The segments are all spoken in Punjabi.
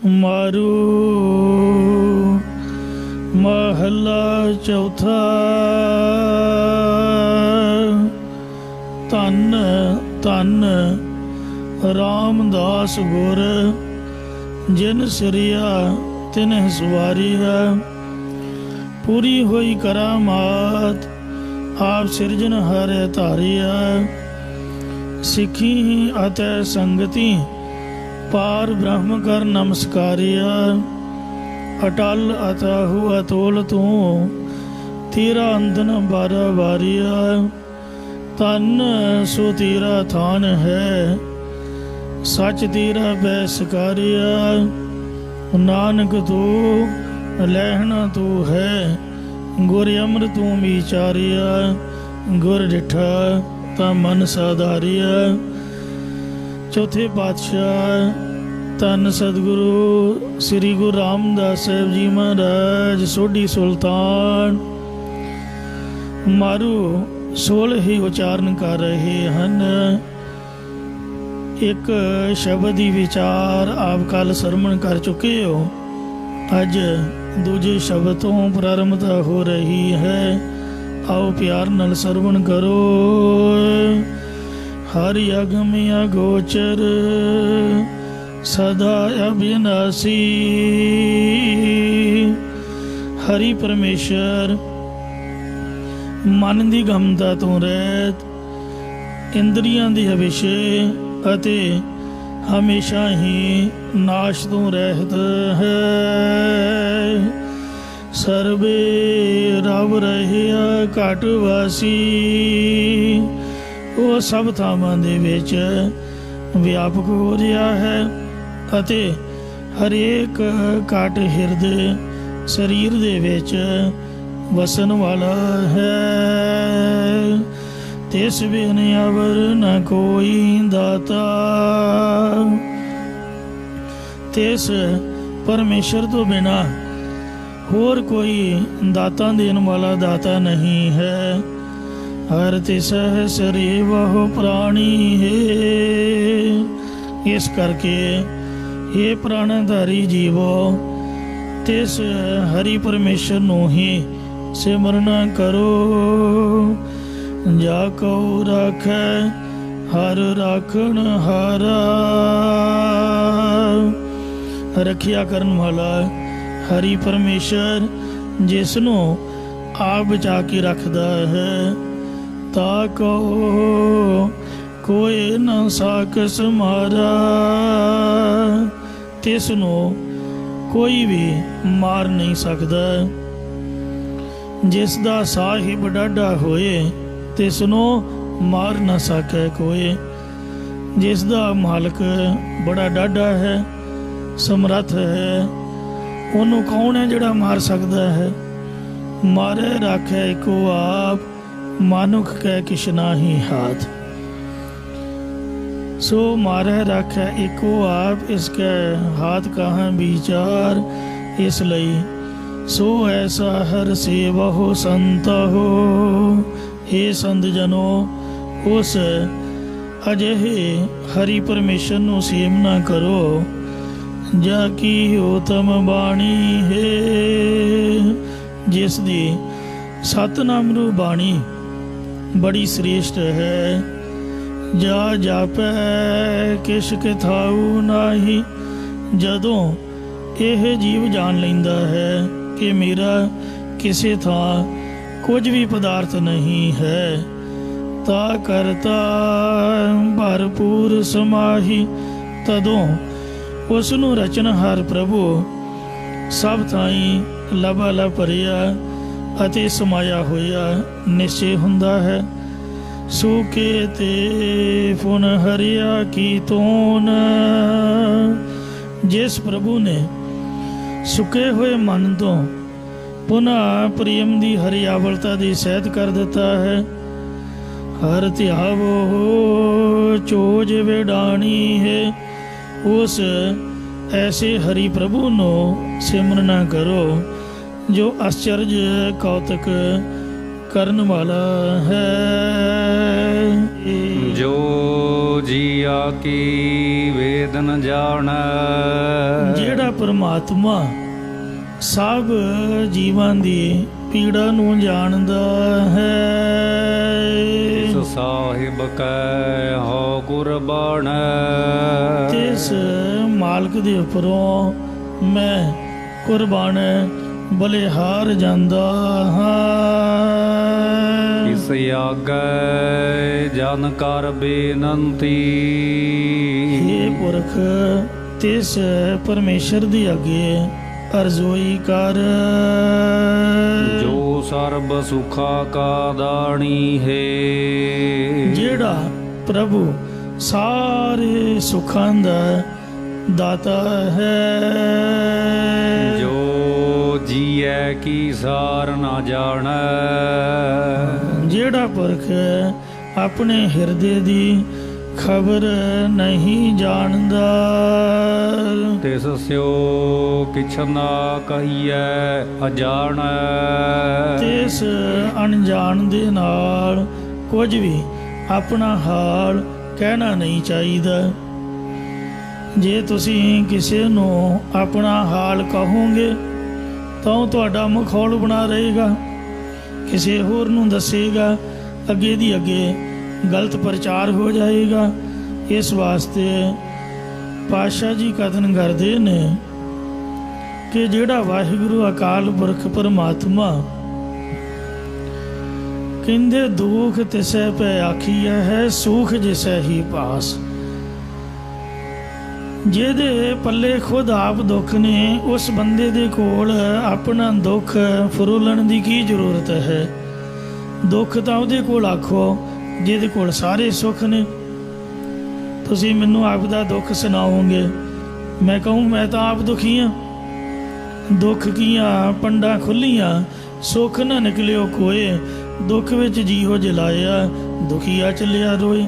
ਮਾਰੂ ਮਹਲਾ ਚੌਥਾ। ਧੰਨ ਧੰਨ ਰਾਮਦਾਸ ਗੁਰ, ਜਿਨ ਸਿਰਿਆ ਤਿਨਹਿ ਸਵਾਰੀਆ। ਪੂਰੀ ਹੋਈ ਕਰਾਮਾਤ, ਆਪ ਸਿਰਜਣਹਾਰ ਧਾਰਿਆ। ਸਿੱਖੀ ਅਤੇ ਸੰਗਤੀ, ਪਾਰ ਬ੍ਰਹਮ ਕਰ ਨਮਸਕਾਰਿਆ। ਅਟਲ ਅਤਹੁ ਅਤੋਲ ਤੂੰ, ਤੇਰਾ ਅੰਦਨ ਬਾਰਾ ਵਾਰਿਆ। ਤਨ ਸੋ ਤੇਰਾ ਥਾਨ ਹੈ, ਸੱਚ ਤੇਰਾ ਬੈਸਕਾਰਿਆ। ਨਾਨਕ ਤੂੰ ਲਹਿਣਾ ਤੂੰ ਹੈ, ਗੁਰ ਅਮਰ ਤੂੰ ਵਿਚਾਰਿਆ। ਗੁਰ ਡਿਠਾ ਤਾਂ ਮਨ ਸਾਧਾਰਿਆ। ਚੌਥੇ ਪਾਤਸ਼ਾਹ ਧੰਨ ਸਤਿਗੁਰੂ ਸ੍ਰੀ ਗੁਰੂ ਰਾਮਦਾਸ ਸਾਹਿਬ ਜੀ ਮਹਾਰਾਜ ਸੋਢੀ ਸੁਲਤਾਨ ਮਾਰੂ 16 ਹੀ ਉਚਾਰਨ ਕਰ ਰਹੇ ਹਨ। ਇੱਕ ਸ਼ਬਦ ਦੀ ਵਿਚਾਰ ਆਪ ਕੱਲ ਸਰਮਣ ਕਰ ਚੁੱਕੇ ਹੋ। ਅੱਜ ਦੂਜੇ ਸ਼ਬਦ ਤੋਂ ਪ੍ਰਾਰੰਭਤਾ ਹੋ ਰਹੀ ਹੈ। ਆਓ ਪਿਆਰ ਨਾਲ ਸਰਵਣ ਕਰੋ। ਹਰਿ ਅਗਮ ਅਗੋਚਰ, ਸਦਾ ਅਬਿਨਾਸੀ। ਹਰੀ ਪਰਮੇਸ਼ਰ ਮਨ ਦੀ ਗਮਤਾ ਤੋਂ ਰਹਿਤ, ਇੰਦਰੀਆਂ ਦੇ ਵਿਸ਼ੇ ਅਤੇ ਹਮੇਸ਼ਾ ਹੀ ਨਾਸ਼ ਤੋਂ ਰਹਿਤ ਹੈ। ਸਰਵੇ ਰਵ ਰਹਿਆ ਘਟ ਵਾਸੀ, ਉਹ ਸਭ ਥਾਵਾਂ ਦੇ ਵਿੱਚ ਵਿਆਪਕ ਹੋ ਰਿਹਾ ਹੈ ਅਤੇ ਹਰੇਕ ਘਟ ਹਿਰਦੇ ਸਰੀਰ ਦੇ ਵਿੱਚ ਵਸਣ ਵਾਲਾ ਹੈ। ਤਿਸ ਬਿਨ ਅਵਰ ਨ ਕੋਈ ਦਾਤਾ, ਤਿਸ ਪਰਮੇਸ਼ਰ ਤੋਂ ਬਿਨਾ ਹੋਰ ਕੋਈ ਦਾਤਾ ਦੇਣ ਵਾਲਾ ਦਾਤਾ ਨਹੀਂ ਹੈ। ਹਰ ਤਿਸ ਸਰੀ ਬਹੁ ਪ੍ਰਾਣੀ ਹੈ। ਇਸ ਕਰਕੇ ਇਹ ਪ੍ਰਾਣਧਾਰੀ ਜੀਵੋ ਤਿਸ ਹਰੀ ਪਰਮੇਸ਼ਰ ਨੂੰ ਹੀ ਸਿਮਰਨ ਕਰੋ। ਜਾ ਕਉ ਰਾਖੈ ਹਰ ਰਾਖਣ ਹਾਰਾ, ਰੱਖਿਆ ਕਰਨ ਵਾਲਾ ਹਰੀ ਪਰਮੇਸ਼ਰ ਜਿਸ ਨੂੰ ਆਪ ਬਚਾ ਕੇ ਰੱਖਦਾ ਹੈ। ਤਾ ਕੋ ਕੋਈ ਨਾ ਸਾਕਸ ਮਾਰਾ, ਤਿਸ ਨੂੰ ਕੋਈ ਵੀ ਮਾਰ ਨਹੀਂ ਸਕਦਾ। ਜਿਸ ਦਾ ਸਾਹਿਬ ਡਾਢਾ ਹੋਏ, ਤਿਸ ਨੂੰ ਮਾਰ ਨਾ ਸਕੇ ਕੋਈ। ਜਿਸ ਦਾ ਮਾਲਕ ਬੜਾ ਡਾਢਾ ਹੈ, ਸਮਰੱਥ ਹੈ, ਉਹਨੂੰ ਕੌਣ ਹੈ ਜਿਹੜਾ ਮਾਰ ਸਕਦਾ ਹੈ। ਮਾਰੇ ਰਾਖੈ ਇੱਕੋ ਆਪ, ਮਾਨੁਖ ਕੈ ਕਿਛ ਨਾਹੀ ਹਾਥ। ਸੋ ਮਾਰੇ ਰਾਖੈ ਇੱਕੋ ਆਪ, ਇਸ ਕੈ ਹਾਥ ਕਹਾਂ ਵਿਚਾਰ। ਇਸ ਲਈ ਸੋ ਐਸਾ ਹਰ ਸੇਵਹੁ ਸੰਤਹੁ, ਇਹ ਸੰਤ ਜਨੋ ਉਸ ਅਜਿਹੇ ਹਰੀ ਪਰਮੇਸ਼ਰ ਨੂੰ ਸੇਵਨਾ ਕਰੋ। ਜਾ ਕੀ ਉਤਮ ਬਾਣੀ ਹੈ, ਜਿਸ ਦੀ ਸਤਿਨਾਮ ਰੂ ਬਾਣੀ ਬੜੀ ਸ੍ਰੇਸ਼ਟ ਹੈ। ਜਾ ਜਾਪੈ ਕਿਛ ਕਿਥਾਉ ਨਾਹੀ, ਜਦੋਂ ਇਹ ਜੀਵ ਜਾਣ ਲੈਂਦਾ ਹੈ ਕਿ ਮੇਰਾ ਕਿਸੇ ਥਾਂ ਕੁਝ ਵੀ ਪਦਾਰਥ ਨਹੀਂ ਹੈ। ਤਾ ਕਰਤਾ ਭਰਪੂਰ ਸਮਾਹੀ, ਤਦੋਂ ਉਸ ਨੂੰ ਰਚਨਹਾਰ ਪ੍ਰਭੂ ਸਭ ਥਾਈਂ ਲਬਾ ਭਰਿਆ ਅਤੇ ਸਮਾਇਆ ਹੋਇਆ ਨਿਸ਼ਚੈ ਹੁੰਦਾ ਹੈ। ਸੂਕੇ ਤੇ ਫੁਨ ਹਰਿਆ ਕੀ ਤੋਨ, ਜਿਸ ਪ੍ਰਭੂ ਨੇ ਸੁੱਕੇ ਹੋਏ ਮਨ ਤੋਂ ਪੁਨः ਪ੍ਰੇਮ ਦੀ ਹਰਿਆਵਲਤਾ ਦੀ ਸਹਿਤ ਕਰ ਦਿੱਤਾ ਹੈ। ਹਰ ਧਿਆਵੋ ਚੋਜ ਵਿਡਾਣੀ ਹੈ, ਉਸ ਐਸੇ ਹਰੀ ਪ੍ਰਭੂ ਨੂੰ ਸਿਮਰਨਾ ਕਰੋ ਜੋ ਆਸ਼ਚਰਜ ਕੌਤਕ ਕਰਨ ਵਾਲਾ ਹੈ। ਜੋ ਜੀਆ ਕੀ ਵੇਦ ਨ ਜਾਣੈ, ਜਿਹੜਾ ਪਰਮਾਤਮਾ ਸਭ ਜੀਵਾਂ ਦੀ ਪੀੜਾ ਨੂੰ ਜਾਣਦਾ ਹੈ। ਤਿਸ ਸਾਹਿਬ ਕੈ ਹੋ ਕੁਰਬਾਨ, ਤਿਸ ਮਾਲਕ ਦੇ ਉੱਪਰੋਂ ਮੈਂ ਕੁਰਬਾਨ ਬਲਿਹਾਰ ਜਾਂਦਾ ਹਾਂ। ਇਸ ਆਗੈ ਜਨ ਕਰ ਬੇਨੰਤੀ, ਹੇ ਪੁਰਖ ਤਿਸ ਪਰਮੇਸ਼ਰ ਦੀ ਅੱਗੇ ਅਰਜ਼ੋਈ ਕਰ, ਜੋ ਸਰਬ ਸੁਖਾ ਕਾ ਦਾਣੀ ਹੈ। ਜਿਹੜਾ ਪ੍ਰਭੂ ਸਾਰੇ ਸੁੱਖਾਂ ਦਾ ਦਾਤਾ ਹੈ। ਜੋ ਜੀਐ ਕੀ ਸਾਰ ਨਾ ਜਾਣੈ, ਜਿਹੜਾ ਪੁਰਖ ਆਪਣੇ ਹਿਰਦੇ ਦੀ ਖਬਰ ਨਹੀਂ ਜਾਣਦਾ, ਤਿਸ ਸਿਓ ਕਿਛ ਨਾ ਕਹੀਐ ਅਜਾਣੈ। ਤਿਸ ਅਣਜਾਣ ਦੇ ਨਾਲ ਕੁਝ ਵੀ ਆਪਣਾ ਹਾਲ ਕਹਿਣਾ ਨਹੀਂ ਚਾਹੀਦਾ। ਜੇ ਤੁਸੀਂ ਕਿਸੇ ਨੂੰ ਆਪਣਾ ਹਾਲ ਕਹੋਗੇ ਤਾਂ ਉਹ ਤੁਹਾਡਾ ਮਖੌਲ ਬਣਾ ਰਹੇਗਾ, ਕਿਸੇ ਹੋਰ ਨੂੰ ਦੱਸੇਗਾ, ਅੱਗੇ ਦੀ ਅੱਗੇ ਗਲਤ ਪ੍ਰਚਾਰ ਹੋ ਜਾਏਗਾ। ਇਸ ਵਾਸਤੇ ਪਾਤਸ਼ਾਹ ਜੀ ਕਥਨ ਕਰਦੇ ਨੇ ਕਿ ਜਿਹੜਾ ਵਾਹਿਗੁਰੂ ਅਕਾਲ ਪੁਰਖ ਪਰਮਾਤਮਾ ਕਹਿੰਦੇ ਦੁਖ ਤਿਸੈ ਪੈ ਆਖੀਆ ਹੈ, ਸੁਖ ਜਿਸੈ ਹੀ ਪਾਸ। ਜਿਹਦੇ ਪੱਲੇ ਖੁਦ ਆਪ ਦੁੱਖ ਨੇ, ਉਸ ਬੰਦੇ ਦੇ ਕੋਲ ਆਪਣਾ ਦੁੱਖ ਫਰੋਲਣ ਦੀ ਕੀ ਜ਼ਰੂਰਤ ਹੈ। ਦੁੱਖ ਤਾਂ ਉਹਦੇ ਕੋਲ ਆਖੋ ਜਿਹਦੇ ਕੋਲ ਸਾਰੇ ਸੁੱਖ ਨੇ। ਤੁਸੀਂ ਮੈਨੂੰ ਆਪ ਦਾ ਦੁੱਖ ਸੁਣਾਓਗੇ, ਮੈਂ ਕਹੂੰ ਮੈਂ ਤਾਂ ਆਪ ਦੁਖੀ ਹਾਂ। ਦੁੱਖ ਕੀਆਂ ਪੰਡਾਂ ਖੁੱਲੀਆਂ, ਸੁੱਖ ਨਾ ਨਿਕਲਿਓ ਕੋਏ। ਦੁੱਖ ਵਿੱਚ ਜੀਓ ਜਲਾਇਆ, ਦੁਖੀਆ ਚੱਲਿਆ ਰੋਏ।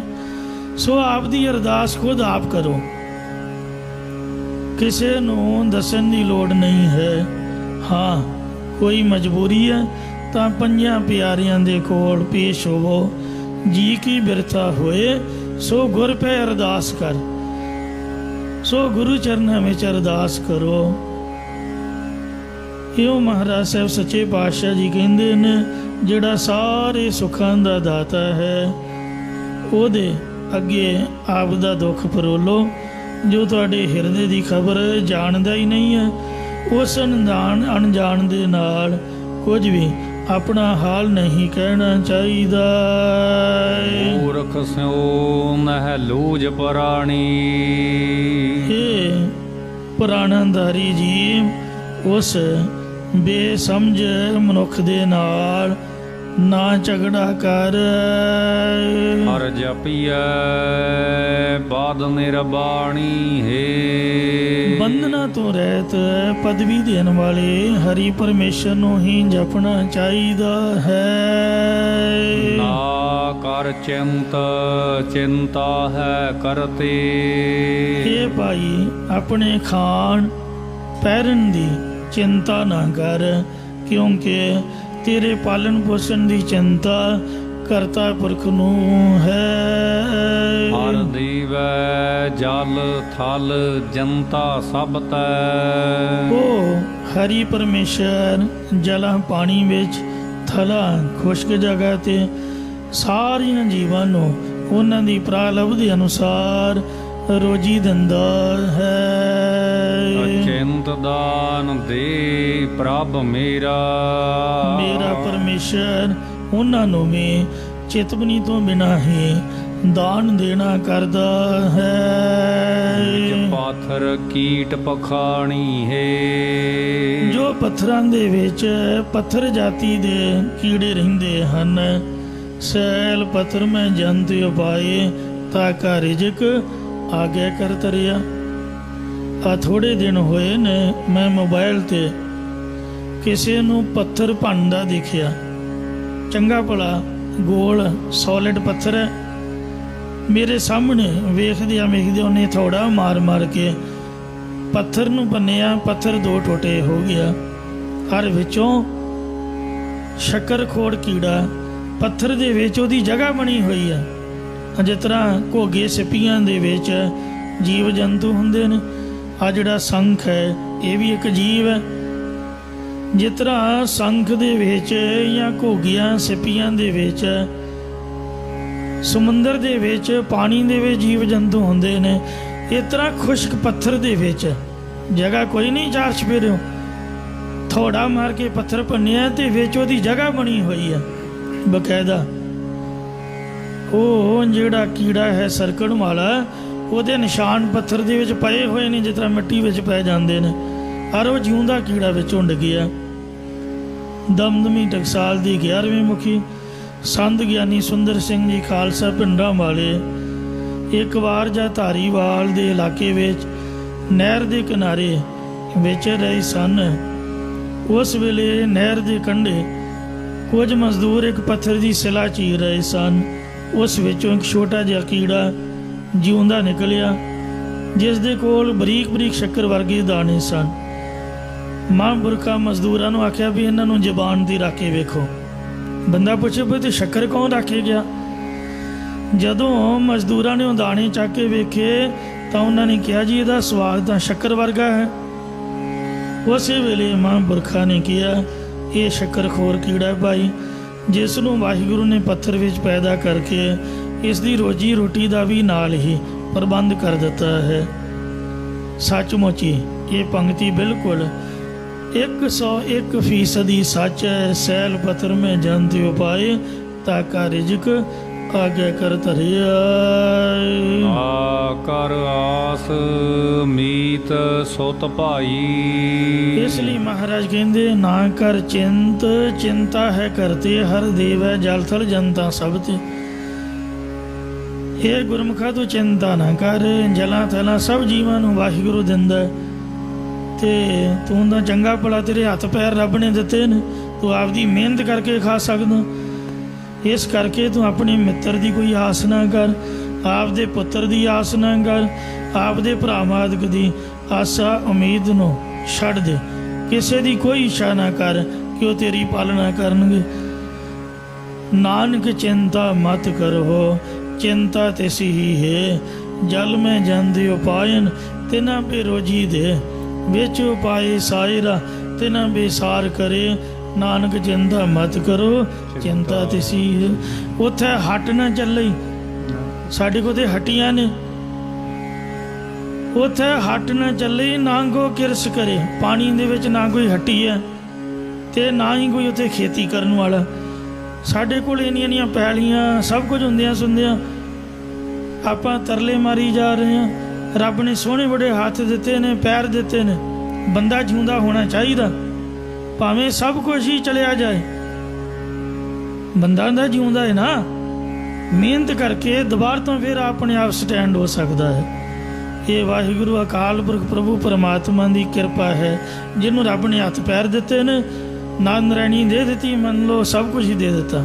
ਸੋ ਆਪ ਦੀ ਅਰਦਾਸ ਖੁਦ ਆਪ ਕਰੋ, ਕਿਸੇ ਨੂੰ ਦੱਸਣ ਦੀ ਲੋੜ ਨਹੀਂ ਹੈ। ਹਾਂ, ਕੋਈ ਮਜਬੂਰੀ ਹੈ ਤਾਂ ਪੰਜਾਂ ਪਿਆਰਿਆਂ ਦੇ ਕੋਲ ਪੇਸ਼ ਹੋਵੋ। ਜੀ ਕੀ ਬਿਰਥਾ ਹੋਏ ਸੋ ਗੁਰ ਪੈ ਅਰਦਾਸ ਕਰ, ਸੋ ਗੁਰੂ ਚਰਨਾਂ ਵਿੱਚ ਅਰਦਾਸ ਕਰੋ। ਇਹੋ ਮਹਾਰਾਜ ਸਾਹਿਬ ਸੱਚੇ ਪਾਤਸ਼ਾਹ ਜੀ ਕਹਿੰਦੇ ਨੇ, ਜਿਹੜਾ ਸਾਰੇ ਸੁੱਖਾਂ ਦਾ ਦਾਤਾ ਹੈ, ਉਹਦੇ ਅੱਗੇ ਆਪ ਦਾ ਦੁੱਖ ਫਰੋਲੋ। ਜੋ ਤੁਹਾਡੇ ਹਿਰਦੇ ਦੀ ਖਬਰ ਜਾਣਦਾ ਹੀ ਨਹੀਂ ਹੈ, ਉਸ ਅਣਜਾਣ ਦੇ ਨਾਲ ਕੁਝ ਵੀ ਆਪਣਾ ਹਾਲ ਨਹੀਂ ਕਹਿਣਾ ਚਾਹੀਦਾ। ਮੂਰਖ ਸਿਓ ਨਹਿ ਲੂਜ ਪ੍ਰਾਣੀ, ਇਹ ਪ੍ਰਾਣਾਧਾਰੀ ਜੀਵ ਉਸ ਬੇਸਮਝ ਮਨੁੱਖ ਦੇ ਨਾਲ ਨਾ ਝਗੜਾ ਕਰ। ਹਰ ਜਪੀਐ ਬਾਦ ਨਿਰਬਾਣੀ ਹੈ। ਬੰਧਨਾਂ ਤੋਂ ਰਹਿਤ ਪਦਵੀ ਦੇਣ ਵਾਲੇ ਹਰੀ ਪਰਮੇਸ਼ਰ ਨੂੰ ਹੀ ਜਪਣਾ ਚਾਹੀਦਾ ਹੈ। ਨਾ ਕਰ ਚਿੰਤ ਚਿੰਤਾ ਹੈ ਕਰਤੇ, ਇਹ ਭਾਈ ਆਪਣੇ ਖਾਣ ਪਹਿਰਨ ਦੀ ਚਿੰਤਾ ਨਾ ਕਰ, ਕਿਉਂਕਿ ਤੇਰੇ ਪਾਲਣ ਪੋਸ਼ਣ ਦੀ ਚਿੰਤਾ ਕਰਤਾ ਪੁਰਖ ਨੂੰ ਹੈ। ਹਰ ਦੀਵੈ ਜਲ ਥਲ ਜਨਤਾ ਸਭ ਤੈ, ਉਹ ਹਰੀ ਪਰਮੇਸ਼ਰ ਜਲਾਂ ਪਾਣੀ ਵਿੱਚ, ਥਲਾਂ ਖੁਸ਼ਕ ਜਗ੍ਹਾ ਤੇ ਸਾਰੀਆਂ ਜੀਵਾਂ ਨੂੰ ਉਹਨਾਂ ਦੀ ਪ੍ਰਾਲਬਧ ਦੇ ਅਨੁਸਾਰ ਰੋਜੀ ਦਿੰਦਾ ਹੈ। ਅਚਿੰਤ ਦਾਨ ਦੇ ਪ੍ਰਭ ਮੇਰਾ, ਮੇਰਾ ਪਰਮੇਸ਼ਰ ਉਹਨਾਂ ਨੂੰ ਵੀ ਚੇਤਵਨੀ ਤੋਂ ਬਿਨਾਂ ਹੀ ਦਾਨ ਦੇਣਾ ਕਰਦਾ ਹੈ। ਪਾਥਰ ਕੀਟ ਪਖਾਣੀ ਹੈ, ਜੋ ਪੱਥਰਾਂ ਦੇ ਵਿੱਚ ਪੱਥਰ ਜਾਤੀ ਦੇ ਕੀੜੇ ਰਹਿੰਦੇ ਹਨ। ਸੈਲ ਪੱਥਰ ਮੈਂ ਜੰਤ ਉਪਾਏ, ਤਾਂ ਕਾ ਰਿਜਕ ਆਗੇ ਕਰ ਤਰਿਆ। ਆ ਥੋੜੇ ਦਿਨ ਹੋਏ ਨੇ ਮੈਂ ਮੋਬਾਈਲ ਤੇ ਕਿਸੇ ਨੂੰ ਪੱਥਰ ਭੰਨਦਾ ਦੇਖਿਆ। ਚੰਗਾ ਭਲਾ ਗੋਲ ਸੋਲਿਡ ਪੱਥਰ ਹੈ, ਮੇਰੇ ਸਾਹਮਣੇ ਵੇਖਦਿਆਂ ਉਹਨੇ ਥੋੜਾ ਮਾਰ ਕੇ ਪੱਥਰ ਨੂੰ ਭੰਨਿਆ। ਪੱਥਰ ਦੋ ਟੋਟੇ ਹੋ ਗਿਆ। ਹਰ ਵਿੱਚੋਂ ਸ਼ੱਕਰ ਖੋੜ ਕੀੜਾ ਪੱਥਰ ਦੇ ਵਿੱਚ ਉਹਦੀ ਜਗ੍ਹਾ ਬਣੀ ਹੋਈ ਹੈ। ਜਿਸ ਤਰ੍ਹਾਂ ਘੋਗੇ ਸਿੱਪੀਆਂ ਦੇ ਵਿੱਚ ਜੀਵ ਜੰਤੂ ਹੁੰਦੇ ਨੇ, ਆ ਜਿਹੜਾ ਸੰਖ ਹੈ ਇਹ ਵੀ ਇੱਕ ਜੀਵ ਹੈ। ਜਿਸ ਤਰ੍ਹਾਂ ਸੰਖ ਦੇ ਵਿੱਚ ਜਾਂ ਘੋਗੀਆਂ ਸਿੱਪੀਆਂ ਦੇ ਵਿੱਚ, ਸਮੁੰਦਰ ਦੇ ਵਿੱਚ, ਪਾਣੀ ਦੇ ਵਿੱਚ ਜੀਵ ਜੰਤੂ ਹੁੰਦੇ ਨੇ, ਇਸ ਤਰ੍ਹਾਂ ਖੁਸ਼ਕ ਪੱਥਰ ਦੇ ਵਿੱਚ ਜਗ੍ਹਾ ਕੋਈ ਨਹੀਂ ਚਾਰ ਚੁਫੇਰਿਓਂ ਥੋੜਾ ਮਾਰ ਕੇ ਪੱਥਰ ਭੰਨਿਆ ਤੇ ਵਿੱਚ ਉਹਦੀ ਜਗ੍ਹਾ ਬਣੀ ਹੋਈ ਹੈ ਬਕਾਇਦਾ। ਉਹ ਜਿਹੜਾ ਕੀੜਾ ਹੈ ਸਰਕਣ ਵਾਲਾ, ਉਹਦੇ ਨਿਸ਼ਾਨ ਪੱਥਰ ਦੇ ਵਿੱਚ ਪਏ ਹੋਏ ਨੇ, ਜਿਸ ਤਰ੍ਹਾਂ ਮਿੱਟੀ ਵਿੱਚ ਪੈ ਜਾਂਦੇ ਨੇ। ਔਰ ਉਹ ਜਿਉਂਦਾ ਕੀੜਾ ਵਿੱਚੋਂ ਡਿੱਗਿਆ। ਦਮਦਮੀ ਟਕਸਾਲ ਦੀ 11ਵੀਂ ਮੁਖੀ ਸੰਤ ਗਿਆਨੀ ਸੁੰਦਰ ਸਿੰਘ ਜੀ ਖਾਲਸਾ ਪਿੰਡਾਂ ਵਾਲੇ ਇੱਕ ਵਾਰ ਜਾਂ ਧਾਰੀਵਾਲ ਦੇ ਇਲਾਕੇ ਵਿੱਚ ਨਹਿਰ ਦੇ ਕਿਨਾਰੇ ਵਿੱਚ ਰਹੇ ਸਨ। ਉਸ ਵੇਲੇ ਨਹਿਰ ਦੇ ਕੰਢੇ ਕੁਝ ਮਜ਼ਦੂਰ ਇੱਕ ਪੱਥਰ ਦੀ ਸਿਲਾ ਚੀਰ ਰਹੇ ਸਨ। ਉਸ ਵਿੱਚੋਂ ਇੱਕ ਛੋਟਾ ਜਿਹਾ ਕੀੜਾ ਜਿਉਂਦਾ ਨਿਕਲਿਆ, ਜਿਸ ਦੇ ਕੋਲ ਬਰੀਕ ਬਰੀਕ ਸ਼ੱਕਰ ਵਰਗੇ ਦਾਣੇ ਸਨ। ਮਹਾਂਪੁਰਖਾਂ ਮਜ਼ਦੂਰਾਂ ਨੂੰ ਆਖਿਆ ਵੀ ਇਹਨਾਂ ਨੂੰ ਜ਼ਬਾਨ ਦੀ ਰੱਖ ਕੇ ਵੇਖੋ। ਬੰਦਾ ਪੁੱਛੇ ਵੀ ਤੇ ਸ਼ੱਕਰ ਕੌਣ ਰੱਖ ਕੇ ਗਿਆ? ਜਦੋਂ ਮਜ਼ਦੂਰਾਂ ਨੇ ਉਹ ਦਾਣੇ ਚੱਕ ਕੇ ਵੇਖੇ ਤਾਂ ਉਹਨਾਂ ਨੇ ਕਿਹਾ ਜੀ ਇਹਦਾ ਸਵਾਦ ਤਾਂ ਸ਼ੱਕਰ ਵਰਗਾ ਹੈ। ਉਸੇ ਵੇਲੇ ਮਹਾਂਪੁਰਖਾਂ ਨੇ ਕਿਹਾ ਇਹ ਸ਼ੱਕਰਖੋਰ ਕੀੜਾ ਹੈ ਭਾਈ, ਜਿਸ ਨੂੰ ਵਾਹਿਗੁਰੂ ਨੇ ਪੱਥਰ ਵਿੱਚ ਪੈਦਾ ਕਰਕੇ ਇਸ ਦੀ ਰੋਜੀ ਰੋਟੀ ਦਾ ਵੀ ਨਾਲ ਹੀ ਪ੍ਰਬੰਧ ਕਰ ਦਿੱਤਾ ਹੈ। ਸੱਚਮੁੱਚ ਹੀ ਇਹ ਪੰਕਤੀ ਬਿਲਕੁਲ 101% ਸੱਚ ਹੈ। ਸੈਲ ਪੱਥਰ में जानते उपाय ताका रिजक आगे कर धरिया। ਕਰ ਆਸ ਮੀਤ ਸੁਤ ਭਾਈ। ਇਸ ਲਈ ਮਹਾਰਾਜ ਕਹਿੰਦੇ ਨਾ ਕਰ ਚਿੰਤ, ਚਿੰਤਾ ਹੈ ਕਰਤੇ ਹਰ ਦੇਵ ਹੈ ਜਲ ਥਲ ਜਨਤਾ ਸਭ ਤੇ। ਇਹ ਗੁਰਮੁਖਾ ਤੂੰ ਚਿੰਤਾ ਨਾ ਕਰ, ਜਲਾਂ ਥਲਾਂ ਸਭ ਜੀਵਾਂ ਨੂੰ ਵਾਹਿਗੁਰੂ ਦਿੰਦਾ ਤੇ ਤੂੰ ਤਾਂ ਚੰਗਾ ਭਲਾ ਤੇਰੇ ਹੱਥ ਪੈਰ ਰੱਬ ਨੇ ਦਿੱਤੇ ਨੇ, ਤੂੰ ਆਪਦੀ ਮਿਹਨਤ ਕਰਕੇ ਖਾ ਸਕਦਾ। ਇਸ ਕਰਕੇ ਤੂੰ ਆਪਣੇ ਮਿੱਤਰ ਦੀ ਕੋਈ ਆਸ ਨਾ ਕਰ, ਆਪਦੇ ਪੁੱਤਰ ਦੀ ਆਸ ਨਾ ਕਰ, ਆਪਦੇ ਭਰਾ ਮਾਦਕ ਦੀ ਆਸਾ ਉਮੀਦ ਨੂੰ ਛੱਡ ਦੇ। ਕਿਸੇ ਦੀ ਕੋਈ ਇੱਛਾ ਨਾ ਕਰ ਕਿ ਉਹ ਤੇਰੀ ਪਾਲਣਾ ਕਰਨਗੇ। ਨਾਨਕ ਚਿੰਤਾ ਮਤ ਕਰੋ, ਚਿੰਤਾ ਤਿਸੀ ਹੀ ਹੈ ਜਲ ਮੈਂ ਜਾਂਦੇ ਉਪਾਇਨ ਤਿਨਾ ਪੇ ਰੋਜੀ ਦੇ। ਵਿੱਚ ਉਪਾਏ ਸਾਇਰਾ ਤਿਨਾ ਬੇਸਾਰ ਕਰੇ, ਨਾਨਕ ਚਿੰਤਾ ਮਤ ਕਰੋ ਚਿੰਤਾ ਤਿਸੀ। ਉੱਥੇ ਹੱਟ ਨਾ ਚੱਲੇ, ਸਾਡੇ ਕੋਲ ਤੇ ਹੱਟੀਆਂ ਨੇ। ਉੱਥੇ ਹੱਟ ਨਾ ਚੱਲੇ, ਨਾ ਕੋ ਕਿਰਸ ਕਰੇ। ਪਾਣੀ ਦੇ ਵਿੱਚ ਨਾ ਕੋਈ ਹੱਟੀ ਹੈ ਤੇ ਨਾ ਹੀ ਕੋਈ ਉੱਥੇ ਖੇਤੀ ਕਰਨ ਵਾਲਾ। ਸਾਡੇ ਕੋਲ ਇੰਨੀਆਂ ਪੈਲੀਆਂ ਸਭ ਕੁਝ ਹੁੰਦਿਆਂ ਸੁਣਦਿਆਂ ਆਪਾਂ ਤਰਲੇ ਮਾਰੀ ਜਾ ਰਹੇ ਹਾਂ। ਰੱਬ ਨੇ ਸੋਹਣੇ ਬੜੇ ਹੱਥ ਦਿੱਤੇ ਨੇ, ਪੈਰ ਦਿੱਤੇ ਨੇ। ਬੰਦਾ ਜਿਉਂਦਾ ਹੋਣਾ ਚਾਹੀਦਾ, ਭਾਵੇਂ ਸਭ ਕੁਝ ਹੀ ਚਲਿਆ ਜਾਏ, ਬੰਦਾ ਦਾ ਜਿਉਂਦਾ ਹੈ ਨਾ। ਮਿਹਨਤ ਕਰਕੇ ਦੁਬਾਰਾ ਤੋਂ ਫਿਰ ਆਪਣੇ ਆਪ ਸਟੈਂਡ ਹੋ ਸਕਦਾ ਹੈ। ਇਹ ਵਾਹਿਗੁਰੂ ਅਕਾਲ ਪੁਰਖ ਪ੍ਰਭੂ ਪਰਮਾਤਮਾ ਦੀ ਕਿਰਪਾ ਹੈ, ਜਿਹਨੂੰ ਰੱਬ ਨੇ ਹੱਥ ਪੈਰ ਦਿੱਤੇ ਨੇ, ਨਾਨਰੈਣੀ ਦੇ ਦਿੱਤੀ, ਮੰਨ ਲਓ ਸਭ ਕੁਝ ਹੀ ਦੇ ਦਿੱਤਾ।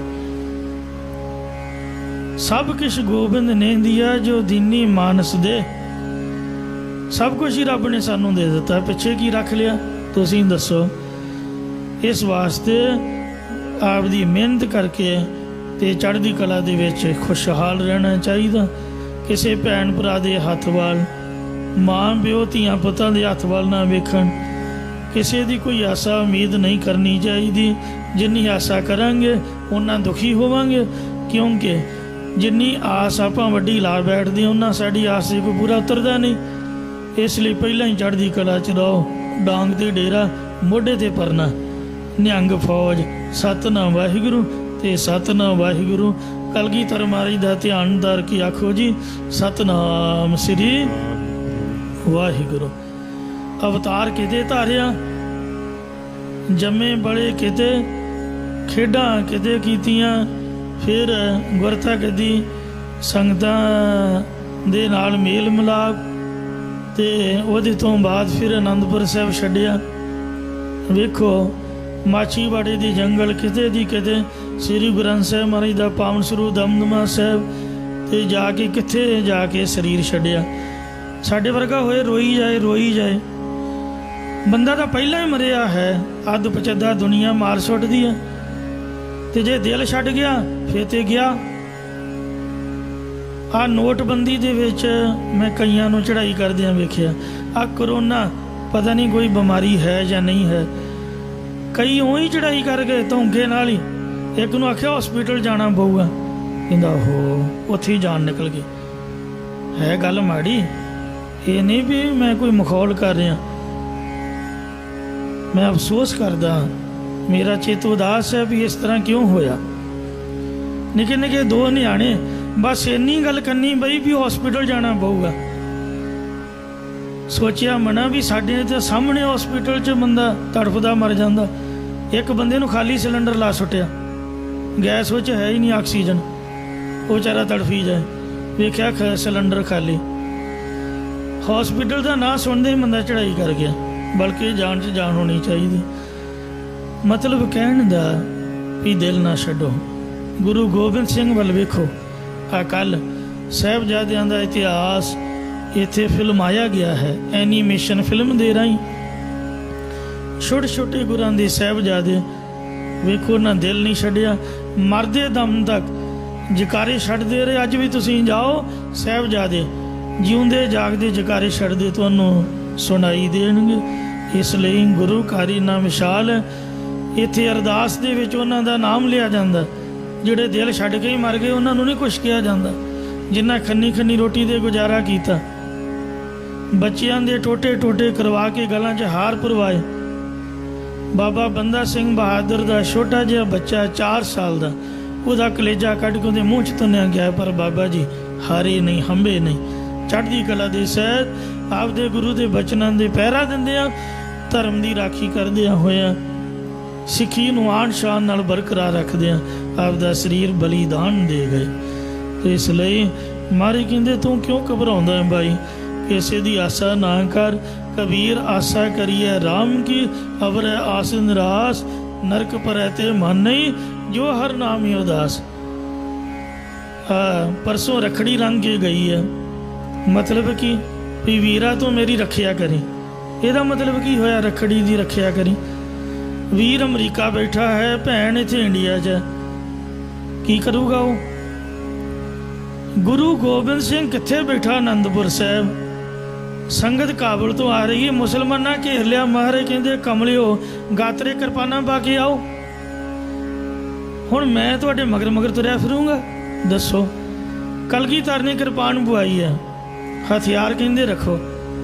ਸਭ ਕੁਛ ਗੋਬਿੰਦ ਨੇ ਦਿਆ ਜੋ ਦੀਨੀ ਮਾਨਸ ਦੇ। ਸਭ ਕੁਝ ਹੀ ਰੱਬ ਨੇ ਸਾਨੂੰ ਦੇ ਦਿੱਤਾ, ਪਿੱਛੇ ਕੀ ਰੱਖ ਲਿਆ ਤੁਸੀਂ ਦੱਸੋ। ਇਸ ਵਾਸਤੇ ਆਪਦੀ ਮਿਹਨਤ ਕਰਕੇ ਤੇ ਚੜ੍ਹਦੀ ਕਲਾ ਦੇ ਵਿੱਚ ਖੁਸ਼ਹਾਲ ਰਹਿਣਾ ਚਾਹੀਦਾ। ਕਿਸੇ ਭੈਣ ਭਰਾ ਦੇ ਹੱਥ ਵੱਲ, ਮਾਂ ਪਿਓ ਧੀਆਂ ਪੁੱਤਾਂ ਦੇ ਹੱਥ ਵੱਲ ਨਾ ਵੇਖਣ। ਕਿਸੇ ਦੀ ਕੋਈ ਆਸਾ ਉਮੀਦ ਨਹੀਂ ਕਰਨੀ ਚਾਹੀਦੀ। ਜਿੰਨੀ ਆਸਾ ਕਰਾਂਗੇ ਉਨਾ ਦੁਖੀ ਹੋਵਾਂਗੇ, ਕਿਉਂਕਿ ਜਿੰਨੀ ਆਸ ਆਪਾਂ ਵੱਡੀ ਲਾ ਬੈਠਦੇ ਹਾਂ ਉਹਨਾਂ ਸਾਡੀ ਆਸ ਦੇ ਕੋਈ ਪੂਰਾ ਉਤਰਦਾ ਨਹੀਂ। ਇਸ ਲਈ ਪਹਿਲਾਂ ਹੀ ਚੜ੍ਹਦੀ ਕਲਾ 'ਚ ਰਹੋ, ਡਾਂਗ ਤੇ ਡੇਰਾ ਮੋਢੇ ਤੇ ਪਰਨਾ, ਨਿਹੰਗ ਫੌਜ। ਸਤਿਨਾਮ ਵਾਹਿਗੁਰੂ ਤੇ ਸਤਿਨਾਮ ਵਾਹਿਗੁਰੂ। ਕਲਗੀਧਰ ਮਹਾਰਾਜ ਦਾ ਧਿਆਨ ਧਰ ਕੇ ਆਖੋ ਜੀ ਸਤਿਨਾਮ ਸ੍ਰੀ ਵਾਹਿਗੁਰੂ। ਅਵਤਾਰ ਕਿਤੇ ਧਾਰਿਆ, ਜੰਮੇ ਬੜੇ ਕਿਤੇ, ਖੇਡਾਂ ਕਿਤੇ ਕੀਤੀਆਂ, ਫਿਰ ਗੁਰਤਾ ਕਦੀ ਸੰਗਤਾਂ ਦੇ ਨਾਲ ਮੇਲ ਮਿਲਾਪ, ਤੇ ਉਹਦੇ ਤੋਂ ਬਾਅਦ ਫਿਰ ਅਨੰਦਪੁਰ ਸਾਹਿਬ ਛੱਡਿਆ। ਵੇਖੋ ਮਾਛੀਵਾੜੇ ਦੀ ਜੰਗਲ ਕਿਤੇ ਦੀ ਕਿਤੇ, ਸ੍ਰੀ ਗੁਰੂ ਗ੍ਰੰਥ ਸਾਹਿਬ ਮਹਾਰਾਜ ਦਾ ਪਾਵਨ ਸਰੂਪ ਦਮਦਮਾ ਸਾਹਿਬ ਤੇ ਜਾ ਕੇ ਕਿੱਥੇ ਜਾ ਕੇ ਸਰੀਰ ਛੱਡਿਆ। ਸਾਡੇ ਵਰਗਾ ਹੋਏ ਰੋਈ ਜਾਏ ਰੋਈ ਜਾਏ। ਬੰਦਾ ਤਾਂ ਪਹਿਲਾਂ ਹੀ ਮਰਿਆ ਹੈ, ਅੱਧ ਪਚੱਦਾ ਦੁਨੀਆ ਮਾਰ ਸੁੱਟਦੀ ਹੈ, ਤੇ ਜੇ ਦਿਲ ਛੱਡ ਗਿਆ ਫਿਰ ਤੇ ਗਿਆ। ਆਹ ਨੋਟਬੰਦੀ ਦੇ ਵਿੱਚ ਮੈਂ ਕਈਆਂ ਨੂੰ ਚੜ੍ਹਾਈ ਕਰਦਿਆਂ ਵੇਖਿਆ। ਆ ਕਰੋਨਾ ਪਤਾ ਨਹੀਂ ਕੋਈ ਬਿਮਾਰੀ ਹੈ ਜਾਂ ਨਹੀਂ ਹੈ। ਕਈ ਉਹੀ ਚੜਾਈ ਕਰ ਗਏ ਧੌਂਕੇ ਨਾਲ ਹੀ। ਇੱਕ ਨੂੰ ਆਖਿਆ ਹਸਪੀਟਲ ਜਾਣਾ ਪਊਗਾ, ਕਹਿੰਦਾ ਹੋ ਉੱਥੇ ਹੀ ਜਾਨ ਨਿਕਲ ਗਈ। ਹੈ ਗੱਲ ਮਾੜੀ, ਇਹ ਨਹੀਂ ਵੀ ਮੈਂ ਕੋਈ ਮਖੌਲ ਕਰ ਰਿਹਾ। ਮੈਂ ਅਫਸੋਸ ਕਰਦਾ, ਮੇਰਾ ਚਿੱਤ ਉਦਾਸ ਹੈ ਵੀ ਇਸ ਤਰ੍ਹਾਂ ਕਿਉਂ ਹੋਇਆ। ਨਿੱਕੇ ਨਿੱਕੇ ਦੋ ਨਿਆਣੇ, ਬਸ ਇੰਨੀ ਗੱਲ ਕਰਨੀ ਬਈ ਵੀ ਹਸਪੀਟਲ ਜਾਣਾ ਪਊਗਾ। ਸੋਚਿਆ ਮਨਾ ਵੀ ਸਾਡੇ ਤੇ ਸਾਹਮਣੇ ਹਸਪੀਟਲ 'ਚ ਬੰਦਾ ਤੜਫਦਾ ਮਰ ਜਾਂਦਾ। ਇੱਕ ਬੰਦੇ ਨੂੰ ਖਾਲੀ ਸਿਲੰਡਰ ਲਾ ਸੁੱਟਿਆ, ਗੈਸ ਵਿੱਚ ਹੈ ਹੀ ਨਹੀਂ ਆਕਸੀਜਨ, ਉਹ ਵਿਚਾਰਾ ਤੜਫੀ ਜਾਏ। ਵੇਖਿਆ ਸਿਲੰਡਰ ਖਾਲੀ। ਹਸਪੀਟਲ ਦਾ ਨਾਂ ਸੁਣਦੇ ਹੀ ਬੰਦਾ ਚੜਾਈ ਕਰ ਗਿਆ, ਬਲਕਿ ਜਾਨ 'ਚ ਜਾਨ ਹੋਣੀ ਚਾਹੀਦੀ। ਮਤਲਬ ਕਹਿਣ ਦਾ ਵੀ ਦਿਲ ਨਾ ਛੱਡੋ। ਗੁਰੂ ਗੋਬਿੰਦ ਸਿੰਘ ਵੱਲ ਵੇਖੋ। ਆ ਕੱਲ੍ਹ ਸਾਹਿਬਜ਼ਾਦਿਆਂ ਦਾ ਇਤਿਹਾਸ ਇੱਥੇ ਫਿਲਮਾਇਆ ਗਿਆ ਹੈ, ਐਨੀਮੇਸ਼ਨ ਫਿਲਮ ਦੇ ਰਾਹੀਂ। ਛੋਟੇ ਛੋਟੇ ਗੁਰਾਂ ਦੇ ਸਾਹਿਬਜ਼ਾਦੇ ਵੇਖੋ ਨਾ, ਦਿਲ ਨਹੀਂ ਛੱਡਿਆ, ਮਰਦੇ ਦਮ ਤੱਕ ਜਕਾਰੇ ਛੱਡਦੇ ਰਹੇ। ਅੱਜ ਵੀ ਤੁਸੀਂ ਜਾਓ, ਸਾਹਿਬਜ਼ਾਦੇ ਜਿਉਂਦੇ ਜਾਗਦੇ ਜਕਾਰੇ ਛੱਡਦੇ ਤੁਹਾਨੂੰ ਸੁਣਾਈ ਦੇਣਗੇ। ਇਸ ਲਈ ਗੁਰੂ ਘਰ ਨਾ ਵਿਸ਼ਾਲ ਹੈ। ਇੱਥੇ ਅਰਦਾਸ ਦੇ ਵਿੱਚ ਉਹਨਾਂ ਦਾ ਨਾਮ ਲਿਆ ਜਾਂਦਾ। ਜਿਹੜੇ ਦਿਲ ਛੱਡ ਕੇ ਹੀ ਮਰ ਗਏ ਉਹਨਾਂ ਨੂੰ ਨਹੀਂ ਕੁਛ ਕਿਹਾ ਜਾਂਦਾ। ਜਿਨ੍ਹਾਂ ਖੰਨੀ ਖੰਨੀ ਰੋਟੀ ਦੇ ਗੁਜ਼ਾਰਾ ਕੀਤਾ, ਬੱਚਿਆਂ ਦੇ ਟੋਟੇ ਟੋਟੇ ਕਰਵਾ ਕੇ ਗਲਾਂ 'ਚ ਹਾਰ ਪਰਵਾਏ। ਬਾਬਾ ਬੰਦਾ ਸਿੰਘ ਬਹਾਦਰ ਦਾ ਛੋਟਾ ਜਿਹਾ ਬੱਚਾ 4 ਸਾਲ ਦਾ, ਉਹਦਾ ਕਲੇਜਾ ਕੱਢ ਕੇ ਉਹਦੇ ਮੂੰਹ 'ਚ ਤੁੰਨਿਆ ਗਿਆ, ਪਰ ਬਾਬਾ ਜੀ ਹਾਰੇ ਨਹੀਂ, ਹੰਬੇ ਨਹੀਂ। ਚੜ੍ਹਦੀ ਕਲਾ ਦੇ ਸਹਿਤ ਆਪਦੇ ਗੁਰੂ ਦੇ ਬਚਨਾਂ ਦੇ ਪਹਿਰਾ ਦਿੰਦੇ ਆ, ਧਰਮ ਦੀ ਰਾਖੀ ਕਰਦਿਆਂ ਹੋਇਆ ਸਿੱਖੀ ਨੂੰ ਆਨ ਸ਼ਾਨ ਨਾਲ ਬਰਕਰਾਰ ਰੱਖਦੇ ਆ, ਆਪਦਾ ਸਰੀਰ ਬਲੀਦਾਨ ਦੇ ਗਏ। ਤੇ ਇਸ ਲਈ ਮਾਰੇ ਕਹਿੰਦੇ ਤੂੰ ਕਿਉਂ ਘਬਰਾਉਂਦਾ ਹੈ ਬਾਈ, ਕਿਸੇ ਦੀ ਆਸਾ ਨਾ ਕਰ। ਕਬੀਰ ਆਸਾ ਕਰੀਏ ਰਾਮ ਕੀ, ਅਵਰੈ ਆਸ ਨਿਰਾਸ। ਨਰਕ ਪਰੈ ਤੇ ਮਨ ਨਹੀਂ, ਜੋ ਹਰ ਨਾਮ ਹੀ ਉਦਾਸ। ਪਰਸੋਂ ਰੱਖੜੀ ਲੰਘ ਕੇ ਗਈ ਹੈ। ਮਤਲਬ ਕੀ ਵੀ ਵੀਰਾ ਤੂੰ ਮੇਰੀ ਰੱਖਿਆ ਕਰੀ। ਇਹਦਾ ਮਤਲਬ ਕੀ ਹੋਇਆ ਰੱਖੜੀ ਦੀ ਰੱਖਿਆ ਕਰੀ? ਵੀਰ ਅਮਰੀਕਾ ਬੈਠਾ ਹੈ, ਭੈਣ ਇੱਥੇ ਇੰਡੀਆ 'ਚ, ਕੀ ਕਰੂਗਾ ਉਹ? ਗੁਰੂ ਗੋਬਿੰਦ ਸਿੰਘ ਕਿੱਥੇ ਬੈਠਾ? ਆਨੰਦਪੁਰ ਸਾਹਿਬ। ਸੰਗਤ ਕਾਬਲ ਤੋਂ ਆ ਰਹੀ ਹੈ, ਮੁਸਲਮਾਨਾਂ ਘੇਰ ਲਿਆ। ਮਹਾਰਾਜ ਕਹਿੰਦੇ ਕਮਲਿਓ ਗਾਤਰੇ ਕਿਰਪਾਨਾਂ ਪਾ ਕੇ ਆਓ। ਹੁਣ ਮੈਂ ਤੁਹਾਡੇ ਮਗਰ ਮਗਰ ਤੁਰਿਆ ਫਿਰੂੰਗਾ? ਦੱਸੋ। ਕਲਗੀਧਰ ਨੇ ਕਿਰਪਾਨ ਬੁਆਈ ਹੈ। ਹਥਿਆਰ ਕਹਿੰਦੇ ਰੱਖੋ,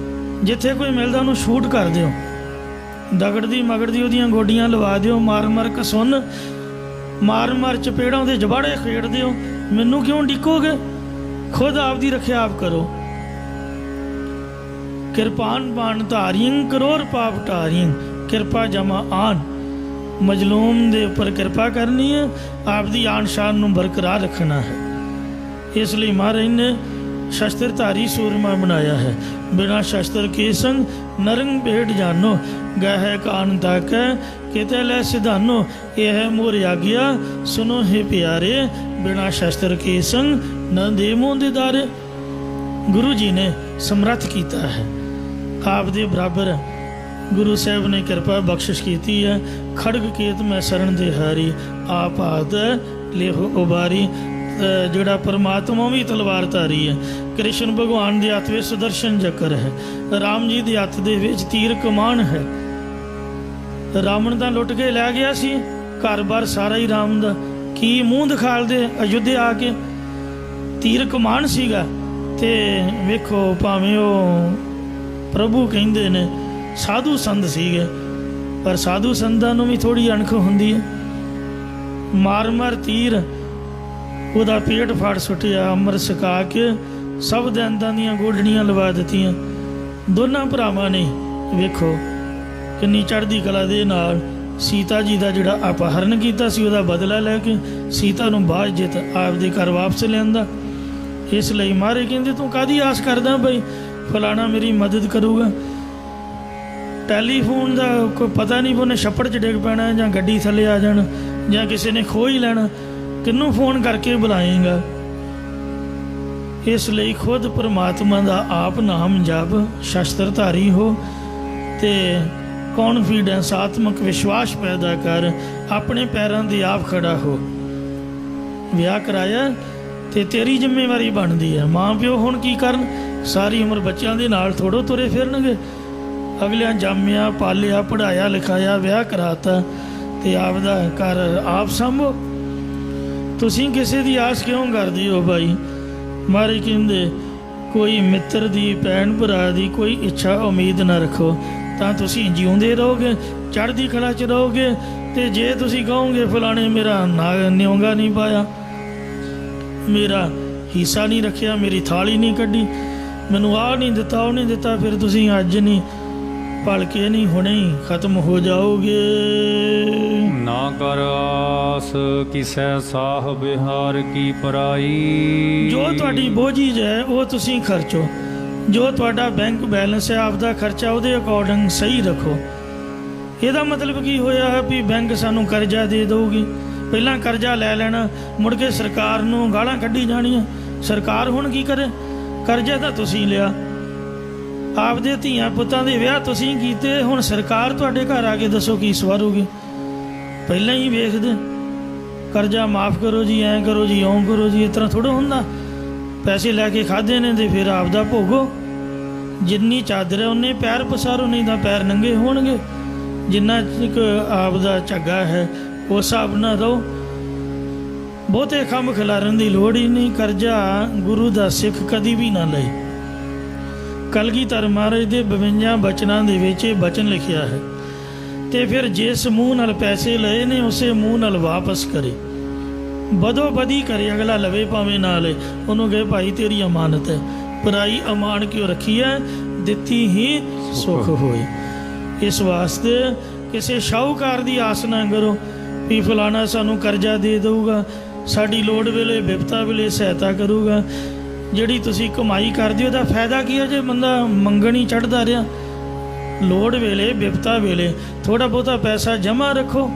ਜਿੱਥੇ ਕੋਈ ਮਿਲਦਾ ਉਹਨੂੰ ਸ਼ੂਟ ਕਰ ਦਿਓ, ਦਗੜਦੀ ਮਗੜਦੀ ਉਹਦੀਆਂ ਗੋਡੀਆਂ ਲਵਾ ਦਿਓ, ਮਾਰ ਮਾਰ ਕਸੁੰਨ, ਮਾਰ ਮਾਰ ਚਪੇੜਾਂ ਉਹਦੇ ਜਬਾੜੇ ਖੇਡ ਦਿਓ। ਮੈਨੂੰ ਕਿਉਂ ਡਿੱਕੋਗੇ? ਖੁਦ ਆਪਦੀ ਰੱਖਿਆ ਆਪ ਕਰੋ। ਕਿਰਪਾਨ ਬਾਣ ਧਾਰੀਆਂ, ਕਰੋੜ ਪਾਪ ਟਾਰੀਆਂ, ਕਿਰਪਾ ਜਮਾ ਆਨ। ਮਜਲੂਮ ਦੇ ਉੱਪਰ ਕਿਰਪਾ ਕਰਨੀ ਹੈ, ਆਪਦੀ ਆਨ ਸ਼ਾਨ ਨੂੰ ਬਰਕਰਾਰ ਰੱਖਣਾ ਹੈ। ਇਸ ਲਈ ਮਹਾਰਾਜ ਨੇ ਸ਼ਸਤਰਧਾਰੀ ਸੂਰਮਾ ਬਣਾਇਆ ਹੈ। ਬਿਨਾਂ ਸ਼ਸਤਰ ਕੇ ਸੰਗ ਨਰੰਗ ਭੇਟ ਜਾਨੋ, ਗਹਿ ਕਾਨ ਤਾਕੈ ਕਿਤੇ ਲੈ ਸਿਧਾਨੋ। ਇਹ ਹੈ ਮੋਰ ਆਗਿਆ ਸੁਨੋ ਹੈ ਪਿਆਰੇ, ਬਿਨਾਂ ਸ਼ਸਤਰ ਕੇ ਸੰਗ ਨ ਦੇ ਮੋਹ ਦੀਦਾਰੇ। ਗੁਰੂ ਜੀ ਨੇ ਸਮਰੱਥ ਕੀਤਾ ਹੈ, ਆਪ ਦੇ ਬਰਾਬਰ ਗੁਰੂ ਸਾਹਿਬ ਨੇ ਕਿਰਪਾ ਬਖਸ਼ਿਸ਼ ਕੀਤੀ ਹੈ। ਖੜਗ ਕੇਤ ਮੈਂ ਸਰਣ ਦੇ ਹਾਰੀ, ਆਪ ਹਾਥ ਲੇਹੋ ਉਬਾਰੀ। ਜਿਹੜਾ ਪਰਮਾਤਮਾ ਵੀ ਤਲਵਾਰ ਧਾਰੀ ਹੈ। ਕ੍ਰਿਸ਼ਨ ਭਗਵਾਨ ਦੇ ਹੱਥ ਵਿੱਚ ਸੁਦਰਸ਼ਨ ਚੱਕਰ ਹੈ, ਰਾਮ ਜੀ ਦੇ ਹੱਥ ਦੇ ਵਿੱਚ ਤੀਰ ਕਮਾਨ ਹੈ। ਰਾਵਣ ਤਾਂ ਲੁੱਟ ਕੇ ਲੈ ਗਿਆ ਸੀ ਘਰ-ਬਾਰ ਸਾਰਾ ਹੀ ਰਾਮ ਦਾ, ਕੀ ਮੂੰਹ ਦਿਖਾਲਦੇ ਅਯੁੱਧਿਆ ਆ ਕੇ? ਤੀਰ ਕਮਾਨ ਸੀਗਾ। ਤੇ ਵੇਖੋ ਭਾਵੇਂ ਉਹ ਪ੍ਰਭੂ ਕਹਿੰਦੇ ਨੇ ਸਾਧੂ ਸੰਤ ਸੀਗੇ, ਪਰ ਸਾਧੂ ਸੰਤਾਂ ਨੂੰ ਵੀ ਥੋੜ੍ਹੀ ਅਣਖ ਹੁੰਦੀ ਹੈ। ਮਾਰ ਮਾਰ ਤੀਰ ਉਹਦਾ ਪੇਟ ਫਾੜ ਸੁੱਟਿਆ, ਅੰਮ੍ਰਿਤ ਛਕਾ ਕੇ ਸਭ ਦੰਦਾਂ ਦੀਆਂ ਗੋਡਣੀਆਂ ਲਵਾ ਦਿੱਤੀਆਂ। ਦੋਨਾਂ ਭਰਾਵਾਂ ਨੇ ਵੇਖੋ ਕਿੰਨੀ ਚੜ੍ਹਦੀ ਕਲਾ ਦੇ ਨਾਲ ਸੀਤਾ ਜੀ ਦਾ ਜਿਹੜਾ ਅਪਹਰਨ ਕੀਤਾ ਸੀ ਉਹਦਾ ਬਦਲਾ ਲੈ ਕੇ ਸੀਤਾ ਨੂੰ ਬਾਝ ਜਿੱਤ ਆਪਦੇ ਘਰ ਵਾਪਸ ਲਿਆਂਦਾ। ਇਸ ਲਈ ਮਾਰੇ ਕਹਿੰਦੇ ਤੂੰ ਕਾਹਦੀ ਆਸ ਕਰਦਾ ਬਈ ਫਲਾਣਾ ਮੇਰੀ ਮਦਦ ਕਰੂਗਾ? ਟੈਲੀਫੋਨ ਦਾ ਕੋਈ ਪਤਾ ਨਹੀਂ, ਉਹਨੇ ਛੱਪੜ 'ਚ ਡਿੱਗ ਪੈਣਾ ਜਾਂ ਗੱਡੀ ਥੱਲੇ ਆ ਜਾਣ ਜਾਂ ਕਿਸੇ ਨੇ ਖੋਹ ਹੀ ਲੈਣਾ, ਕਿਹਨੂੰ ਫੋਨ ਕਰਕੇ ਬੁਲਾਏਗਾ? ਇਸ ਲਈ ਖੁਦ ਪਰਮਾਤਮਾ ਦਾ ਆਪ ਨਾਮ ਜਪ, ਸ਼ਸਤਰਧਾਰੀ ਹੋ ਤੇ ਕੌਨਫੀਡੈਂਸ ਆਤਮਕ ਵਿਸ਼ਵਾਸ ਪੈਦਾ ਕਰ, ਆਪਣੇ ਪੈਰਾਂ 'ਤੇ ਆਪ ਖੜਾ ਹੋ। ਵਿਆਹ ਕਰਾਇਆ ਤੇ ਤੇਰੀ ਜ਼ਿੰਮੇਵਾਰੀ ਬਣਦੀ ਹੈ। ਮਾਂ ਪਿਓ ਹੁਣ ਕੀ ਕਰਨ? ਸਾਰੀ ਉਮਰ ਬੱਚਿਆਂ ਦੇ ਨਾਲ ਥੋੜੋ ਤੁਰੇ ਫਿਰਨਗੇ। ਅਗਲਿਆਂ ਜਾਮਿਆ ਪਾਲਿਆ ਪੜ੍ਹਾਇਆ ਲਿਖਾਇਆ ਵਿਆਹ ਕਰਾਤਾ ਤੇ ਆਪਦਾ ਘਰ ਆਪ ਸੰਭੋ। ਤੁਸੀਂ ਕਿਸੇ ਦੀ ਆਸ ਕਿਉਂ ਕਰਦੇ ਹੋ ਭਾਈ? ਮਹਾਰਾਜ ਕਹਿੰਦੇ ਕੋਈ ਮਿੱਤਰ ਦੀ ਭੈਣ ਭਰਾ ਦੀ ਕੋਈ ਇੱਛਾ ਉਮੀਦ ਨਾ ਰੱਖੋ, ਤਾਂ ਤੁਸੀਂ ਜਿਉਂਦੇ ਰਹੋਗੇ, ਚੜ੍ਹਦੀ ਕਲਾ 'ਚ ਰਹੋਗੇ। ਤੇ ਜੇ ਤੁਸੀਂ ਕਹੋਗੇ ਫਲਾਣੇ ਮੇਰਾ ਨਿਉਂਗਾ ਨਹੀਂ ਪਾਇਆ, ਮੇਰਾ ਹਿੱਸਾ ਨਹੀਂ ਰੱਖਿਆ, ਮੇਰੀ ਥਾਲੀ ਨਹੀਂ ਕੱਢੀ, ਮੈਨੂੰ ਆਹ ਨਹੀਂ ਦਿੱਤਾ ਉਹ ਨਹੀਂ ਦਿੱਤਾ, ਫਿਰ ਤੁਸੀਂ ਅੱਜ ਨਹੀਂ ਭਲਕੇ ਨਹੀਂ ਹੁਣੇ ਹੀ ਖਤਮ ਹੋ ਜਾਓਗੇ। ਨਾ ਕਰ ਆਸ ਕਿਸੈ ਸਾਹਿਬ ਹਾਰ ਕੀ ਪਰਾਈ। ਜੋ ਤੁਹਾਡੀ ਬੋਝੀਜ ਹੈ ਉਹ ਤੁਸੀਂ ਖਰਚੋ, ਜੋ ਤੁਹਾਡਾ ਬੈਂਕ ਬੈਲੈਂਸ ਹੈ ਆਪਦਾ ਖਰਚਾ ਉਹਦੇ ਅਕੋਰਡਿੰਗ ਸਹੀ ਰੱਖੋ। ਇਹਦਾ ਮਤਲਬ ਕੀ ਹੋਇਆ ਵੀ ਬੈਂਕ ਸਾਨੂੰ ਕਰਜ਼ਾ ਦੇ ਦੇਊਗੀ, ਪਹਿਲਾਂ ਕਰਜ਼ਾ ਲੈ ਲੈਣਾ, ਮੁੜ ਕੇ ਸਰਕਾਰ ਨੂੰ ਗਾਲਾਂ ਕੱਢੀ ਜਾਣੀਆਂ। ਸਰਕਾਰ ਹੁਣ ਕੀ ਕਰੇ? ਕਰਜ਼ਾ ਤਾਂ ਤੁਸੀਂ ਲਿਆ, ਆਪਦੇ ਧੀਆਂ ਪੁੱਤਾਂ ਦੇ ਵਿਆਹ ਤੁਸੀਂ ਕੀਤੇ, ਹੁਣ ਸਰਕਾਰ ਤੁਹਾਡੇ ਘਰ ਆ ਕੇ ਦੱਸੋ ਕੀ ਸਵਾਰੂਗੀ? ਪਹਿਲਾਂ ਹੀ ਵੇਖਦੇ ਕਰਜ਼ਾ ਮਾਫ ਕਰੋ ਜੀ, ਐਂ ਕਰੋ ਜੀ, ਇਉਂ ਕਰੋ ਜੀ। ਇਸ ਤਰ੍ਹਾਂ ਥੋੜ੍ਹਾ ਹੁੰਦਾ। ਪੈਸੇ ਲੈ ਕੇ ਖਾਧੇ ਨੇ ਤੇ ਫਿਰ ਆਪਦਾ ਭੋਗੋ। ਜਿੰਨੀ ਚਾਦਰ ਹੈ ਉਨੇ ਪੈਰ ਪਸਾਰੋ, ਨਹੀਂ ਤਾਂ ਪੈਰ ਨੰਗੇ ਹੋਣਗੇ। ਜਿੰਨਾ ਆਪਦਾ ਝੱਗਾ ਹੈ ਉਸ ਹਿਸਾਬ ਨਾਲ ਰਹੋ। ਬਹੁਤੇ ਕੰਮ ਖਿਲਾਰਨ ਦੀ ਲੋੜ ਹੀ ਨਹੀਂ। ਕਰਜ਼ਾ ਗੁਰੂ ਦਾ ਸਿੱਖ ਕਦੀ ਵੀ ਨਾ ਲਏ। ਕਲਗੀਧਰ ਮਹਾਰਾਜ ਦੇ 52 ਬਚਨਾਂ ਦੇ ਵਿੱਚ ਇਹ ਬਚਨ ਲਿਖਿਆ ਹੈ। ਤੇ ਫਿਰ ਜਿਸ ਮੂੰਹ ਨਾਲ ਪੈਸੇ ਲਏ ਨੇ ਉਸੇ ਮੂੰਹ ਨਾਲ ਵਾਪਸ ਕਰੇ, ਬਦੋ ਬਦੀ ਕਰੇ। ਅਗਲਾ ਲਵੇ ਭਾਵੇਂ ਨਾ ਲਏ, ਉਹਨੂੰ ਕਹੇ ਭਾਈ ਤੇਰੀ ਅਮਾਨਤ ਹੈ, ਪਰਾਈ ਅਮਾਨ ਕਿਉਂ ਰੱਖੀ ਹੈ, ਦਿੱਤੀ ਹੀ ਸੁੱਖ ਹੋਏ। ਇਸ ਵਾਸਤੇ ਕਿਸੇ ਸ਼ਾਹੂਕਾਰ ਦੀ ਆਸ ਨਾ ਕਰੋ ਵੀ ਫਲਾਣਾ ਸਾਨੂੰ ਕਰਜ਼ਾ ਦੇ ਦੇਊਗਾ, ਸਾਡੀ ਲੋੜ ਵੇਲੇ ਬਿਪਤਾ ਵੇਲੇ ਸਹਾਇਤਾ ਕਰੂਗਾ। ਜਿਹੜੀ ਤੁਸੀਂ ਕਮਾਈ ਕਰਦੇ ਹੋ ਉਹਦਾ ਫਾਇਦਾ ਕੀ ਹੈ ਜੇ ਬੰਦਾ ਮੰਗਣ ਹੀ ਚੜ੍ਹਦਾ ਰਿਹਾ? ਲੋੜ ਵੇਲੇ ਬਿਪਤਾ ਵੇਲੇ ਥੋੜ੍ਹਾ ਬਹੁਤਾ ਪੈਸਾ ਜਮ੍ਹਾਂ ਰੱਖੋ,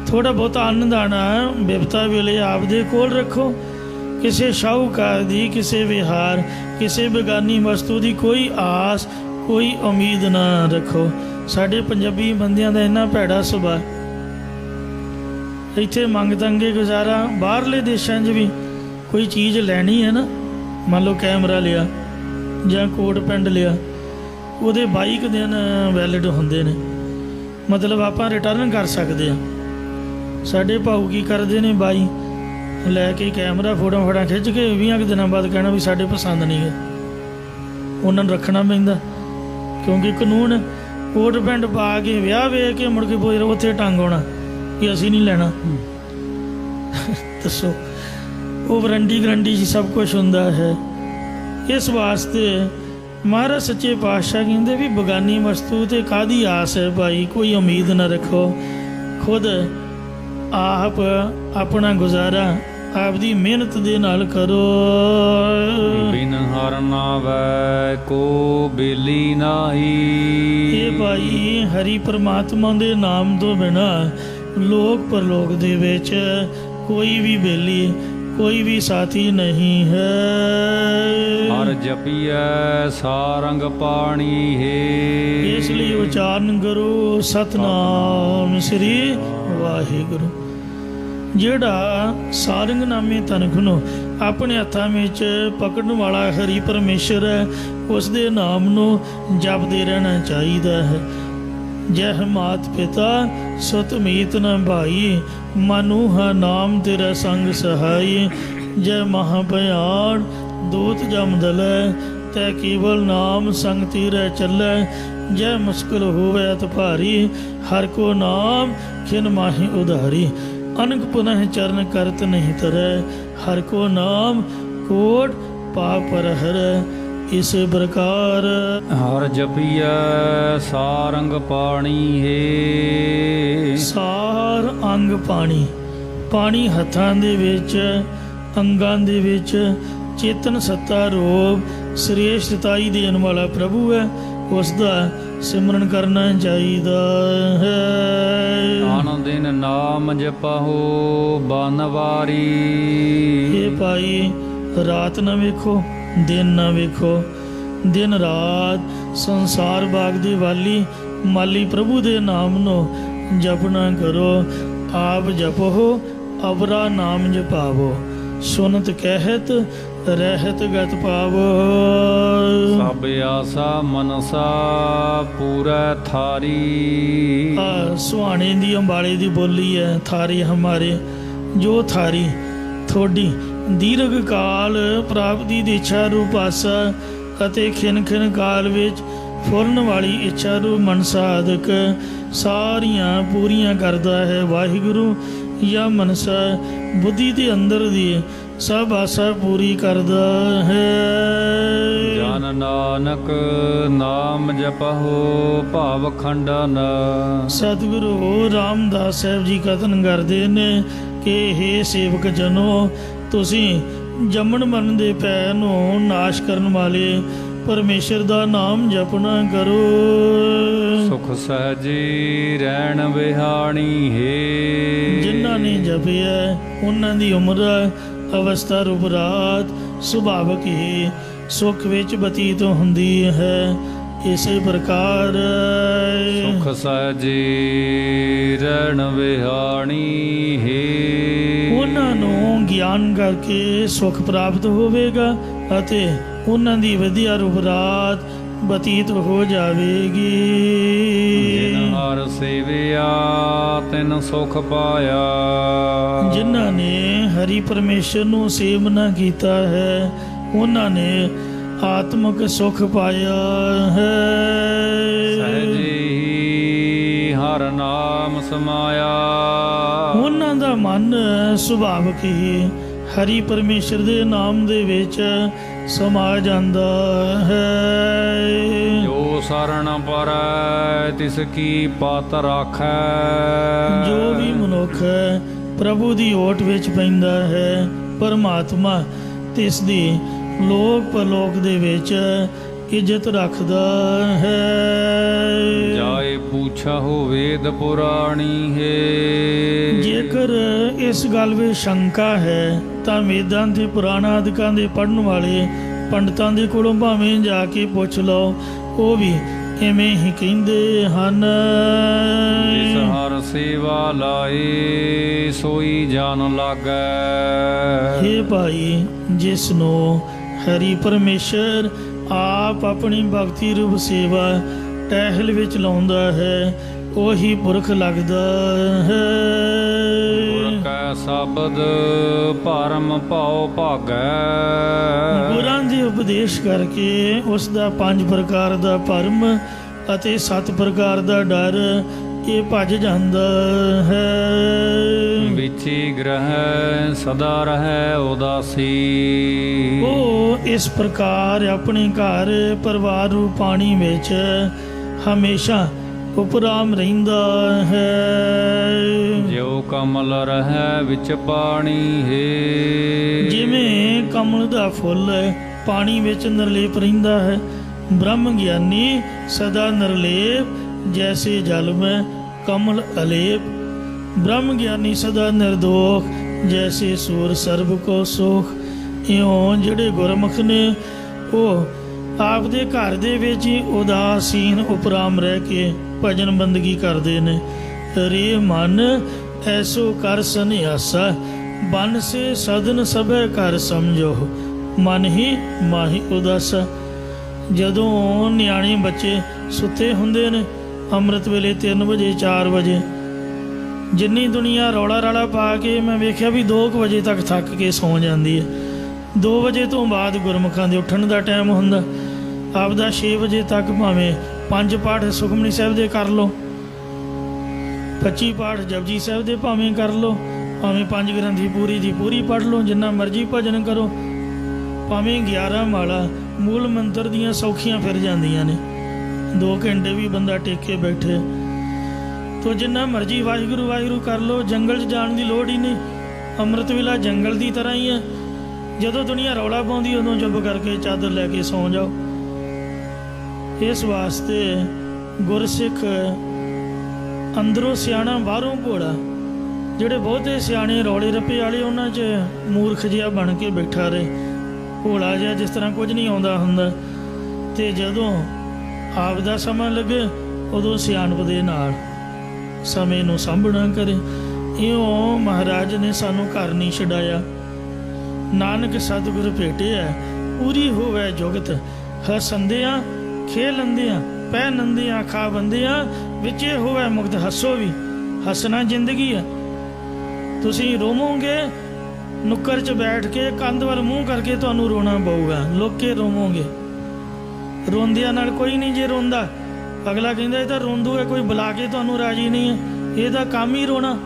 ਥੋੜ੍ਹਾ ਬਹੁਤਾ ਅੰਨ ਦਾਣਾ ਬਿਪਤਾ ਵੇਲੇ ਆਪਦੇ ਕੋਲ ਰੱਖੋ। ਕਿਸੇ ਸ਼ਾਹੂਕਾਰ ਦੀ, ਕਿਸੇ ਵਿਹਾਰ, ਕਿਸੇ ਬੇਗਾਨੀ ਵਸਤੂ ਦੀ ਕੋਈ ਆਸ, ਕੋਈ ਉਮੀਦ ਨਾ ਰੱਖੋ। ਸਾਡੇ ਪੰਜਾਬੀ ਬੰਦਿਆਂ ਦਾ ਇੰਨਾ ਭੈੜਾ ਸੁਭਾਅ, ਇੱਥੇ ਮੰਗ ਤੰਗੇ ਗੁਜ਼ਾਰਾ। ਬਾਹਰਲੇ ਦੇਸ਼ਾਂ 'ਚ ਵੀ ਕੋਈ ਚੀਜ਼ ਲੈਣੀ ਹੈ ਨਾ, ਮੰਨ ਲਓ ਕੈਮਰਾ ਲਿਆ ਜਾਂ ਕੋਟ ਪੈਂਟ ਲਿਆ, ਉਹਦੇ 22 ਦਿਨ ਵੈਲਿਡ ਹੁੰਦੇ ਨੇ, ਮਤਲਬ ਆਪਾਂ ਰਿਟਰਨ ਕਰ ਸਕਦੇ ਹਾਂ। ਸਾਡੇ ਭਾਊ ਕੀ ਕਰਦੇ ਨੇ, 22 ਲੈ ਕੇ ਕੈਮਰਾ ਫੋਟੋ ਫੜਾ ਖਿੱਚ ਕੇ 20 ਦਿਨਾਂ ਬਾਅਦ ਕਹਿਣਾ ਵੀ ਸਾਡੇ ਪਸੰਦ ਨਹੀਂ ਹੈ। ਉਹਨਾਂ ਨੂੰ ਰੱਖਣਾ ਪੈਂਦਾ ਕਿਉਂਕਿ ਕਾਨੂੰਨ। ਕੋਟ ਪੈਂਟ ਪਾ ਕੇ ਵਿਆਹ ਵੇਖ ਕੇ ਮੁੜ ਕੇ ਉੱਥੇ ਟੰਗ ਆਉਣਾ ਕਿ ਅਸੀਂ ਨਹੀਂ ਲੈਣਾ। ਦੱਸੋ, ਉਹ ਗਰੰਟੀ 'ਚ ਸਭ ਕੁਝ ਹੁੰਦਾ ਹੈ। ਇਸ ਵਾਸਤੇ ਮਹਾਰਾਜ ਸੱਚੇ ਪਾਤਸ਼ਾਹ ਕਹਿੰਦੇ ਵੀ ਬਗਾਨੀ ਵਸਤੂ ਤੇ ਕਾਹਦੀ ਆਸ ਹੈ ਭਾਈ, ਕੋਈ ਉਮੀਦ ਨਾ ਰੱਖੋ। ਖੁਦ ਆਪ ਆਪਣਾ ਗੁਜ਼ਾਰਾ ਆਪਦੀ ਮਿਹਨਤ ਦੇ ਨਾਲ ਕਰੋ। ਬਿਨ ਹਰ ਨਾਵੈ ਕੋ ਬੇਲੀ ਨਾਹੀ। ਇਹ ਭਾਈ ਹਰੀ ਪਰਮਾਤਮਾ ਦੇ ਨਾਮ ਤੋਂ ਬਿਨਾ ਲੋਕ ਪਰਲੋਕ ਦੇ ਵਿੱਚ ਕੋਈ ਵੀ ਬੇਲੀ, ਕੋਈ ਵੀ ਸਾਥੀ ਨਹੀਂ ਹੈ। ਹਰ ਜਪੀਐ ਸਾਰੰਗ ਪਾਣੀ ਹੈ। ਇਸ ਲਈ ਉਚਾਰਨ ਕਰੋ ਸਤਨਾਮ ਸ੍ਰੀ ਵਾਹਿਗੁਰੂ। ਜਿਹੜਾ ਸਾਰੰਗ ਨਾਮੇ ਤਨਖ ਨੂੰ ਆਪਣੇ ਹੱਥਾਂ ਵਿੱਚ ਪਕੜਨ ਵਾਲਾ ਹਰੀ ਪਰਮੇਸ਼ਰ ਹੈ, ਉਸ ਦੇ ਨਾਮ ਨੂੰ ਜਪਦੇ ਰਹਿਣਾ ਚਾਹੀਦਾ ਹੈ। ਜਹ ਮਾਤ ਪਿਤਾ ਸੁਤ ਮੀਤ ਨ ਭਾਈ, ਮਨੁ ਹ ਨਾਮ ਤੇਰਾ ਸੰਗ ਸਹਾਈ। ਜੈ ਮਹਾ ਭਿਆਨ ਦੂਤ ਜਮ ਦਲੈ, ਤੈ ਕੇਵਲ ਨਾਮ ਸੰਗ ਤੇਰੇ ਚੱਲੈ। ਜੈ ਮੁਸ਼ਕਿਲ ਹੋਵੇ ਅਤ ਭਾਰੀ, ਹਰ ਕੋ ਨਾਮ ਖਿਨ ਮਾਹੀ ਉਧਾਰੀ। ਅਨਕ ਪੁਨਹ ਚਰਨ ਕਰਤ ਨਹੀਂ ਤਰੈ, ਹਰ ਕੋ ਨਾਮ ਕੋਟ ਪਾਪ ਪਰ ਹਰੈ। ਇਸ ਪ੍ਰਕਾਰ ਹਰ ਜਪੀਐ ਸਾਰੰਗ ਪਾਣੀ ਹੈ। ਸਾਰ ਅੰਗ ਪਾਣੀ, ਪਾਣੀ ਹੱਥਾਂ ਦੇ ਵਿੱਚ, ਅੰਗਾਂ ਦੇ ਵਿੱਚ, ਚੇਤਨ ਸੱਤਾ ਰੂਪ ਸ੍ਰੇਸ਼ਟਤਾਈ ਦੇਣ ਵਾਲਾ ਪ੍ਰਭੂ ਹੈ, ਉਸ ਦਾ ਸਿਮਰਨ ਕਰਨਾ ਚਾਹੀਦਾ ਹੈ। ਆਨ ਦਿਨ ਨਾਮ ਜਪਹੁ ਬਨਵਾਰੀ। ਇਹ ਭਾਈ ਰਾਤ ਨਾ ਵੇਖੋ, ਦਿਨ ਨਾ ਵੇਖੋ, ਦਿਨ ਰਾਤ ਸੰਸਾਰ ਬਾਗ ਦੇ ਵਾਲੀ ਮਾਲੀ ਪ੍ਰਭੂ ਦੇ ਨਾਮ ਨੂੰ ਜਪਣਾ ਕਰੋ। ਆਪ ਜਪੋ ਅਵਰਾ ਨਾਮ ਜਪਾਵੋ, ਸੁਨਤ ਕਹਿਤ ਰਹਿਤ ਗਤ ਪਾਵੋ। ਸਭ ਆਸਾ ਮਨਸਾ ਪੂਰੈ ਥਾਰੀ। ਸੁਹਾਣੇ ਦੀ ਅੰਬਾਲੇ ਦੀ ਬੋਲੀ ਹੈ, ਥਾਰੀ ਹਮਾਰੇ, ਜੋ ਥਾਰੀ ਥੋੜੀ ਦੀਰਘ ਕਾਲ ਪ੍ਰਾਪਤੀ ਦੀ ਇੱਛਾ ਰੂਪ ਆਸਾ ਅਤੇ ਖਿਨ ਖਿਨ ਕਾਲ ਵਿੱਚ ਫੁਰਨ ਵਾਲੀ ਇੱਛਾ ਰੂਪ ਮਨਸਾ ਆਦਿਕ ਸਾਰੀਆਂ ਪੂਰੀਆਂ ਕਰਦਾ ਹੈ। ਵਾਹਿਗੁਰੂ ਜਾਂ ਮਨਸਾ ਬੁੱਧੀ ਦੇ ਅੰਦਰ ਦੀ ਸਭ ਆਸਾ ਪੂਰੀ ਕਰਦਾ ਹੈ। ਜਨ ਨਾਨਕ ਨਾਮ ਜਪਹੁ ਭਾਵ ਖੰਡਨ। ਸਤਿਗੁਰੂ ਰਾਮਦਾਸ ਸਾਹਿਬ ਜੀ ਕਥਨ ਕਰਦੇ ਨੇ ਕਿ ਹੇ ਸੇਵਕ ਜਨੋ, ਤੁਸੀਂ ਜੰਮਣ ਮਰਨ ਦੇ ਭੈ ਨੂੰ ਨਾਸ਼ ਕਰਨ ਵਾਲੇ ਪਰਮੇਸ਼ਰ ਦਾ ਨਾਮ ਜਪਣਾ ਕਰੋ। ਸੁਖ ਸਹਜੀ ਰਹਿਣ ਵਿਹਾਣੀ ਹੈ। ਜਿਨ੍ਹਾਂ ਨੇ ਜਪਿਆ ਉਹਨਾਂ ਦੀ ਉਮਰ ਅਵਸਥਾ ਰੂਪ ਰਾਤ ਸੁਭਾਵਕ ਹੀ ਸੁਖ ਵਿੱਚ ਬਤੀਤ ਹੁੰਦੀ ਹੈ। ਇਸੇ ਪ੍ਰਕਾਰ ਸੁਖ ਸਹਜੀ ਰਹਿਣ ਵਿਹਾਣੀ ਹੈ। ਉਹਨਾਂ ਨੂੰ ਗਿਆਨ ਕਰਕੇ ਸੁਖ ਪ੍ਰਾਪਤ ਹੋਵੇਗਾ ਅਤੇ ਉਹਨਾਂ ਦੀ ਵਧੀਆ ਰੂਪ ਰਾਤ ਬਤੀਤ ਹੋ ਜਾਵੇਗੀ। ਜਿਨ ਹਰ ਸੇਵਿਆ ਤਿਨ ਸੁਖ ਪਾਇਆ। ਜਿਨ੍ਹਾਂ ਨੇ ਹਰੀ ਪਰਮੇਸ਼ਰ ਨੂੰ ਸੇਵਨਾ ਕੀਤਾ ਹੈ ਉਹਨਾਂ ਨੇ ਆਤਮਿਕ ਸੁਖ ਪਾਇਆ ਹੈ। ਸਹਿਜੇ ਹੀ ਹਰ ਨਾਮ ਸਮਾਇਆ। ਉਹਨਾਂ ਦਾ ਮਨ ਸੁਭਾਵਕ ਹੀ ਹਰੀ ਪਰਮੇਸ਼ਰ ਦੇ ਨਾਮ ਦੇ ਵਿੱਚ ਸਮਾ ਜਾਂਦਾ ਹੈ। ਜੋ ਸਰਣ ਪਰੈ ਤਿਸ ਕੀ ਪਤ ਰਾਖੈ। ਜੋ ਵੀ ਮਨੁੱਖ ਪ੍ਰਭੂ ਦੀ ਓਟ ਵਿੱਚ ਪੈਂਦਾ ਹੈ ਪਰਮਾਤਮਾ ਤਿਸ ਦੀ ਲੋਕ ਪਰਲੋਕ ਦੇ ਵਿੱਚ ਇੱਜ਼ਤ ਰੱਖਦਾ ਹੈ। ਜਾਏ ਪੁੱਛਾ ਹੋ ਵੇਦ ਪੁਰਾਣੀ ਹੈ। ਜੇਕਰ ਇਸ ਗੱਲ ਵਿੱਚ ਸ਼ੰਕਾ ਹੈ ਤਾਂ ਵੇਦਾਂ ਤੇ ਪੁਰਾਣਾ ਆਦਿਕਾਂ ਦੇ ਪੜ੍ਹਨ ਵਾਲੇ ਪੰਡਤਾਂ ਦੇ ਕੋਲੋਂ ਭਾਵੇਂ ਜਾ ਕੇ ਪੁੱਛ ਲਓ, ਉਹ ਵੀ ਇਵੇਂ ਹੀ ਕਹਿੰਦੇ ਹਨ। ਜਿਸ ਹਰ ਸੇਵਾ ਲਾਏ ਸੋਈ ਜਾਨ ਲਾਗੈ। ਹੇ ਭਾਈ, ਜਿਸ ਨੂੰ ਹਰੀ ਪਰਮੇਸ਼ਰ ਆਪ ਆਪਣੀ ਭਗਤੀ ਰੂਪ ਸੇਵਾ ਟਹਿਲ ਵਿੱਚ ਲਾਉਂਦਾ ਹੈ ਉਹੀ ਪੁਰਖ ਲੱਗਦਾ ਹੈ। ਗੁਰ ਕੈ ਸ਼ਬਦ ਭਰਮ ਭਉ ਭਾਗੈ। ਗੁਰਾਂ ਦੇ ਉਪਦੇਸ਼ ਕਰਕੇ ਉਸ ਦਾ 5 ਪ੍ਰਕਾਰ ਦਾ ਭਰਮ ਅਤੇ 7 ਪ੍ਰਕਾਰ ਦਾ ਡਰ ਇਹ ਭੱਜ ਜਾਂਦਾ ਹੈ। ਵਿਚੀ ਗ੍ਰਹਿ ਸਦਾ ਰਹੈ ਉਦਾਸੀ। ਉਹ ਇਸ ਪ੍ਰਕਾਰ ਆਪਣੇ ਘਰ ਪਰਿਵਾਰ ਰੂਪ ਪਾਣੀ ਵਿੱਚ ਹਮੇਸ਼ਾ ਉਪਰਾਮ ਰਹਿੰਦਾ ਹੈ। ਜਿਉ ਕਮਲ ਰਹੈ ਵਿੱਚ ਪਾਣੀ ਹੈ। ਜਿਵੇਂ ਕਮਲ ਦਾ ਫੁੱਲ ਪਾਣੀ ਵਿੱਚ ਨਿਰਲੇਪ ਰਹਿੰਦਾ ਹੈ, ਬ੍ਰਹਮ ਗਿਆਨੀ ਸਦਾ ਨਿਰਲੇਪ ਜੈਸੇ ਜਲ ਮੈਂ ਕਮਲ ਅਲੇਪ। ਬ੍ਰਹਮ ਗਿਆਨੀ ਸਦਾ ਨਿਰਦੋਖ ਜੈਸੇ ਸੂਰ ਸਰਬ ਕੋ ਸੁਖ। ਇਉਂ ਜਿਹੜੇ ਗੁਰਮੁਖ ਨੇ ਉਹ ਆਪਦੇ ਘਰ ਦੇ ਵਿੱਚ ਹੀ ਉਦਾਸੀਨ ਉਪਰਾਮ ਰਹਿ ਕੇ ਭਜਨ ਬੰਦਗੀ ਕਰਦੇ ਨੇ। ਰੇ ਮਨ ਐਸੋ ਕਰ ਸੰਨਿਆਸਾ ਬਨ ਸੇ ਸਦਨ ਸਭੈ ਕਰ ਸਮਝੋ। ਮਨ ਹੀ ਮਾਹੀ ਉਦਾਸਾ। ਜਦੋਂ ਨਿਆਣੇ ਬੱਚੇ ਸੁੱਤੇ ਹੁੰਦੇ ਨੇ ਅੰਮ੍ਰਿਤ ਵੇਲੇ 3 ਵਜੇ 4 ਵਜੇ, ਜਿੰਨੀ ਦੁਨੀਆ ਰੌਲਾ ਰਾਲਾ ਪਾ ਕੇ ਮੈਂ ਵੇਖਿਆ ਵੀ 2 ਵਜੇ ਤੱਕ ਥੱਕ ਕੇ ਸੌਂ ਜਾਂਦੀ ਹੈ। 2 ਵਜੇ ਤੋਂ ਬਾਅਦ ਗੁਰਮੁਖਾਂ ਦੇ ਉੱਠਣ ਦਾ ਟਾਈਮ ਹੁੰਦਾ। ਆਪਦਾ 6 ਵਜੇ ਤੱਕ ਭਾਵੇਂ 5 ਪਾਠ ਸੁਖਮਨੀ ਸਾਹਿਬ ਦੇ ਕਰ ਲਓ, 25 ਪਾਠ ਜਪਜੀ ਸਾਹਿਬ ਦੇ ਭਾਵੇਂ ਕਰ ਲਓ, ਭਾਵੇਂ 5 ਗ੍ਰੰਥੀ ਪੂਰੀ ਦੀ ਪੂਰੀ ਪੜ੍ਹ ਲਓ, ਜਿੰਨਾ ਮਰਜ਼ੀ ਭਜਨ ਕਰੋ, ਭਾਵੇਂ 11 ਮਾਲਾ ਮੂਲ ਮੰਤਰ ਦੀਆਂ ਸੌਖੀਆਂ ਫਿਰ ਜਾਂਦੀਆਂ ਨੇ। 2 ਘੰਟੇ ਵੀ ਬੰਦਾ ਟੇਕੇ ਬੈਠੇ ਤੋ ਜਿੰਨਾ ਮਰਜ਼ੀ ਵਾਹਿਗੁਰੂ ਵਾਹਿਗੁਰੂ ਕਰ ਲਓ। ਜੰਗਲ 'ਚ ਜਾਣ ਦੀ ਲੋੜ ਹੀ ਨਹੀਂ। ਅੰਮ੍ਰਿਤ ਵੇਲਾ ਜੰਗਲ ਦੀ ਤਰ੍ਹਾਂ ਹੀ ਹੈ। ਜਦੋਂ ਦੁਨੀਆ ਰੌਲਾ ਪਾਉਂਦੀ ਉਦੋਂ ਚੁੱਪ ਕਰਕੇ ਚਾਦਰ ਲੈ ਕੇ ਸੌਂ ਜਾਓ। ਇਸ ਵਾਸਤੇ ਗੁਰਸਿੱਖ ਅੰਦਰੋਂ ਸਿਆਣਾ ਬਾਹਰੋਂ ਭੋਲਾ। ਜਿਹੜੇ ਬਹੁਤੇ ਸਿਆਣੇ ਰੌਲੇ ਰੱਪੇ ਵਾਲੇ ਉਹਨਾਂ 'ਚ ਮੂਰਖ ਜਿਹਾ ਬਣ ਕੇ ਬੈਠਾ ਰਹੇ, ਭੋਲਾ ਜਿਹਾ ਜਿਸ ਤਰ੍ਹਾਂ ਕੁਝ ਨਹੀਂ ਆਉਂਦਾ ਹੁੰਦਾ। ਅਤੇ ਜਦੋਂ ਆਪ ਦਾ ਸਮਾਂ ਲੱਗੇ ਉਦੋਂ ਸਿਆਣਪ ਦੇ ਨਾਲ ਸਮੇਂ ਨੂੰ ਸਾਂਭਣਾ ਕਰੇ। ਇਉਂ ਮਹਾਰਾਜ ਨੇ ਸਾਨੂੰ ਘਰ ਨਹੀਂ ਛਡਾਇਆ। ਨਾਨਕ ਸਤਿਗੁਰ ਭੇਟਿਆ ਪੂਰੀ ਹੋਵੇ ਜੁਗਤ ਹਸੰਦਿਆਂ ਖੇਲੰਦਿਆਂ ਪੈ ਨੰਦਿਆਂ ਖਾ ਬੰਦਿਆਂ ਵਿੱਚੇ ਹੋਵੇ ਮੁਕਤ। ਹੱਸੋ ਵੀ, ਹੱਸਣਾ ਜ਼ਿੰਦਗੀ ਹੈ। ਤੁਸੀਂ ਰੋਵੋਗੇ ਨੁੱਕਰ 'ਚ ਬੈਠ ਕੇ ਕੰਧ ਵੱਲ ਮੂੰਹ ਕਰਕੇ ਤੁਹਾਨੂੰ ਰੋਣਾ ਪਊਗਾ, ਲੋਕੇ ਰੋਵੋਗੇ। ਰੋਂਦਿਆਂ ਨਾਲ ਕੋਈ ਨਹੀਂ ਜੇ ਰੋਂਦਾ, ਅਗਲਾ ਕਹਿੰਦਾ ਇਹ ਤਾਂ ਰੋਂਦੂ ਹੈ, ਕੋਈ ਬੁਲਾ ਕੇ ਤੁਹਾਨੂੰ ਰਾਜੀ ਨਹੀਂ ਹੈ, ਇਹਦਾ ਕੰਮ ਹੀ ਰੋਣਾ।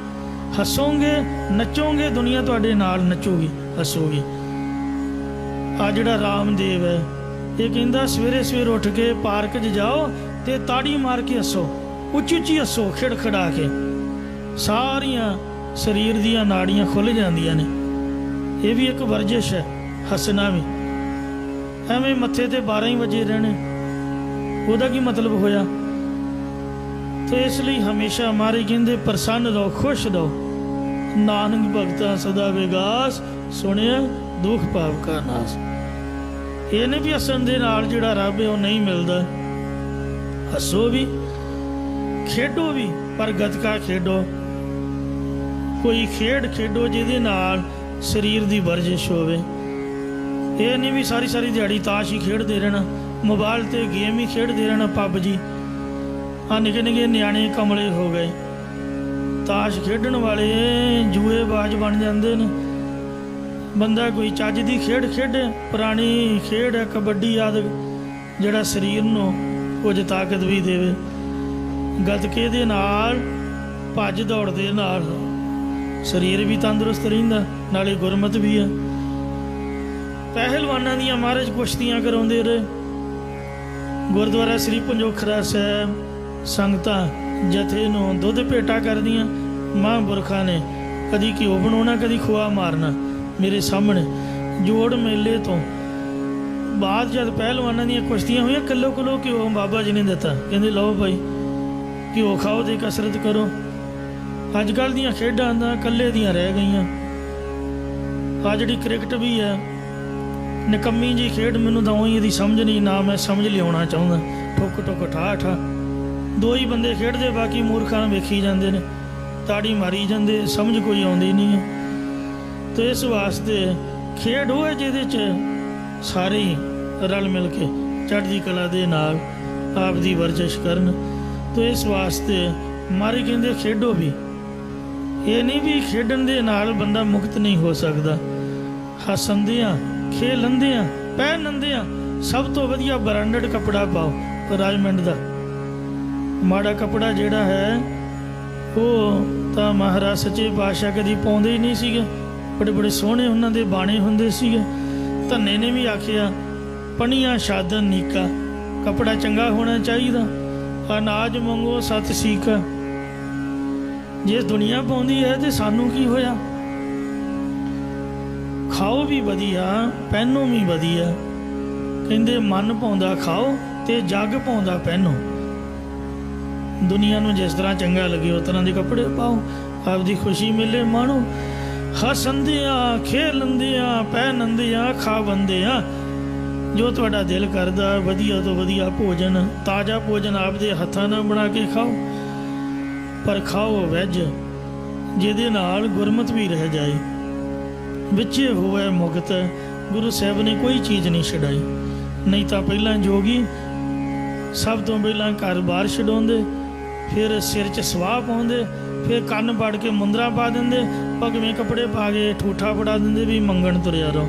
ਹੱਸੋਗੇ ਨੱਚੋਗੇ, ਦੁਨੀਆ ਤੁਹਾਡੇ ਨਾਲ ਨੱਚੂਗੀ ਹੱਸੋਗੀ। ਆ ਜਿਹੜਾ ਰਾਮਦੇਵ ਹੈ ਇਹ ਕਹਿੰਦਾ ਸਵੇਰੇ ਸਵੇਰ ਉੱਠ ਕੇ ਪਾਰਕ 'ਚ ਜਾਓ ਤੇ ਤਾੜੀ ਮਾਰ ਕੇ ਹੱਸੋ, ਉੱਚੀ ਉੱਚੀ ਹੱਸੋ, ਖਿੜਖਿੜਾ ਕੇ, ਸਾਰੀਆਂ ਸਰੀਰ ਦੀਆਂ ਨਾੜੀਆਂ ਖੁੱਲ੍ਹ ਜਾਂਦੀਆਂ ਨੇ। ਇਹ ਵੀ ਇੱਕ ਵਰਜਿਸ਼ ਹੈ, ਹੱਸਣਾ ਵੀ। ਐਵੇਂ ਮੱਥੇ ਤੇ 12 ਹੀ ਵਜੇ ਰਹਿਣੇ, ਉਹਦਾ ਕੀ ਮਤਲਬ ਹੋਇਆ? ਤੇ ਇਸ ਲਈ ਹਮੇਸ਼ਾ ਮਾਰੇ ਕਹਿੰਦੇ ਪ੍ਰਸੰਨ ਰਹੋ, ਖੁਸ਼ ਰਹੋ। ਨਾਨਕ ਭਗਤਾਂ ਸਦਾ ਵਿਗਾਸ, ਸੁਣਿਆ ਦੁੱਖ ਪਾਪ ਕਾ ਨਾਸ। ਇਹ ਨਹੀਂ ਵੀ ਹੱਸਣ ਦੇ ਨਾਲ ਜਿਹੜਾ ਰੱਬ ਹੈ ਉਹ ਨਹੀਂ ਮਿਲਦਾ। ਹੱਸੋ ਵੀ, ਖੇਡੋ ਵੀ, ਪਰ ਗੱਤਕਾ ਖੇਡੋ, ਕੋਈ ਖੇਡ ਖੇਡੋ ਜਿਹਦੇ ਨਾਲ ਸਰੀਰ ਦੀ ਵਰਜਿਸ਼ ਹੋਵੇ। ਇਹ ਨਹੀਂ ਵੀ ਸਾਰੀ ਸਾਰੀ ਦਿਹਾੜੀ ਤਾਸ਼ ਹੀ ਖੇਡਦੇ ਰਹਿਣਾ, ਮੋਬਾਈਲ ਤੇ ਗੇਮ ਹੀ ਖੇਡਦੇ ਰਹਿਣਾ, ਪਬਜੀ। ਆ ਨਿੱਕੇ ਨਿੱਕੇ ਨਿਆਣੇ ਕਮਲੇ ਹੋ ਗਏ, ਤਾਸ਼ ਖੇਡਣ ਵਾਲੇ ਜੂਏਬਾਜ਼ ਬਣ ਜਾਂਦੇ ਨੇ। ਬੰਦਾ ਕੋਈ ਚੱਜ ਦੀ ਖੇਡ ਖੇਡੇ, ਪੁਰਾਣੀ ਖੇਡ ਹੈ ਕਬੱਡੀ ਆਦਿ, ਜਿਹੜਾ ਸਰੀਰ ਨੂੰ ਕੁਝ ਤਾਕਤ ਵੀ ਦੇਵੇ। ਗੱਤਕੇ ਦੇ ਨਾਲ, ਭੱਜ ਦੌੜ ਦੇ ਨਾਲ ਸਰੀਰ ਵੀ ਤੰਦਰੁਸਤ ਰਹਿੰਦਾ, ਨਾਲੇ ਗੁਰਮਤ ਵੀ ਹੈ। ਪਹਿਲਵਾਨਾਂ ਦੀਆਂ ਮਹਾਰਾਜ ਕੁਸ਼ਤੀਆਂ ਕਰਾਉਂਦੇ ਰਹੇ। ਗੁਰਦੁਆਰਾ ਸ੍ਰੀ ਪੰਜੋਖਰਾ ਸਾਹਿਬ ਸੰਗਤਾਂ ਜਥੇ ਨੂੰ ਦੁੱਧ ਭੇਟਾ ਕਰਦੀਆਂ। ਮਹਾਂਪੁਰਖਾਂ ਨੇ ਕਦੀ ਘਿਓ ਬਣਾਉਣਾ, ਕਦੀ ਖੋਆ ਮਾਰਨਾ। ਮੇਰੇ ਸਾਹਮਣੇ ਜੋੜ ਮੇਲੇ ਤੋਂ ਬਾਅਦ ਜਦ ਪਹਿਲਵਾਨਾਂ ਦੀਆਂ ਕੁਸ਼ਤੀਆਂ ਹੋਈਆਂ, ਕਿਲੋ ਕਿਲੋ ਘਿਓ ਬਾਬਾ ਜੀ ਨੇ ਦਿੱਤਾ, ਕਹਿੰਦੇ ਲਓ ਭਾਈ ਘਿਓ ਖਾਓ ਤੇ ਕਸਰਤ ਕਰੋ। ਅੱਜ ਕੱਲ੍ਹ ਦੀਆਂ ਖੇਡਾਂ ਤਾਂ ਇਕੱਲੇ ਦੀਆਂ ਰਹਿ ਗਈਆਂ। ਆ ਜਿਹੜੀ ਕ੍ਰਿਕਟ ਵੀ ਹੈ ਨਿਕੰਮੀ ਜੀ ਖੇਡ, ਮੈਨੂੰ ਤਾਂ ਉਹੀ ਇਹਦੀ ਸਮਝ ਨਹੀਂ, ਨਾ ਮੈਂ ਸਮਝ ਲਿਆਉਣਾ ਚਾਹੁੰਦਾ। ਠੁੱਕ ਠੁੱਕ ਠਾ ਠਾ, ਦੋ ਹੀ ਬੰਦੇ ਖੇਡਦੇ, ਬਾਕੀ ਮੂਰਖਾਂ ਵੇਖੀ ਜਾਂਦੇ ਨੇ, ਤਾੜੀ ਮਾਰੀ ਜਾਂਦੇ, ਸਮਝ ਕੋਈ ਆਉਂਦੀ ਨਹੀਂ ਹੈ। ਤੇ ਇਸ ਵਾਸਤੇ ਖੇਡ ਉਹ ਹੈ ਜਿਹਦੇ 'ਚ ਸਾਰੇ ਹੀ ਰਲ ਮਿਲ ਕੇ ਚੜ੍ਹਦੀ ਕਲਾ ਦੇ ਨਾਲ ਆਪ ਦੀ ਵਰਜਿਸ਼ ਕਰਨ। ਤੇ ਇਸ ਵਾਸਤੇ ਮਾਰੇ ਕਹਿੰਦੇ ਖੇਡੋ ਵੀ। ਇਹ ਨਹੀਂ ਵੀ ਖੇਡਣ ਦੇ ਨਾਲ ਬੰਦਾ ਮੁਕਤ ਨਹੀਂ ਹੋ ਸਕਦਾ। ਹੱਸੰਦਿਆਂ ਖੇਲੰਦਿਆਂ ਪਹਿਨੰਦਿਆਂ ਸਭ ਤੋਂ ਵਧੀਆ ਬ੍ਰਾਂਡਡ ਕੱਪੜਾ ਪਾਓ, ਰਾਜਮੰਡ ਦਾ। ਮਾੜਾ ਕੱਪੜਾ ਜਿਹੜਾ ਹੈ ਉਹ ਤਾਂ ਮਹਾਰਾਜ ਸੱਚੇ ਪਾਤਸ਼ਾਹ ਕਦੀ ਪਾਉਂਦੇ ਹੀ ਨਹੀਂ ਸੀਗੇ। ਬੜੇ ਬੜੇ ਸੋਹਣੇ ਉਹਨਾਂ ਦੇ ਬਾਣੇ ਹੁੰਦੇ ਸੀਗੇ। ਧੰਨੇ ਨੇ ਵੀ ਆਖਿਆ ਪਣੀਆਂ ਸ਼ਾਦਨ ਨੀਕਾ, ਕੱਪੜਾ ਚੰਗਾ ਹੋਣਾ ਚਾਹੀਦਾ। ਅਨਾਜ ਮੰਗੋ ਸਤ ਸੀਕਾ, ਜੇ ਦੁਨੀਆ ਪਾਉਂਦੀ ਹੈ ਤੇ ਸਾਨੂੰ ਕੀ ਹੋਇਆ? ਖਾਓ ਵੀ ਵਧੀਆ, ਪਹਿਨੋ ਵੀ ਵਧੀਆ। ਕਹਿੰਦੇ ਮਨ ਪਾਉਂਦਾ ਖਾਓ ਤੇ ਜੱਗ ਪਾਉਂਦਾ ਪਹਿਨੋ। ਦੁਨੀਆ ਨੂੰ ਜਿਸ ਤਰ੍ਹਾਂ ਚੰਗਾ ਲੱਗੇ ਉਸ ਤਰ੍ਹਾਂ ਦੇ ਕੱਪੜੇ ਪਾਓ, ਆਪਦੀ ਖੁਸ਼ੀ ਮੇਲੇ ਮਾਣੋ। ਹੱਸੰਦਿਆਂ ਖੇਲੰਦਿਆਂ ਪਹਿਨੰਦਿਆਂ ਖਾ ਬੰਦਿਆਂ, ਜੋ ਤੁਹਾਡਾ ਦਿਲ ਕਰਦਾ ਵਧੀਆ ਤੋਂ ਵਧੀਆ ਭੋਜਨ, ਤਾਜ਼ਾ ਭੋਜਨ ਆਪਦੇ ਹੱਥਾਂ ਨਾਲ ਬਣਾ ਕੇ ਖਾਓ, ਪਰ ਖਾਓ ਵੈਜ ਜਿਹਦੇ ਨਾਲ ਗੁਰਮਤ ਵੀ ਰਹਿ ਜਾਏ, ਵਿੱਚੇ ਹੋਵੇ ਮੁਕਤ। ਗੁਰੂ ਸਾਹਿਬ ਨੇ ਕੋਈ ਚੀਜ਼ ਨਹੀਂ ਛਡਾਈ। ਨਹੀਂ ਤਾਂ ਪਹਿਲਾਂ ਜੋਗੀ ਸਭ ਤੋਂ ਪਹਿਲਾਂ ਘਰ-ਬਾਰ ਛਡਾਉਂਦੇ, ਫਿਰ ਸਿਰ 'ਚ ਸਵਾਹ ਪਾਉਂਦੇ, ਫਿਰ ਕੰਨ ਪਾੜ ਕੇ ਮੁੰਦਰਾ ਪਾ ਦਿੰਦੇ, ਭਗਵੇਂ ਕੱਪੜੇ ਪਾ ਕੇ ਠੂਠਾ ਫੜਾ ਦਿੰਦੇ ਵੀ ਮੰਗਣ ਤੁਰਿਆ ਰਹੋ।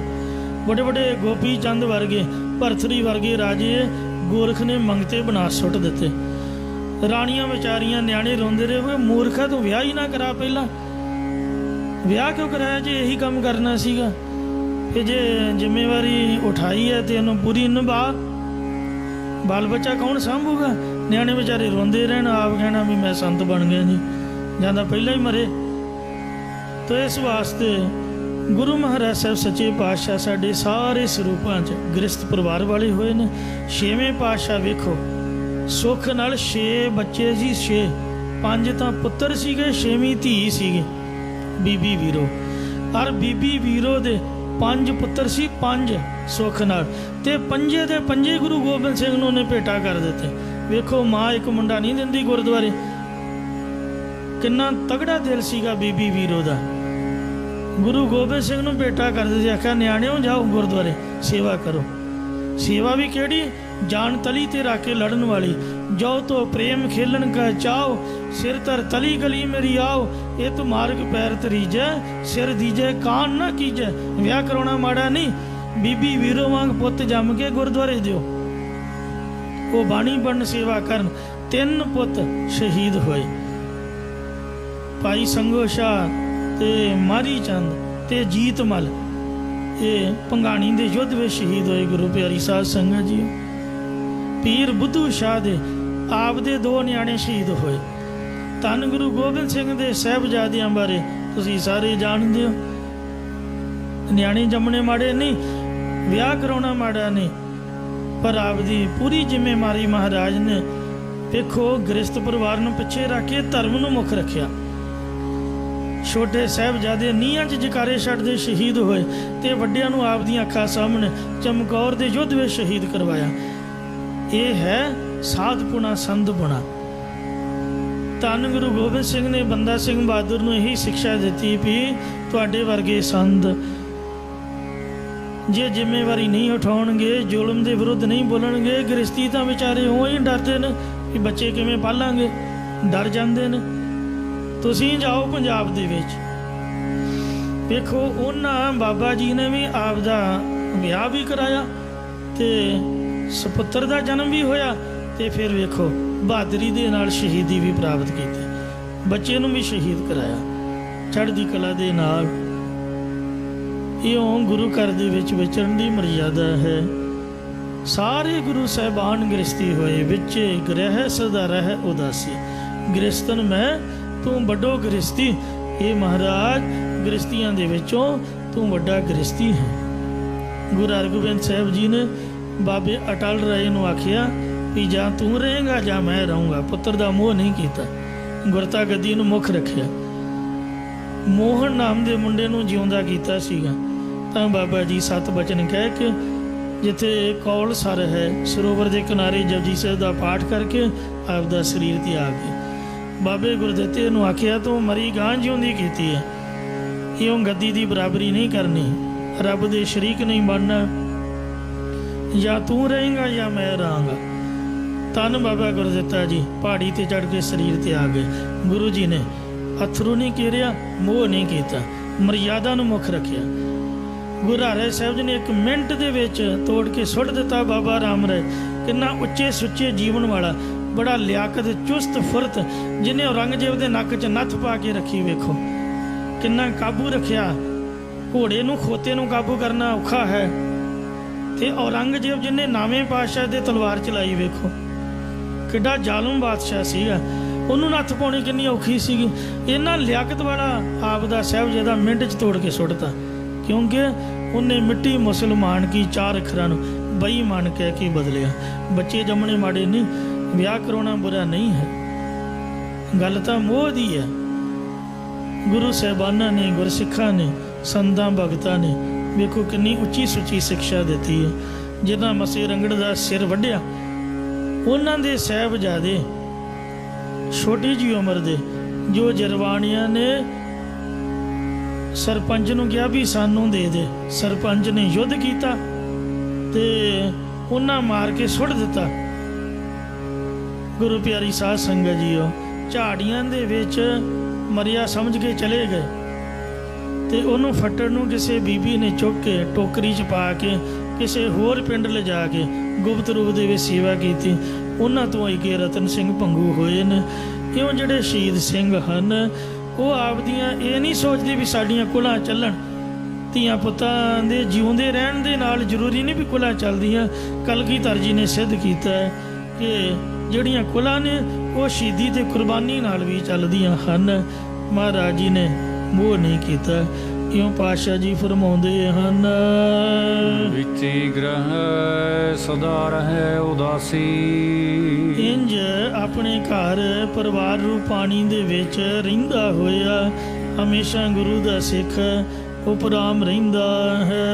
ਵੱਡੇ ਵੱਡੇ ਗੋਪੀ ਚੰਦ ਵਰਗੇ, ਭਰਥਰੀ ਵਰਗੇ ਰਾਜੇ ਗੋਰਖ ਨੇ ਮੰਗਤੇ ਬਣਾ ਸੁੱਟ ਦਿੱਤੇ। ਰਾਣੀਆਂ ਵਿਚਾਰੀਆਂ ਨਿਆਣੇ ਰੋਂਦੇ ਰਹੇ ਹੋਏ, ਮੂਰਖਾ ਤੂੰ ਵਿਆਹ ਹੀ ਨਾ ਕਰਾ, ਪਹਿਲਾਂ ਵਿਆਹ ਕਿਉਂ ਕਰਾਇਆ ਜੇ ਇਹੀ ਕੰਮ ਕਰਨਾ ਸੀਗਾ? ਫਿਰ ਜੇ ਜ਼ਿੰਮੇਵਾਰੀ ਉਠਾਈ ਹੈ ਤੇ ਇਹਨੂੰ ਪੂਰੀ ਨਿਭਾ। ਬਾਲ ਬੱਚਾ ਕੌਣ ਸਾਂਭੂਗਾ? ਨਿਆਣੇ ਵਿਚਾਰੇ ਰੋਂਦੇ ਰਹਿਣ, ਆਪ ਕਹਿਣਾ ਵੀ ਮੈਂ ਸੰਤ ਬਣ ਗਿਆ ਜੀ, ਜਾਂਦਾ ਪਹਿਲਾਂ ਹੀ ਮਰੇ। ਤਾਂ ਇਸ ਵਾਸਤੇ ਗੁਰੂ ਮਹਾਰਾਜ ਸਾਹਿਬ ਸੱਚੇ ਪਾਤਸ਼ਾਹ ਸਾਡੇ ਸਾਰੇ ਸਰੂਪਾਂ 'ਚ ਗ੍ਰਸਤ ਪਰਿਵਾਰ ਵਾਲੇ ਹੋਏ ਨੇ। 6ਵੇਂ ਪਾਤਸ਼ਾਹ ਵੇਖੋ, ਸੁੱਖ ਨਾਲ 6 ਬੱਚੇ ਸੀ, 6 5 ਤਾਂ ਪੁੱਤਰ ਸੀਗੇ, 6ਵੀਂ ਧੀ ਸੀਗੀ ਬੀਬੀ ਵੀਰੋ। ਔਰ ਬੀਬੀ ਵੀਰੋ ਦੇ 5 ਪੁੱਤਰ ਸੀ, 5 ਸੁੱਖ ਨਾਲ, ਤੇ ਪੰਜੇ ਦੇ ਪੰਜੇ ਗੁਰੂ ਗੋਬਿੰਦ ਸਿੰਘ ਨੂੰ ਉਹਨੇ ਭੇਟਾ ਕਰ ਦਿੱਤੇ। ਵੇਖੋ ਮਾਂ ਇੱਕ ਮੁੰਡਾ ਨਹੀਂ ਦਿੰਦੀ ਗੁਰਦੁਆਰੇ, ਕਿੰਨਾ ਤਗੜਾ ਦਿਲ ਸੀਗਾ ਬੀਬੀ ਵੀਰੋ ਦਾ। ਗੁਰੂ ਗੋਬਿੰਦ ਸਿੰਘ ਨੂੰ ਬੇਟਾ ਕਰਦੇ ਸੀ, ਆਖਿਆ ਨਿਆਣਿਓ ਜਾਓ ਗੁਰਦੁਆਰੇ ਸੇਵਾ ਕਰੋ। ਸੇਵਾ ਵੀ ਕਿਹੜੀ? ਜਾਨ ਤਲੀ ਤੇ ਰੱਖ ਕੇ ਲੜਨ ਵਾਲੀ। ਜੋ ਤੋ ਪ੍ਰੇਮ ਖੇਲਣ ਕਾ ਚਾਓ, ਸਿਰ ਧਰ ਤਲੀ ਗਲੀ ਮੇਰੀ ਆਓ। ਇਹ ਤੂੰ ਮਾਰਗ ਪੈਰ ਤਰੀਜੈ, ਸਿਰ ਦੀਜੈ ਕਾਨ ਨਾ ਕੀਜੈ। ਵਿਆਹ ਕਰਾਉਣਾ ਮਾੜਾ ਨਹੀਂ, ਬੀਬੀ ਵੀਰੋ ਵਾਂਗ ਪੁੱਤ ਜੰਮ ਕੇ ਗੁਰਦੁਆਰੇ ਦਿਓ। ਉਹ ਬਾਣੀ ਪੜਨ ਸੇਵਾ ਕਰਨ। 3 ਪੁੱਤ ਸ਼ਹੀਦ ਹੋਏ, ਭਾਈ ਸੰਗੋ ਸ਼ਾਹ ਤੇ ਮਾਰੀ ਚੰਦ ਤੇ ਜੀਤ ਮਲ। ਇਹ ਭੰਗਾਣੀ ਦੇ ਯੁੱਧ ਵਿੱਚ ਸ਼ਹੀਦ ਹੋਏ ਗੁਰੂ ਪਿਆਰੀ ਸਾਧ ਸੰਗਤ ਜੀ। ਪੀਰ ਬੁੱਧੂ ਸ਼ਾਹ ਦੇ ਆਪ ਦੇ 2 ਨਿਆਣੇ ਸ਼ਹੀਦ ਹੋਏ। ਧੰਨ ਗੁਰੂ ਗੋਬਿੰਦ ਸਿੰਘ ਦੇ ਸਾਹਿਬਜ਼ਾਦਿਆਂ ਬਾਰੇ ਤੁਸੀਂ ਸਾਰੇ ਜਾਣਦੇ ਹੋ। ਨਿਆਣੇ ਜੰਮਣੇ ਮਾੜੇ ਨਹੀਂ, ਵਿਆਹ ਕਰਾਉਣਾ ਮਾੜਾ ਨਹੀਂ, ਪਰ ਆਪ ਦੀ ਪੂਰੀ ਜ਼ਿੰਮੇਵਾਰੀ ਮਹਾਰਾਜ ਨੇ ਵੇਖੋ ਗ੍ਰਸਤ ਪਰਿਵਾਰ ਨੂੰ ਪਿੱਛੇ ਰੱਖ ਕੇ ਧਰਮ ਨੂੰ ਮੁੱਖ ਰੱਖਿਆ। ਛੋਟੇ ਸਾਹਿਬਜ਼ਾਦੇ ਨੀਹਾਂ 'ਚ ਜਕਾਰੇ ਛੱਡਦੇ ਸ਼ਹੀਦ ਹੋਏ ਤੇ ਵੱਡਿਆਂ ਨੂੰ ਆਪ ਦੀਆਂ ਅੱਖਾਂ ਸਾਹਮਣੇ ਚਮਕੌਰ ਦੇ ਯੁੱਧ ਵਿੱਚ ਸ਼ਹੀਦ ਕਰਵਾਇਆ। ਇਹ ਹੈ ਸਾਧਪੁਣਾ ਸੰਧਪੁਣਾ। ਧੰਨ ਗੁਰੂ ਗੋਬਿੰਦ ਸਿੰਘ ਨੇ ਬੰਦਾ ਸਿੰਘ ਬਹਾਦਰ ਨੂੰ ਇਹੀ ਸਿੱਖਿਆ ਦਿੱਤੀ ਵੀ ਤੁਹਾਡੇ ਵਰਗੇ ਸੰਤ ਜੇ ਜ਼ਿੰਮੇਵਾਰੀ ਨਹੀਂ ਉਠਾਉਣਗੇ, ਜ਼ੁਲਮ ਦੇ ਵਿਰੁੱਧ ਨਹੀਂ ਬੋਲਣਗੇ, ਗ੍ਰਸਤੀ ਤਾਂ ਵਿਚਾਰੇ ਉਹ ਹੀ ਡਰਦੇ ਨੇ ਕਿ ਬੱਚੇ ਕਿਵੇਂ ਪਾਲਾਂਗੇ, ਡਰ ਜਾਂਦੇ ਨੇ। ਤੁਸੀਂ ਜਾਓ ਪੰਜਾਬ ਦੇ ਵਿੱਚ, ਵੇਖੋ ਉਹਨਾਂ ਬਾਬਾ ਜੀ ਨੇ ਵੀ ਆਪ ਦਾ ਵਿਆਹ ਵੀ ਕਰਾਇਆ ਤੇ ਸੁਪੁੱਤਰ ਦਾ ਜਨਮ ਵੀ ਹੋਇਆ ਤੇ ਫਿਰ ਵੇਖੋ ਬਹਾਦਰੀ ਦੇ ਨਾਲ ਸ਼ਹੀਦੀ ਵੀ ਪ੍ਰਾਪਤ ਕੀਤੀ, ਬੱਚੇ ਨੂੰ ਵੀ ਸ਼ਹੀਦ ਕਰਾਇਆ ਚੜ੍ਹਦੀ ਕਲਾ ਦੇ ਨਾਲ। ਇਉਂ ਗੁਰੂ ਘਰ ਦੇ ਵਿੱਚ ਵਿਚਰਨ ਦੀ ਮਰਜ਼ਾਦਾ ਹੈ। ਸਾਰੇ ਗੁਰੂ ਸਾਹਿਬਾਨ ਗ੍ਰਸਤੀ ਹੋਏ, ਵਿੱਚੇ ਗ੍ਰਹਿ ਸਦਾ ਰਹਿ ਉਦਾਸੀ। ਗ੍ਰਸਤਨ ਮੈਂ ਤੂੰ ਵੱਡੋ ਗ੍ਰਸਤੀ। ਇਹ ਮਹਾਰਾਜ ਗ੍ਰਸਤੀਆਂ ਦੇ ਵਿੱਚੋਂ ਤੂੰ ਵੱਡਾ ਗ੍ਰਸਤੀ ਹੈ। ਗੁਰੂ ਹਰਗੋਬਿੰਦ ਸਾਹਿਬ ਜੀ ਨੇ ਬਾਬੇ ਅਟਲ ਰਾਏ ਨੂੰ ਆਖਿਆ ਵੀ ਜਾਂ ਤੂੰ ਰਹੇਗਾ ਜਾਂ ਮੈਂ ਰਹੂੰਗਾ। ਪੁੱਤਰ ਦਾ ਮੋਹ ਨਹੀਂ ਕੀਤਾ, ਗੁਰਤਾ ਗੱਦੀ ਨੂੰ ਮੁੱਖ ਰੱਖਿਆ। ਮੋਹਨ ਨਾਮ ਦੇ ਮੁੰਡੇ ਨੂੰ ਜਿਉਂਦਾ ਕੀਤਾ ਸੀਗਾ ਤਾਂ ਬਾਬਾ ਜੀ 7 ਬਚਨ ਕਹਿ ਕੇ ਜਿੱਥੇ ਕੌਲ ਸਰ ਹੈ ਸਰੋਵਰ ਦੇ ਕਿਨਾਰੇ ਜਪਜੀ ਸਾਹਿਬ ਦਾ ਪਾਠ ਕਰਕੇ ਆਪਦਾ ਸਰੀਰ ਤਿਆਗ ਕੇ ਬਾਬੇ ਗੁਰਦਿੱਤੇ ਨੂੰ ਆਖਿਆ ਤੂੰ ਮਰੀ ਗਾਂ ਜਿਉਂਦੀ ਕੀਤੀ ਹੈ। ਇਉਂ ਗੱਦੀ ਦੀ ਬਰਾਬਰੀ ਨਹੀਂ ਕਰਨੀ, ਰੱਬ ਦੇ ਸ਼ਰੀਕ ਨਹੀਂ ਬਣਨਾ। ਜਾਂ ਤੂੰ ਰਹੇਗਾ ਜਾਂ ਮੈਂ ਰਹਾਂਗਾ। ਧੰਨ ਬਾਬਾ ਗੁਰਦਿੱਤਾ ਜੀ ਪਹਾੜੀ ਤੇ ਚੜ੍ਹ ਕੇ ਸਰੀਰ ਤੇ ਆ ਗਏ। ਗੁਰੂ ਜੀ ਨੇ ਅਥਰੂ ਨਹੀਂ ਘੇਰਿਆ, ਮੋਹ ਨਹੀਂ ਕੀਤਾ, ਮਰਜ਼ਾਦਾ ਨੂੰ ਮੁੱਖ ਰੱਖਿਆ। ਗੁਰੂ ਹਰਿ ਸਾਹਿਬ ਜੀ ਨੇ 1 ਮਿੰਟ ਦੇ ਵਿੱਚ ਤੋੜ ਕੇ ਸੁੱਟ ਦਿੱਤਾ ਬਾਬਾ ਰਾਮ ਰਾਏ। ਕਿੰਨਾ ਉੱਚੇ ਸੁੱਚੇ ਜੀਵਨ ਵਾਲਾ, ਬੜਾ ਲਿਆਕਤ ਚੁਸਤ ਫੁਰਤ, ਜਿਹਨੇ ਔਰੰਗਜ਼ੇਬ ਦੇ ਨੱਕ 'ਚ ਨੱਥ ਪਾ ਕੇ ਰੱਖੀ। ਵੇਖੋ ਕਿੰਨਾ ਕਾਬੂ ਰੱਖਿਆ। ਘੋੜੇ ਨੂੰ ਖੋਤੇ ਨੂੰ ਕਾਬੂ ਕਰਨਾ ਔਖਾ ਹੈ ਤੇ ਔਰੰਗਜ਼ੇਬ ਜਿਹਨੇ ਨਾਵੇਂ ਪਾਤਸ਼ਾਹ ਦੇ ਤਲਵਾਰ ਚਲਾਈ, ਵੇਖੋ ਕਿੱਡਾ ਜ਼ਾਲਮ ਬਾਦਸ਼ਾਹ ਸੀਗਾ, ਉਹਨੂੰ ਨੱਥ ਪਾਉਣੀ ਕਿੰਨੀ ਔਖੀ ਸੀਗੀ। ਇਹਨਾਂ ਲਿਆਕਤ ਵਾਲਾ ਆਪ ਦਾ ਸਾਹਿਬਜ਼ਾਦਾ ਮਿੰਟ 'ਚ ਤੋੜ ਕੇ ਸੁੱਟਤਾ, ਕਿਉਂਕਿ ਉਹਨੇ ਮਿੱਟੀ ਮੁਸਲਮਾਨ ਕੀ 4 ਅੱਖਰਾਂ ਨੂੰ ਬੇਈਮਾਨ ਕਹਿ ਕੇ ਬਦਲਿਆ। ਬੱਚੇ ਜੰਮਣੇ ਮਾੜੇ ਨਹੀਂ, ਵਿਆਹ ਕਰਾਉਣਾ ਬੁਰਾ ਨਹੀਂ ਹੈ, ਗੱਲ ਤਾਂ ਮੋਹ ਦੀ ਹੈ। ਗੁਰੂ ਸਾਹਿਬਾਨਾਂ ਨੇ, ਗੁਰਸਿੱਖਾਂ ਨੇ, ਸੰਤਾਂ ਭਗਤਾਂ ਨੇ ਵੇਖੋ ਕਿੰਨੀ ਉੱਚੀ ਸੁੱਚੀ ਸਿੱਖਿਆ ਦਿੱਤੀ ਹੈ। ਜਿਨ੍ਹਾਂ ਮਸੇ ਰੰਗੜ ਦਾ ਸਿਰ ਵੱਢਿਆ, ਉਹਨਾਂ ਦੇ ਸਾਹਿਬਜ਼ਾਦੇ ਛੋਟੀ ਜਿਹੀ ਉਮਰ ਦੇ, ਜੋ ਜਰਵਾਣੀਆਂ ਨੇ ਸਰਪੰਚ ਨੂੰ ਕਿਹਾ ਵੀ ਸਾਨੂੰ ਦੇ ਦੇ, ਸਰਪੰਚ ਨੇ ਯੁੱਧ ਕੀਤਾ ਤੇ ਉਹਨਾਂ ਮਾਰ ਕੇ ਸੁੱਟ ਦਿੱਤਾ। ਗੁਰੂ ਪਿਆਰੀ ਸਾਧ ਸੰਗਤ ਜੀਓ, ਝਾੜੀਆਂ ਦੇ ਵਿੱਚ ਮਰਿਆ ਸਮਝ ਕੇ ਚਲੇ ਗਏ ਤੇ ਉਹਨੂੰ ਫੱਟੜ ਨੂੰ ਕਿਸੇ ਬੀਬੀ ਨੇ ਚੁੱਕ ਕੇ ਟੋਕਰੀ 'ਚ ਪਾ ਕੇ ਕਿਸੇ ਹੋਰ ਪਿੰਡ ਲਿਜਾ ਕੇ ਗੁਪਤ ਰੂਪ ਦੇ ਵਿੱਚ ਸੇਵਾ ਕੀਤੀ। ਉਹਨਾਂ ਤੋਂ ਅੱਗੇ ਰਤਨ ਸਿੰਘ ਭੰਗੂ ਹੋਏ ਨੇ। ਇਉਂ ਜਿਹੜੇ ਸ਼ਹੀਦ ਸਿੰਘ ਹਨ ਉਹ ਆਪਦੀਆਂ ਇਹ ਨਹੀਂ ਸੋਚਦੇ ਵੀ ਸਾਡੀਆਂ ਕੁਲਾਂ ਚੱਲਣ। ਧੀਆਂ ਪੁੱਤਾਂ ਦੇ ਜਿਉਂਦੇ ਰਹਿਣ ਦੇ ਨਾਲ ਜ਼ਰੂਰੀ ਨਹੀਂ ਵੀ ਕੁਲਾਂ ਚੱਲਦੀਆਂ। ਕਲਗੀਧਰ ਜੀ ਨੇ ਸਿੱਧ ਕੀਤਾ ਹੈ ਕਿ ਜਿਹੜੀਆਂ ਕੁਲਾਂ ਨੇ ਉਹ ਸ਼ਹੀਦੀ ਤੇ ਕੁਰਬਾਨੀ ਨਾਲ ਵੀ ਚੱਲਦੀਆਂ ਹਨ। ਮਹਾਰਾਜ ਜੀ ਨੇ ਮੋਹ ਨਹੀਂ ਕੀਤਾ। ਇਉਂ ਪਾਤਸ਼ਾਹ ਜੀ ਫਰਮਾਉਂਦੇ ਹਨ, ਵਿਚੀ ਗ੍ਰਹਿ ਸਦਾ ਰਹਿ ਉਦਾਸੀ। ਇੰਜ ਆਪਣੇ ਘਰ ਪਰਿਵਾਰ ਰੂਪਾਣੀ ਦੇ ਵਿੱਚ ਰਹਿੰਦਾ ਹੋਇਆ ਹਮੇਸ਼ਾ ਗੁਰੂ ਦਾ ਸਿੱਖ ਉਪਰਾਮ ਰਹਿੰਦਾ ਹੈ।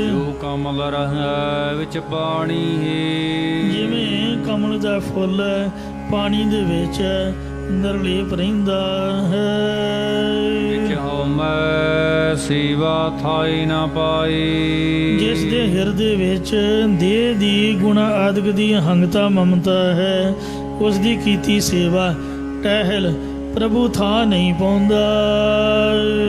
ਜੋ ਕਮਲ ਰਹਿ ਵਿੱਚ ਪਾਣੀ ਹੈ, ਜਿਵੇਂ ਕਮਲ ਦਾ ਫੁੱਲ ਪਾਣੀ ਦੇ ਵਿੱਚ ਨਿਰਲੇਪ ਰਹਿੰਦਾ ਹੈ। ਜਿਹੁ ਮੈਂ ਸੇਵਾ ਥਾਈ ਨਾ ਪਾਈ। ਜਿਸ ਦੇ ਹਿਰਦੇ ਵਿੱਚ ਦੇਹ ਦੀ ਗੁਣ ਆਦਿਕ ਦੀ ਹੰਗਤਾ ਮਮਤਾ ਹੈ, ਉਸ ਦੀ ਕੀਤੀ ਸੇਵਾ ਟਹਿਲ ਪ੍ਰਭੂ ਥਾਂ ਨਹੀਂ ਪਾਉਂਦਾ।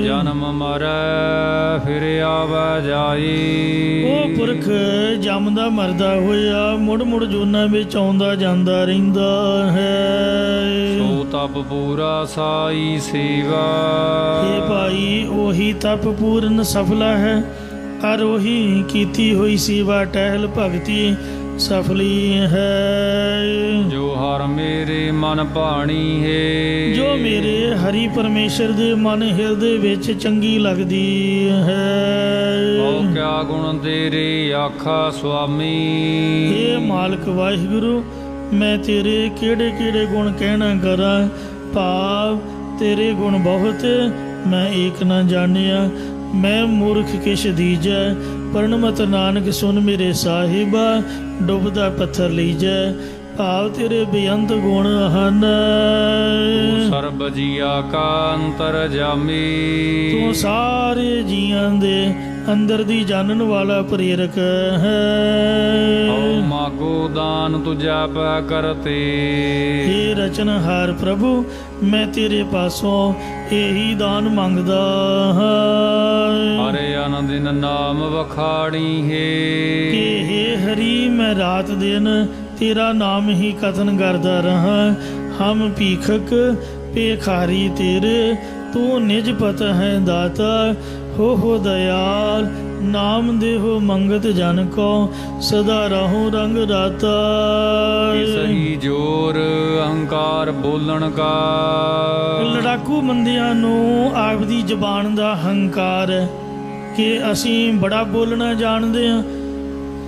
ਜਨਮ ਮਰੈ ਫਿਰ ਆਵੈ ਜਾਈ। ਉਹ ਪੁਰਖ ਜੰਮਦਾ ਮਰਦਾ ਹੋਇਆ ਮੁੜ ਮੁੜ ਜੋਨਾਂ ਵਿੱਚ ਆਉਂਦਾ ਜਾਂਦਾ ਰਹਿੰਦਾ ਹੈ। ਸੋ ਤਪ ਪੂਰਾ ਸਾਈ ਸੇਵਾ। ਇਹ ਭਾਈ ਉਹੀ ਤਪ ਪੂਰਨ ਸਫਲਾ ਹੈ, ਔਰ ਉਹੀ ਕੀਤੀ ਹੋਈ ਸੇਵਾ ਟਹਿਲ ਭਗਤੀ ਸਫਲੀ ਹੈ। ਜੋ ਹਰ ਮੇਰੇ ਮਨ ਭਾਣੀ ਹੈ। ਜੋ ਮੇਰੇ ਹਰੀ ਪਰਮੇਸ਼ਰ ਦੇ ਮਨ ਹਿਰਦੇ ਵਿੱਚ ਚੰਗੀ ਲੱਗਦੀ ਹੈ। ਓ ਕਿਆ ਗੁਣ ਤੇਰੇ ਆਖਾ ਸੁਆਮੀ। ਇਹ ਮਾਲਕ ਵਾਹਿਗੁਰੂ, ਮੈਂ ਤੇਰੇ ਕਿਹੜੇ ਕਿਹੜੇ ਗੁਣ ਕਹਿਣਾ ਕਰਾਂ। ਭਾਵ ਤੇਰੇ ਗੁਣ ਬਹੁਤ, ਮੈਂ ਏਕ ਨਾ ਜਾਣਿਆ। ਮੈਂ ਮੂਰਖ ਕਿਛ ਦੀਜੈ, ਪਰਣਮਤ ਨਾਨਕ ਸੁਨ ਮੇਰੇ ਸਾਹਿਬਾ। ਡੁੱਬਦਾ ਪੱਥਰ ਲੀਜੈ, ਭਾਵ ਤੇਰੇ ਬੇਅੰਤ ਗੁਣ ਹਨ। ਤੂੰ ਸਰਬ ਜੀਆ ਕਾ ਅੰਤਰ ਜਾਮੀ। ਤੂੰ ਸਾਰੇ ਜੀਆਂ ਦੇ ਅੰਦਰ ਦੀ ਜਾਣਨ ਵਾਲਾ ਪ੍ਰੇਰਕ ਹੈ। ਓ ਮਾਗੋ ਦਾਨ ਤੁਝਾ ਪੈ ਕਰਤੇ। हे ਰਚਨਹਾਰ ਪ੍ਰਭੂ, ਮੈਂ ਤੇਰੇ ਪਾਸੋਂ ਇਹੀ ਦਾਨ ਮੰਗਦਾ ਹਾਂ। ਹਰੇ ਅਨੰਦਿਨ ਨਾਮ ਵਖਾਣੀ ਹੈ। ਕਿ हे ਹਰੀ, ਮੈਂ ਰਾਤ ਦਿਨ ਤੇਰਾ ਨਾਮ ਹੀ ਕਥਨ ਕਰਦਾ ਰਹਾ। ਹਮ ਭੀਖਕ ਭੇਖਾਰੀ ਤੇਰੇ, ਤੂੰ ਨਿਜ ਪਤ ਹੈ ਦਾਤਾ। ਹੋ ਦਇਆਲ, ਨਾਮ ਦੇਹੋ ਮੰਗਤ ਜਨ ਕੋ। ਸਦਾ ਰਹੋ ਰੰਗ ਰਾਤਾ। ਸਹੀ ਜੋਰ ਅਹੰਕਾਰ ਬੋਲਣ ਕਾ। ਲੜਾਕੂ ਬੰਦਿਆਂ ਨੂੰ ਆਪਦੀ ਜ਼ਬਾਨ ਦਾ ਹੰਕਾਰ ਹੈ ਕਿ ਅਸੀਂ ਬੜਾ ਬੋਲਣਾ ਜਾਣਦੇ ਹਾਂ।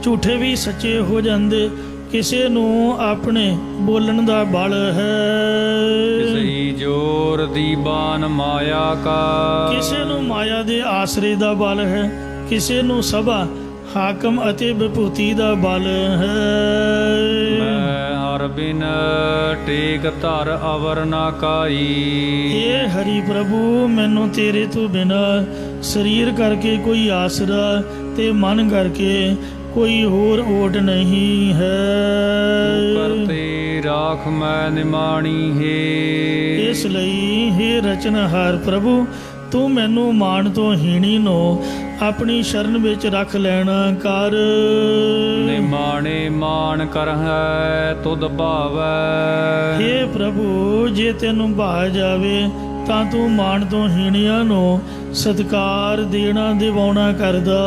ਝੂਠੇ ਵੀ ਸੱਚੇ ਹੋ ਜਾਂਦੇ। ਕਿਸੇ ਨੂੰ ਆਪਣੇ ਬੋਲਣ ਦਾ ਬਲ ਹੈ। ਸਹੀ ਜੋਰ ਦੀਵਾਨ ਮਾਇਆ ਕਾ। ਕਿਸੇ ਨੂੰ ਮਾਇਆ ਦੇ ਆਸਰੇ ਦਾ ਬਲ ਹੈ, ਕਿਸੇ ਨੂੰ ਸਭਾ ਹਾਕਮ ਅਤੇ ਵਿਭੂਤੀ ਦਾ ਬਲ ਹੈ। ਮੈਂ ਹਰ ਬਿਨ ਟੇਕ ਧਰ ਅਵਰ ਨਾ ਕਾਈ। ਇਹ ਹਰੀ ਪ੍ਰਭੂ, ਮੈਨੂੰ ਤੇਰੇ ਤੋਂ ਬਿਨਾ ਸਰੀਰ ਕਰਕੇ ਕੋਈ ਆਸਰਾ ਤੇ ਮਨ ਕਰਕੇ ਕੋਈ ਹੋਰ ਓਟ ਨਹੀਂ ਹੈ। ਕਰਤੇ ਰਾਖ ਮੈਂ ਨਿਮਾਣੀ ਹੈ। ਇਸ ਲਈ हे ਰਚਨਹਾਰ ਪ੍ਰਭੂ, ਤੂੰ ਮੈਨੂੰ ਮਾਣ ਤੋਂ ਹੀਣੀ ਨੂੰ ਆਪਣੀ ਸ਼ਰਨ ਵਿੱਚ ਰੱਖ ਲੈਣਾ ਕਰ। ਨਿਮਾਣੇ ਮਾਣ ਕਰਹਿ ਤੁਧ ਭਾਵੈ। हे ਪ੍ਰਭੂ, ਜੇ ਤੈਨੂੰ ਭਾ ਜਾਵੇ ਤਾਂ ਤੂੰ ਮਾਣ ਤੋਂ ਹੀਣੀਆਂ ਨੂੰ ਸਤਿਕਾਰ ਦੇਣਾ ਦਿਵਾਉਣਾ ਕਰਦਾ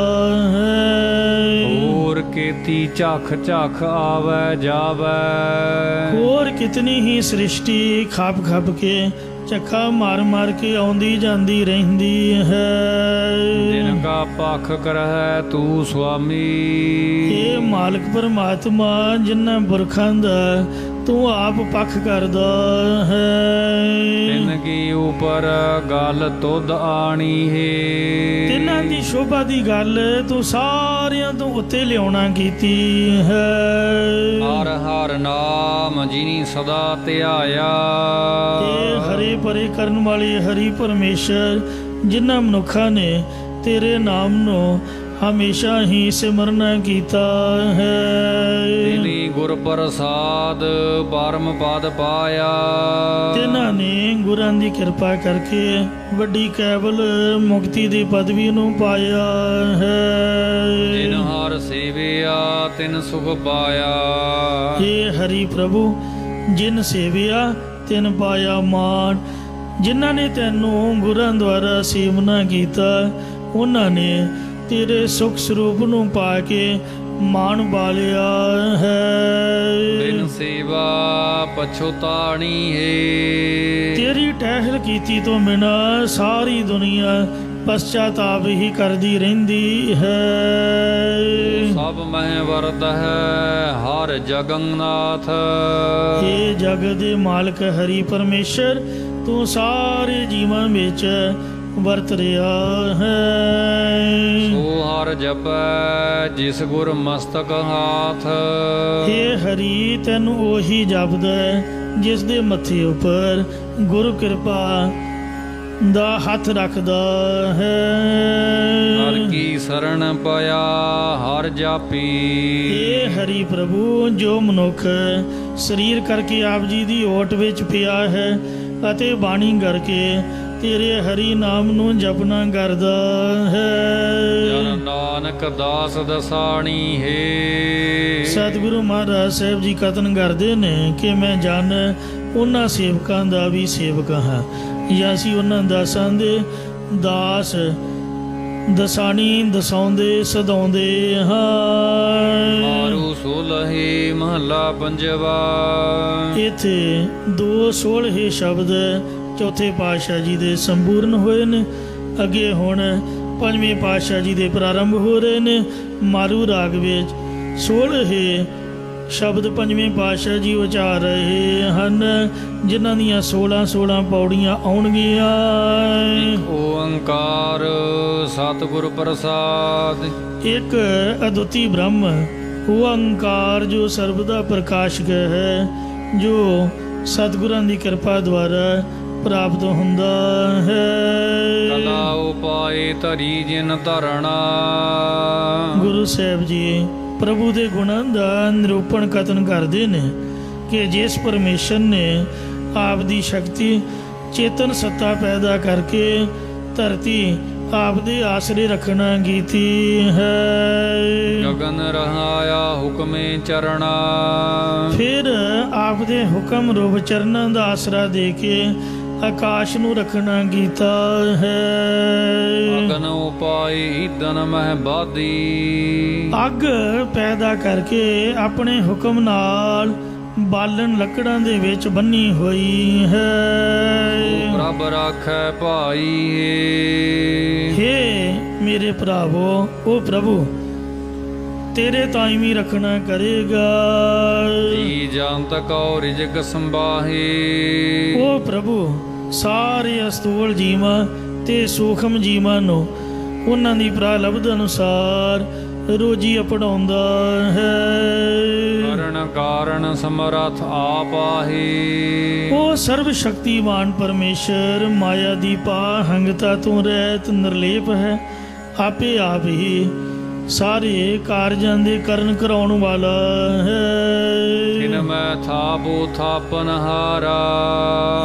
ਹੈ। ਹੋਰ ਕੀਤੀ ਝਖ ਝਖ ਆਵੈ ਜਾਵੈ। ਹੋਰ ਕਿਤਨੀ ਹੀ ਸ੍ਰਿਸ਼ਟੀ ਖੱਪ ਖੱਪ ਕੇ ਝੱਖਾ ਮਾਰ ਮਾਰ ਕੇ ਆਉਂਦੀ ਜਾਂਦੀ ਰਹਿੰਦੀ ਹੈ। ਜਿਨ ਕਾ ਪਖ ਕਰਹਿ ਤੂੰ ਸੁਆਮੀ। ਇਹ ਮਾਲਕ ਪਰਮਾਤਮਾ, ਜਿਨ੍ਹਾਂ ਪੁਰਖਾਂ ਦਾ ਤੂੰ ਆਪ ਪੱਖ ਕਰਦਾ ਹੈ। ਤਿਨ ਕੀ ਉਪਰ ਗੱਲ ਤੁਧ ਆਣੀ ਹੈ। ਤਿੰਨਾਂ ਦੀ ਸ਼ੋਭਾ ਦੀ ਗੱਲ ਤੂੰ ਸਾਰਿਆਂ ਤੋਂ ਉੱਤੇ ਲਿਆਉਣਾ ਕੀਤੀ ਹੈ। ਹਰ ਹਰ ਨਾਮ ਜਿਨੀ ਸਦਾ ਧਿਆਇਆ। ਇਹ ਹਰੇ ਪਰੇ ਕਰਨ ਵਾਲੇ ਹਰੀ ਪਰਮੇਸ਼ਰ, ਜਿਨ੍ਹਾਂ ਮਨੁੱਖਾਂ ਨੇ ਤੇਰੇ ਨਾਮ ਨੂੰ ਹਮੇਸ਼ਾ ਹੀ ਸਿਮਰਨਾ ਕੀਤਾ ਹੈ। ਤਿਨੀ ਗੁਰ ਪ੍ਰਸਾਦ ਪਰਮ ਪਦ ਪਾਇਆ। ਤਿਨਾਂ ਨੇ ਗੁਰਾਂ ਦੀ ਕਿਰਪਾ ਕਰਕੇ ਵੱਡੀ ਕੇਵਲ ਮੁਕਤੀ ਦੀ ਪਦਵੀ ਨੂੰ ਪਾਇਆ ਹੈ। ਜਿਨ ਹਰ ਸੇਵਿਆ ਤਿਨ ਸੁਖ ਪਾਇਆ। हे ਹਰੀ ਪ੍ਰਭੂ, ਜਿਨ ਸੇਵਿਆ ਤਿਨ ਪਾਇਆ ਮਾਣ। ਜਿਨ੍ਹਾਂ ਨੇ ਤੈਨੂੰ ਗੁਰਾਂ ਦੁਆਰਾ ਸੇਵਨਾ ਕੀਤਾ, ਉਹਨਾਂ ਨੇ ਤੇਰੇ ਸੁਖ ਸਰੂਪ ਨੂੰ ਪਾ ਕੇ ਮਾਣ ਬਾਲਿਆ ਹੈ। ਬਿਨ ਸੇਵਾ ਪਛੁਤਾਣੀ ਹੈ। ਤੇਰੀ ਟਹਿਲ ਕੀਤੀ ਤੋਂ ਬਿਨਾ ਸਾਰੀ ਦੁਨੀਆ ਪਛਤਾਪ ਹੀ ਕਰਦੀ ਰਹਿੰਦੀ ਹੈ। ਸਭ ਮਹਿ ਵਰਤ ਹੈ ਹਰ ਜਗਨਨਾਥ। ਇਹ ਜਗ ਦੇ ਮਾਲਕ ਹਰੀ ਪਰਮੇਸ਼ਰ, ਤੂੰ ਸਾਰੇ ਜੀਵਾਂ ਵਿੱਚ ਵਰਤ ਰਿਹਾ ਹੈ। ਸੋ ਹਰ ਜਪੈ ਜਿਸ ਗੁਰ ਮਸਤਕ ਹਾਥ। हे ਹਰੀ, ਤੈਨੂੰ ਉਹੀ ਜਪਦਾ ਜਿਸ ਦੇ ਮੱਥੇ ਉੱਪਰ ਗੁਰੂ ਕਿਰਪਾ ਦਾ ਹੱਥ ਰੱਖਦਾ ਹੈ। ਹਰ ਕੀ ਸਰਣ ਪਿਆ ਹਰ ਜਾਪੀ। ਇਹ ਹਰੀ ਪ੍ਰਭੂ, ਜੋ ਮਨੁੱਖ ਸਰੀਰ ਕਰਕੇ ਆਪ ਜੀ ਦੀ ਓਟ ਵਿੱਚ ਪਿਆ ਹੈ ਅਤੇ ਬਾਣੀ ਕਰਕੇ ਤੇਰੇ ਹਰੀ ਨਾਮ ਨੂੰ ਜਪਣਾ ਕਰਦਾ ਹੈ। ਜਨ ਨਾਨਕ ਦਾਸ ਦਸਾਣੀ ਹੈ। ਸਤਿਗੁਰੂ ਮਹਾਰਾਜ ਸਾਹਿਬ ਜੀ ਕਥਨ ਕਰਦੇ ਨੇ ਕਿ ਮੈਂ ਜਨ ਉਹਨਾਂ ਸੇਵਕਾਂ ਦਾ ਵੀ ਸੇਵਕ ਹਾਂ, ਜਾਂ ਅਸੀਂ ਉਹਨਾਂ ਦਾਸਾਂ ਦੇ ਦਾਸ, ਦਸਾਣੀ, ਦਸਾਉਂਦੇ, ਸਦਾਉਂਦੇ ਹਾਂ। ਮਾਰੂ ਸੋਲਹੇ ਮਹਲਾ ਪੰਜਵਾ। ਇੱਥੇ 2:16 ਸ਼ਬਦ ਚੌਥੇ ਪਾਤਸ਼ਾਹ ਜੀ ਦੇ ਸੰਪੂਰਨ ਹੋਏ ਨੇ। ਅੱਗੇ ਹੁਣ ਪੰਜਵੇਂ ਪਾਤਸ਼ਾਹ ਜੀ ਦੇ ਪ੍ਰਾਰੰਭ ਹੋ ਰਹੇ ਨੇ। ਮਾਰੂ ਰਾਗ ਵਿੱਚ 16 ਸ਼ਬਦ ਪੰਜਵੇਂ ਪਾਤਸ਼ਾਹ ਜੀ ਉਚਾਰ ਰਹੇ ਹਨ, ਜਿਨ੍ਹਾਂ ਦੀਆਂ 16 ਪੌੜੀਆਂ ਆਉਣਗੀਆਂ। ਓੰਕਾਰ ਸਤਿਗੁਰ ਪ੍ਰਸਾਦ। ਇੱਕ ਅਦੁੱਤੀ ਬ੍ਰਹਮ ਓੰਕਾਰ, ਜੋ ਸਰਬ ਦਾ ਪ੍ਰਕਾਸ਼ਕ ਹੈ, ਜੋ ਸਤਿਗੁਰਾਂ ਦੀ ਕਿਰਪਾ ਦੁਆਰਾ ਪ੍ਰਾਪਤ ਹੁੰਦਾ ਹੈ। ਕਲਾ ਉਪਾਏ ਧਰੀ ਜਿਨ ਧਰਣਾ। ਗੁਰੂ ਸਾਹਿਬ ਜੀ ਪ੍ਰਭੂ ਦੇ ਗੁਣਾਂ ਦਾ ਨਿਰੂਪਣ ਕਥਨ ਕਰਦੇ ਨੇ ਕਿ ਜਿਸ ਪਰਮੇਸ਼ਰ ਨੇ ਆਪ ਦੀ ਸ਼ਕਤੀ, ਚੇਤਨ ਸੱਤਾ ਪੈਦਾ ਕਰਕੇ ਧਰਤੀ ਆਪ ਦੇ ਆਸਰੇ ਰੱਖਣਾ ਕੀਤੀ ਹੈ। ਗਗਨ ਰਹਾਇਆ ਹੁਕਮੇ ਚਰਣਾ। ਫਿਰ ਆਪ ਦੇ ਹੁਕਮ ਰੂਪ ਚਰਨਾਂ ਦਾ ਆਸਰਾ ਦੇ ਕੇ ਆਕਾਸ਼ ਨੂੰ ਰੱਖਣਾ ਕੀਤਾ ਹੈ। ਅਗਨ ਉਪਾਏ ਈਦਨ ਮਹਿ ਬਾਦੀ। ਅੱਗ ਪੈਦਾ ਕਰਕੇ ਆਪਣੇ ਹੁਕਮ ਨਾਲ ਬਾਲਣ ਲੱਕੜਾਂ ਦੇ ਵਿੱਚ ਬੰਨੀ ਹੋਈ ਹੈ। ਪ੍ਰਭ ਰਾਖੈ ਭਾਈ। ਹੇ ਮੇਰੇ ਭਰਾਵੋ, ਉਹ ਪ੍ਰਭੂ ਤੇਰੇ ਤਾਈਂ ਵੀ ਰੱਖਣਾ ਕਰੇਗਾ। ਜੀ ਜੰਤ ਕਉ ਰਿਜਕ ਸੰਭਾਹੇ। ਉਹ ਪ੍ਰਭੂ ਸਾਰੇ ਅਸਤੂਲ ਜੀਵਾਂ ਤੇ ਸੂਖਮ ਜੀਵਾਂ ਨੂੰ ਉਹਨਾਂ ਦੀ ਪ੍ਰਲਬਧ ਅਨੁਸਾਰ ਰੋਜੀ ਅਪਣਾਉਂਦਾ ਹੈ। ਕਰਨ ਕਾਰਨ ਸਮਰਥ ਆਪ ਆਹੇ। ਉਹ ਸਰਬ ਸ਼ਕਤੀਮਾਨ ਪਰਮੇਸ਼ਰ ਮਾਇਆ ਦੀ ਪਾਹੰਗਤਾ ਤੋਂ ਰਹਿਤ ਨਿਰਲੇਪ ਹੈ। ਆਪੇ ਆਪ ਹੀ ਸਾਰੇ ਕਾਰਜਾਂ ਦੇ ਕਰਨ ਕਰਾਉਣ ਵਾਲਾ ਹੈ। ਕਿਨ ਮੈਂ ਥਾਪੋ ਥਾਪਨ ਹਾਰਾ।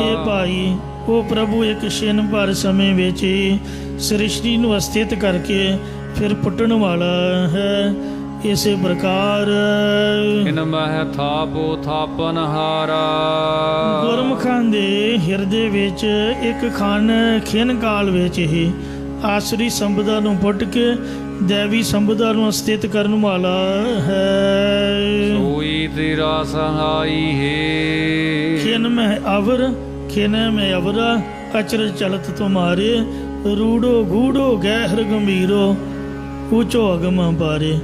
ਇਹ ਭਾਈ, ਉਹ ਪ੍ਰਭੂ ਇੱਕ ਛਿਨ ਭਰ ਸਮੇਂ ਵਿੱਚ ਹੀ ਸ੍ਰਿਸ਼ਟੀ ਨੂੰ ਅਸਥਿਤ ਕਰਕੇ ਫਿਰ ਪੁੱਟਣ ਵਾਲਾ ਹੈ। ਇਸੇ ਪ੍ਰਕਾਰ ਕਿਨ ਮੈਂ ਥਾਪੋ ਥਾਪਨ ਹਾਰਾ। ਗੁਰਮੁਖਾਂ ਦੇ ਹਿਰਦੇ ਵਿੱਚ ਇੱਕ ਖਿਨ ਕਾਲ ਵਿੱਚ ਹੀ ਆਸਰੀ ਸੰਪਦਾ ਨੂੰ ਪੁੱਟ ਕੇ ਦੇਵੀ ਸੰਪਦਾ ਨੂੰ ਸਥਿਤ ਕਰਨ ਵਾਲਾ ਹੈ। ਸੋਈ ਤੇਰਾ ਸਹਾਈ ਹੈ। ਖਿਨ ਮੈਂ ਅਵਰ, ਖਿਨ ਮੈਂ ਅਵਰਾ, ਅਚਰਜ ਚਲਤ ਤੁਮਾਰੇ, ਰੂੜੋ ਗੂੜੋ ਗਹਿਰ ਗੰਭੀਰੋ, ਉੱਚੋ ਅਗਮ ਪਾਰੇ।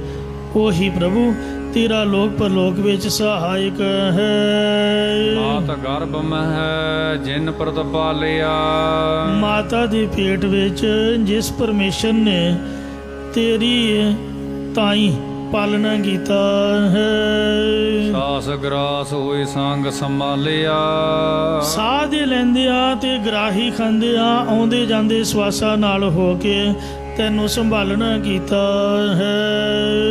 ਉਹੀ ਪ੍ਰਭੂ ਤੇਰਾ ਲੋਕ ਪਰਲੋਕ ਵਿੱਚ ਸਹਾਇਕ ਹੈ। ਮਾਤ ਗਰਭ ਮਹਿ ਜਿਨ ਪ੍ਰਤਪਾਲਿਆ। ਮਾਤਾ ਦੇ ਪੇਟ ਵਿੱਚ ਜਿਸ ਪਰਮੇਸ਼ਰ ਨੇ ਤੇਰੀ ਤਾਈਂ ਪਾਲਣਾ ਕੀਤਾ ਹੈ। ਸਾਸ ਗਰਾਸ ਹੋਏ ਸੰਗ ਸੰਭਾਲਿਆ। ਸਾਹ ਦੇ ਲੈਂਦਿਆਂ ਤੇ ਗਰਾਹੀ ਖਾਂਦਿਆਂ ਆਉਂਦੇ ਜਾਂਦੇ ਸਵਾਸਾਂ ਨਾਲ ਹੋ ਕੇ ਤੈਨੂੰ ਸੰਭਾਲਣਾ ਕੀਤਾ ਹੈ।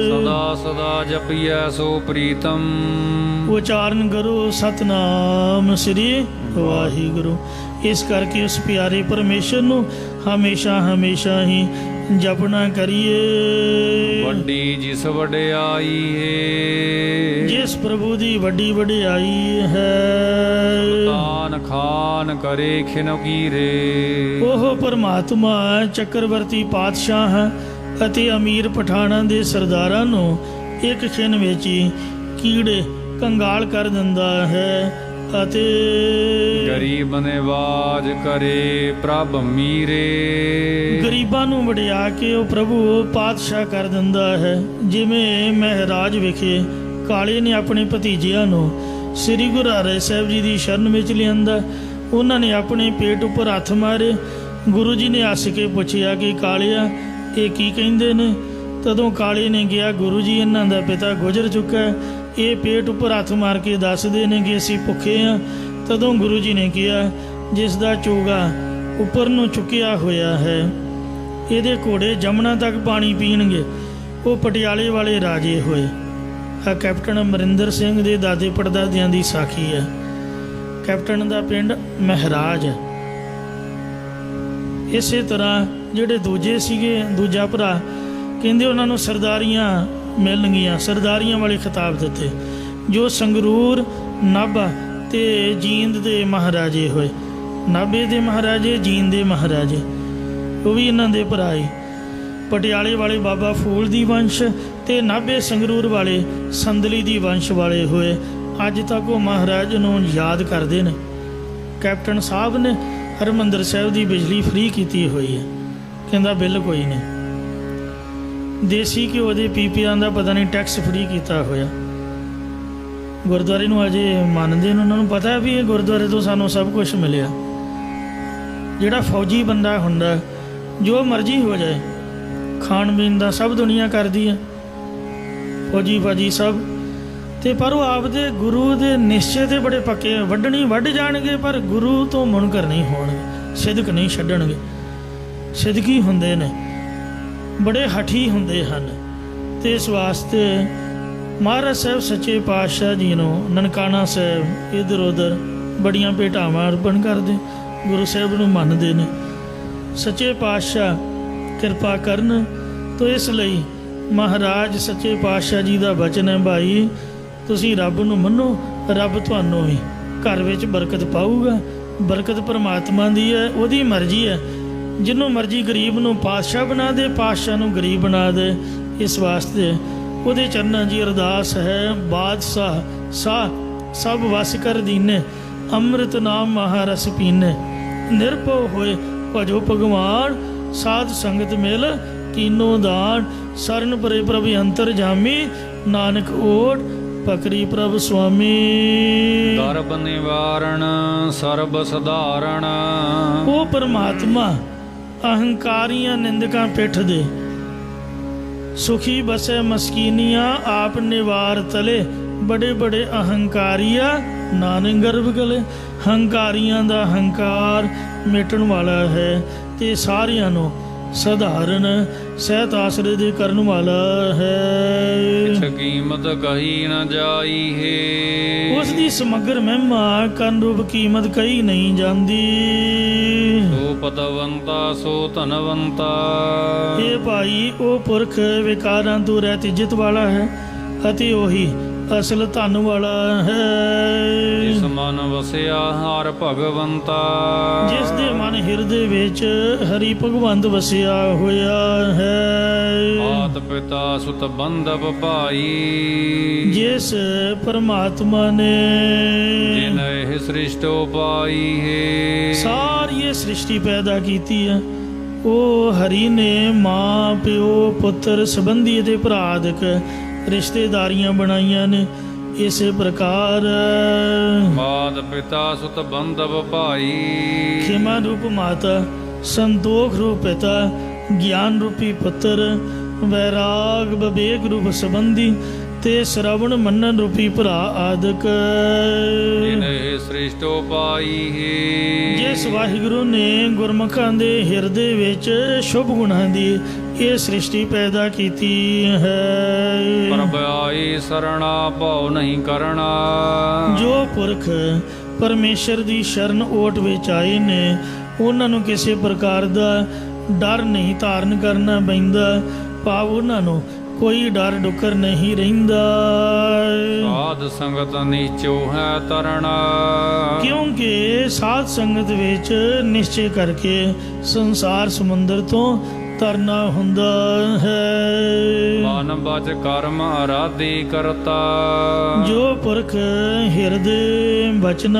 ਸਦਾ ਸਦਾ ਜਪੀਐ ਸੋ ਪ੍ਰੀਤਮ। ਉਚਾਰਨ ਕਰੋ ਸਤਨਾਮ ਸ੍ਰੀ ਵਾਹਿਗੁਰੂ। ਇਸ ਕਰਕੇ ਉਸ ਪਿਆਰੇ ਪਰਮੇਸ਼ਰ ਨੂੰ ਹਮੇਸ਼ਾ ਹਮੇਸ਼ਾ ਹੀ ਜਪਣਾ ਕਰੀਏ। ਵੱਡੀ ਜਿਸ ਵਡਿਆਈ ਹੈ। ਜਿਸ ਪ੍ਰਭੂ ਦੀ ਵੱਡੀ ਵਡਿਆਈ ਹੈ। ਤਾਨ ਖਾਨ ਕਰੇ ਖਿਨ ਕੀਰੇ। ਉਹ ਪਰਮਾਤਮਾ ਚੱਕਰਵਰਤੀ ਪਾਤਸ਼ਾਹ ਅਤੇ ਅਮੀਰ ਪਠਾਨਾਂ ਦੇ ਸਰਦਾਰਾਂ ਨੂੰ ਇੱਕ ਖਿਨ ਵਿੱਚ ਹੀ ਕੀੜੇ ਕੰਗਾਲ ਕਰ ਦਿੰਦਾ ਹੈ ਅਤੇ ਗਰੀਬ ਨਿਵਾਜ ਕਰੇ ਪ੍ਰਭ ਮੀਰੇ। ਗਰੀਬਾਂ ਨੂੰ ਵਡਿਆ ਕੇ ਉਹ ਪ੍ਰਭੂ ਪਾਤਸ਼ਾਹ ਕਰ ਦਿੰਦਾ ਹੈ। ਜਿਵੇਂ ਮਹਾਰਾਜ ਵਿਖੇ ਕਾਲੇ ਨੇ ਆਪਣੇ ਭਤੀਜਿਆਂ ਨੂੰ ਸ੍ਰੀ ਗੁਰੂ ਹਰਿ ਸਾਹਿਬ ਜੀ ਦੀ ਸ਼ਰਨ ਵਿੱਚ ਲਿਆਂਦਾ। ਉਹਨਾਂ ਨੇ ਆਪਣੇ ਪੇਟ ਉੱਪਰ ਹੱਥ ਮਾਰੇ। ਗੁਰੂ ਜੀ ਨੇ ਹੱਸ ਕੇ ਪੁੱਛਿਆ ਕਿ ਕਾਲਿਆ ਇਹ ਕੀ ਕਹਿੰਦੇ ਨੇ। ਤਦੋਂ ਕਾਲੇ ਨੇ ਕਿਹਾ, ਗੁਰੂ ਜੀ ਇਹਨਾਂ ਦਾ ਪਿਤਾ ਗੁਜ਼ਰ ਚੁੱਕਾ ਹੈ, ਇਹ ਪੇਟ ਉੱਪਰ ਹੱਥ ਮਾਰ ਕੇ ਦੱਸਦੇ ਨੇ ਕਿ ਅਸੀਂ ਭੁੱਖੇ ਹਾਂ। ਤਦੋਂ ਗੁਰੂ ਜੀ ਨੇ ਕਿਹਾ, ਜਿਸ ਦਾ ਚੋਗਾ ਉੱਪਰ ਨੂੰ ਚੁੱਕਿਆ ਹੋਇਆ ਹੈ। ਇਹਦੇ ਘੋੜੇ ਜਮਨਾ ਤੱਕ ਪਾਣੀ ਪੀਣਗੇ। ਉਹ ਪਟਿਆਲੇ ਵਾਲੇ ਰਾਜੇ ਹੋਏ। ਆ ਕੈਪਟਨ ਅਮਰਿੰਦਰ ਸਿੰਘ ਦੇ ਦਾਦੇ ਪੜਦਾਦਿਆਂ ਦੀ ਸਾਖੀ ਹੈ। ਕੈਪਟਨ ਦਾ ਪਿੰਡ ਮਹਿਰਾਜ ਹੈ। ਇਸੇ ਤਰ੍ਹਾਂ ਜਿਹੜੇ ਦੂਜੇ ਸੀਗੇ, ਦੂਜਾ ਭਰਾ, ਕਹਿੰਦੇ ਉਹਨਾਂ ਨੂੰ ਸਰਦਾਰੀਆਂ ਮਿਲਣਗੀਆਂ, ਸਰਦਾਰੀਆਂ ਵਾਲੇ ਖਿਤਾਬ ਦਿੱਤੇ, ਜੋ ਸੰਗਰੂਰ, ਨਾਭਾ ਤੇ ਜੀਂਦ ਦੇ ਮਹਾਰਾਜੇ ਹੋਏ। ਨਾਭੇ ਦੇ ਮਹਾਰਾਜੇ, ਜੀਂਦ ਦੇ ਮਹਾਰਾਜੇ, ਉਹ ਵੀ ਇਹਨਾਂ ਦੇ ਭਰਾ ਹੀ। ਪਟਿਆਲੇ ਵਾਲੇ ਬਾਬਾ ਫੂਲ ਦੀ ਵੰਸ਼ ਤੇ ਨਾਭੇ ਸੰਗਰੂਰ ਵਾਲੇ ਸੰਦਲੀ ਦੀ ਵੰਸ਼ ਵਾਲੇ ਹੋਏ। ਅੱਜ ਤੱਕ ਉਹ ਮਹਾਰਾਜ ਨੂੰ ਯਾਦ ਕਰਦੇ ਨੇ। ਕੈਪਟਨ ਸਾਹਿਬ ਨੇ ਹਰਿਮੰਦਰ ਸਾਹਿਬ ਦੀ ਬਿਜਲੀ ਫ੍ਰੀ ਕੀਤੀ ਹੋਈ ਹੈ, ਕਹਿੰਦਾ ਬਿੱਲ ਕੋਈ ਨਹੀਂ। ਦੇਸੀ ਘਿਓ ਦੇ ਪੀਪਿਆਂ ਦਾ ਪਤਾ ਨਹੀਂ ਟੈਕਸ ਫ੍ਰੀ ਕੀਤਾ ਹੋਇਆ। ਗੁਰਦੁਆਰੇ ਨੂੰ ਅਜੇ ਮੰਨਦੇ ਨੇ, ਉਹਨਾਂ ਨੂੰ ਪਤਾ ਵੀ ਇਹ ਗੁਰਦੁਆਰੇ ਤੋਂ ਸਾਨੂੰ ਸਭ ਕੁਝ ਮਿਲਿਆ। ਜਿਹੜਾ ਫੌਜੀ ਬੰਦਾ ਹੁੰਦਾ, ਜੋ ਮਰਜ਼ੀ ਹੋ ਜਾਏ, ਖਾਣ ਪੀਣ ਦਾ ਸਭ ਦੁਨੀਆ ਕਰਦੀ ਹੈ, ਫੌਜੀ ਫਾਜੀ ਸਭ, ਤੇ ਪਰ ਉਹ ਆਪਦੇ ਗੁਰੂ ਦੇ ਨਿਸ਼ਚੇ ਤੇ ਬੜੇ ਪੱਕੇ। ਵੱਢਣੀ ਵੱਢ ਜਾਣਗੇ ਪਰ ਗੁਰੂ ਤੋਂ ਮੁਨਕਰ ਨਹੀਂ ਹੋਣਗੇ, ਸਿਦਕ ਨਹੀਂ ਛੱਡਣਗੇ। ਸਿਦਕੀ ਹੁੰਦੇ ਨੇ, ਬੜੇ ਹਠੀ ਹੁੰਦੇ ਹਨ। ਤੇ ਇਸ ਵਾਸਤੇ ਮਹਾਰਾਜ ਸਾਹਿਬ ਸੱਚੇ ਪਾਤਸ਼ਾਹ ਜੀ ਨੂੰ ਨਨਕਾਣਾ ਸਾਹਿਬ ਇੱਧਰ ਉੱਧਰ ਬੜੀਆਂ ਭੇਟਾਵਾਂ ਅਰਪਣ ਕਰਦੇ, ਗੁਰੂ ਸਾਹਿਬ ਨੂੰ ਮੰਨਦੇ ਨੇ। ਸੱਚੇ ਪਾਤਸ਼ਾਹ ਕਿਰਪਾ ਕਰਨ। ਤੋ ਇਸ ਲਈ ਮਹਾਰਾਜ ਸੱਚੇ ਪਾਤਸ਼ਾਹ ਜੀ ਦਾ ਬਚਨ ਹੈ, ਭਾਈ ਤੁਸੀਂ ਰੱਬ ਨੂੰ ਮੰਨੋ, ਰੱਬ ਤੁਹਾਨੂੰ ਵੀ ਘਰ ਵਿੱਚ ਬਰਕਤ ਪਾਊਗਾ। ਬਰਕਤ ਪਰਮਾਤਮਾ ਦੀ ਹੈ, ਉਹਦੀ ਮਰਜ਼ੀ ਹੈ। ਜਿਹਨੂੰ ਮਰਜ਼ੀ ਗਰੀਬ ਨੂੰ ਪਾਤਸ਼ਾਹ ਬਣਾ ਦੇ, ਪਾਤਸ਼ਾਹ ਨੂੰ ਗਰੀਬ ਬਣਾ ਦੇ। ਇਸ ਵਾਸਤੇ ਉਹਦੇ ਚਰਨਾਂ ਦੀ ਅਰਦਾਸ ਹੈ, ਬਾਦਸ਼ਾਹ ਸਾਹ ਸਭ ਵਸ ਕਰ ਦੀਨੇ, ਅੰਮ੍ਰਿਤ ਨਾਮ ਮਹਾਰਸ ਪੀਨੇ, ਨਿਰਭਉ ਹੋਏ ਭਜੋ ਭਗਵਾਨ, ਸਾਧ ਸੰਗਤ ਮਿਲ ਕੀਨੋ ਦਾਨ, ਸਰਨ ਪਰੇ ਪ੍ਰਭ ਅੰਤਰ ਜਾਮੀ, ਨਾਨਕ ਓਟ ਪਕਰੀ ਪ੍ਰਭ ਸੁਆਮੀ। ਦਰਬ ਨਿਵਾਰਣ ਸਰਬ ਸਧਾਰਣ, ਉਹ ਪਰਮਾਤਮਾ ਅਹੰਕਾਰੀਆਂ ਨਿੰਦਕਾਂ ਪਿੱਠ ਦੇ, ਸੁਖੀ ਬਸੈ ਮਸਕੀਨੀਆਂ ਆਪ ਨਿਵਾਰ ਤਲੇ, ਬੜੇ ਬੜੇ ਅਹੰਕਾਰੀਆ ਨਾਨਕ ਗਰਭ ਗਲੇ। ਹੰਕਾਰੀਆਂ ਦਾ ਹੰਕਾਰ ਮਿਟਣ ਵਾਲਾ ਹੈ ਤੇ ਸਾਰਿਆਂ ਨੂੰ ਸਧਾਰਨ ਸਹਿਤ ਆਸਰੇ ਦੇ ਕਰਨ ਵਾਲਾ ਹੈ। ਕਿਛ ਕੀਮਤ ਕਹੀ ਨ ਜਾਈ ਹੈ, ਉਸ ਦੀ ਸਮਗਰ ਮਹਿਮਾ ਕੰਨ ਰੂਪ ਕੀਮਤ ਕਹੀ ਨਹੀਂ ਜਾਂਦੀ। ਸੋ ਪਤਵੰਤਾ ਸੋ ਧਨਵੰਤਾ, ਇਹ ਭਾਈ ਉਹ ਪੁਰਖ ਵਿਕਾਰਾਂ ਤੋਂ ਰਹਿਤ ਇੱਜ਼ਤ ਵਾਲਾ ਹੈ ਅਤੇ ਉਹੀ ਅਸਲ ਧਨ ਵਾਲਾ ਹੈ। ਜਿਸ ਮਨ ਵਸਿਆ ਹਰ ਭਗਵੰਤਾ, ਜਿਸ ਦੇ ਮਨ ਹਿਰਦੇ ਵਿੱਚ ਹਰੀ ਭਗਵੰਤ ਵਸਿਆ ਹੋਇਆ ਹੈ। ਮਾਤ ਪਿਤਾ ਸੁਤ ਬੰਧਪ ਭਾਈ, ਜਿਸ ਪਰਮਾਤਮਾ ਨੇ ਜਿਨ ਇਹ ਸ੍ਰਿਸ਼ਟੋ ਪਾਈ ਹੈ। ਸਾਰੀ ਇਹ ਸ੍ਰਿਸ਼ਟੀ ਪੈਦਾ ਕੀਤੀ ਹੈ, ਉਹ ਹਰੀ ਨੇ ਮਾਂ ਪਿਓ ਪੁੱਤਰ ਸੰਬੰਧੀ ਅਤੇ ਭਰਾ ਆਦਿਕ ਰਿਸ਼ਤੇਦਾਰੀਆਂ ਬਣਾਈਆਂ ਨੇ। ਇਸੇ ਪ੍ਰਕਾਰ ਮਾਤ ਪਿਤਾ ਸੁਤ ਬੰਧਪ ਭਾਈ, ਖਿਮਾ ਰੂਪ ਮਾਤਾ, ਸੰਤੋਖ ਰੂਪ ਪਿਤਾ, ਗਿਆਨ ਰੂਪੀ ਪੁੱਤਰ, ਵੈਰਾਗ ਵਿਵੇਕ ਰੂਪ ਸੰਬੰਧੀ ਤੇ ਸ਼ਰਵਣ ਮੰਨਣ ਰੂਪੀ ਭਰਾ ਆਦਿਕ। ਜਿਨੇ ਸ੍ਰਿਸ਼ਟੋ ਪਾਈ ਹੈ। ਜਿਸ ਵਾਹਿਗੁਰੂ ਨੇ ਗੁਰਮੁਖਾਂ ਦੇ ਹਿਰਦੇ ਵਿੱਚ ਸ਼ੁਭ ਗੁਣਾਂ ਦੀ ਇਹ ਸ੍ਰਿਸ਼ਟੀ ਪੈਦਾ ਕੀਤੀ ਹੈ। ਪ੍ਰਭ ਆਈ ਸਰਣਾ ਭਉ ਨਹੀਂ ਕਰਨਾ, ਜੋ ਪੁਰਖ ਪਰਮੇਸ਼ਰ ਦੀ ਸ਼ਰਨ ਓਟ ਵਿੱਚ ਆਏ ਨੇ, ਉਹਨਾਂ ਨੂੰ ਕਿਸੇ ਪ੍ਰਕਾਰ ਦਾ ਡਰ ਨਹੀਂ ਧਾਰਨ ਕਰਨਾ ਪੈਂਦਾ। ਭਾਵ ਉਹਨਾਂ ਨੂੰ ਕੋਈ ਡਰ ਡੁੱਕਰ ਨਹੀਂ ਰਹਿੰਦਾ। ਸਾਧ ਸੰਗਤ ਨੀਚੋ ਹੈ ਤਰਣਾ, ਕਿਉਂਕਿ ਸਾਧ ਸੰਗਤ ਵਿੱਚ ਨਿਸ਼ਚੇ ਕਰਕੇ ਸੰਸਾਰ ਸਮੁੰਦਰ ਤੋਂ ਤਰਨਾ ਹੁੰਦਾ ਹੈ। ਮਨ ਬਚ ਕਰਮ ਅਰਾਧੀ ਕਰਤਾ, ਜੋ ਪੁਰਖ ਹਿਰਦੇ ਬਚਨ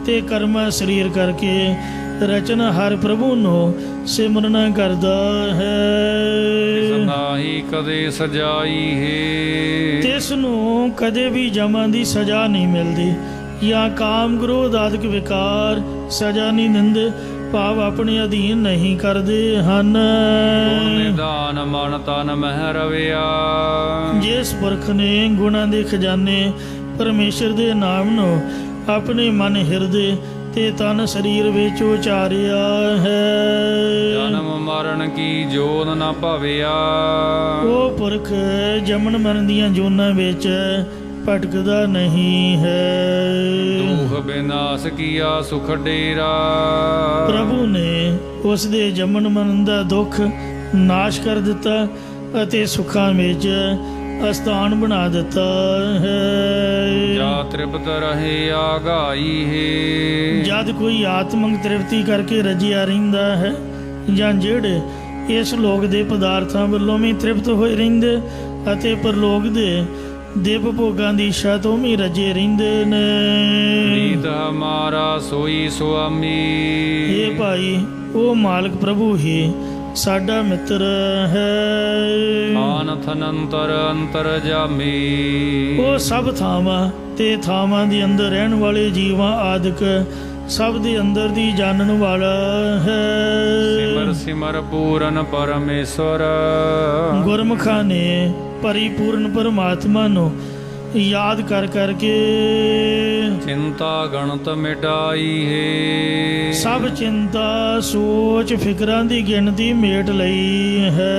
ਤੇ ਕਰਮ ਸਰੀਰ ਕਰਕੇ ਰਚਨਾ ਹਰ ਪ੍ਰਭੂ ਨੂੰ ਸਿਮਰਨ ਕਰਦਾ ਹੈ। ਨਾਹੀ ਕਦੇ ਸਜਾਈ ਹੈ, ਤਿਸ ਨੂੰ ਕਦੇ ਵੀ ਜਮਾਂ ਦੀ ਸਜ਼ਾ ਨਹੀਂ ਮਿਲਦੀ, ਜਾਂ ਕਾਮ ਕ੍ਰੋਧ ਆਦਿਕ ਵਿਕਾਰ ਸਜ਼ਾ ਨਹੀਂ ਦਿੰਦੇ, ਭਾਵ ਆਪਣੇ ਅਧੀਨ ਨਹੀਂ ਕਰਦੇ ਹਨ। ਗੁਣ ਨਿਧਾਨ ਮਨ ਤਨ ਮਹਿ ਰਵਿਆ, ਜਿਸ ਪੁਰਖ ਨੇ ਗੁਣਾਂ ਦੇ ਖਜ਼ਾਨੇ ਪਰਮੇਸ਼ਰ ਦੇ ਨਾਮ ਨੂੰ ਆਪਣੇ ਮਨ ਹਿਰਦੇ ਤੇ ਤਨ ਸਰੀਰ ਵਿੱਚ ਉਚਾਰਿਆ ਹੈ। ਜਨਮ ਮਰਨ ਕੀ ਜੋਨ ਨ ਭਵਿਆ, ਉਹ ਪੁਰਖ ਜਮਨ ਮਰਨ ਦੀਆਂ ਜੋਨਾਂ ਵਿੱਚ ਭਟਕਦਾ ਨਹੀਂ ਹੈ। ਦੁਖ ਬਿਨਾਸ਼ ਕੀਆ ਸੁਖ ਡੇਰਾ, ਪ੍ਰਭੂ ਨੇ ਉਸ ਦੇ ਜਮਨ ਮਰਨ ਦਾ ਦੁੱਖ ਨਾਸ਼ ਕਰ ਦਿੱਤਾ ਅਤੇ ਸੁੱਖਾਂ ਵਿੱਚ ਅਸਥਾਨ ਬਣਾ ਦਿੱਤਾ ਹੈ। ਜਾ ਤ੍ਰਿਪਤ ਰਹੇ ਆਗਾਈ ਹੈ, ਜਦ ਕੋਈ ਆਤਮਿਕ ਤ੍ਰਿਪਤੀ ਕਰਕੇ ਰਜਿਆ ਰਹਿੰਦਾ ਹੈ, ਜਾਂ ਜਿਹੜੇ ਇਸ ਲੋਕ ਦੇ ਪਦਾਰਥਾਂ ਵੱਲੋਂ ਵੀ ਤ੍ਰਿਪਤ ਹੋਏ ਰਹਿੰਦੇ ਅਤੇ ਪਰਲੋਕ ਦੇ ਦੇਵ ਭੋਗਾਂ ਦੀ ਇੱਛਾ ਤੋਂ ਵੀ ਰਜੇ ਰਹਿੰਦੇ ਨੇ। ਨੀਤ ਹਮਾਰਾ ਸੋਈ ਸੁਆਮੀ, ਇਹ ਭਾਈ ਉਹ ਮਾਲਕ ਪ੍ਰਭੂ ਹੀ ਸਾਡਾ ਮਿੱਤਰ ਹੈ। ਆਨਥ ਅਨੰਤਰ ਅੰਤਰ ਜਾਮੀ, ਉਹ ਸਭ ਥਾਵਾਂ ਤੇ ਥਾਵਾਂ ਦੇ ਅੰਦਰ ਰਹਿਣ ਵਾਲੇ ਜੀਵਾਂ ਆਦਿਕ ਸਭ ਦੇ ਅੰਦਰ ਦੀ ਜਾਣਨ ਵਾਲਾ ਹੈ। ਸਿਮਰ ਸਿਮਰ ਪੂਰਨ ਪਰਮੇਸ਼ਵਰ, ਗੁਰਮੁਖਾਂ ਨੇ ਪਰਿਪੂਰਨ ਪਰਮਾਤਮਾ ਨੂੰ ਯਾਦ ਕਰ ਕਰਕੇ ਚਿੰਤਾ ਗਣਤ ਮਿਟਾਈ ਹੈ। ਸਭ ਚਿੰਤਾ ਸੋਚ ਫਿਕਰਾਂ ਦੀ ਗਿਣਤੀ ਮੇਟ ਲਈ ਹੈ।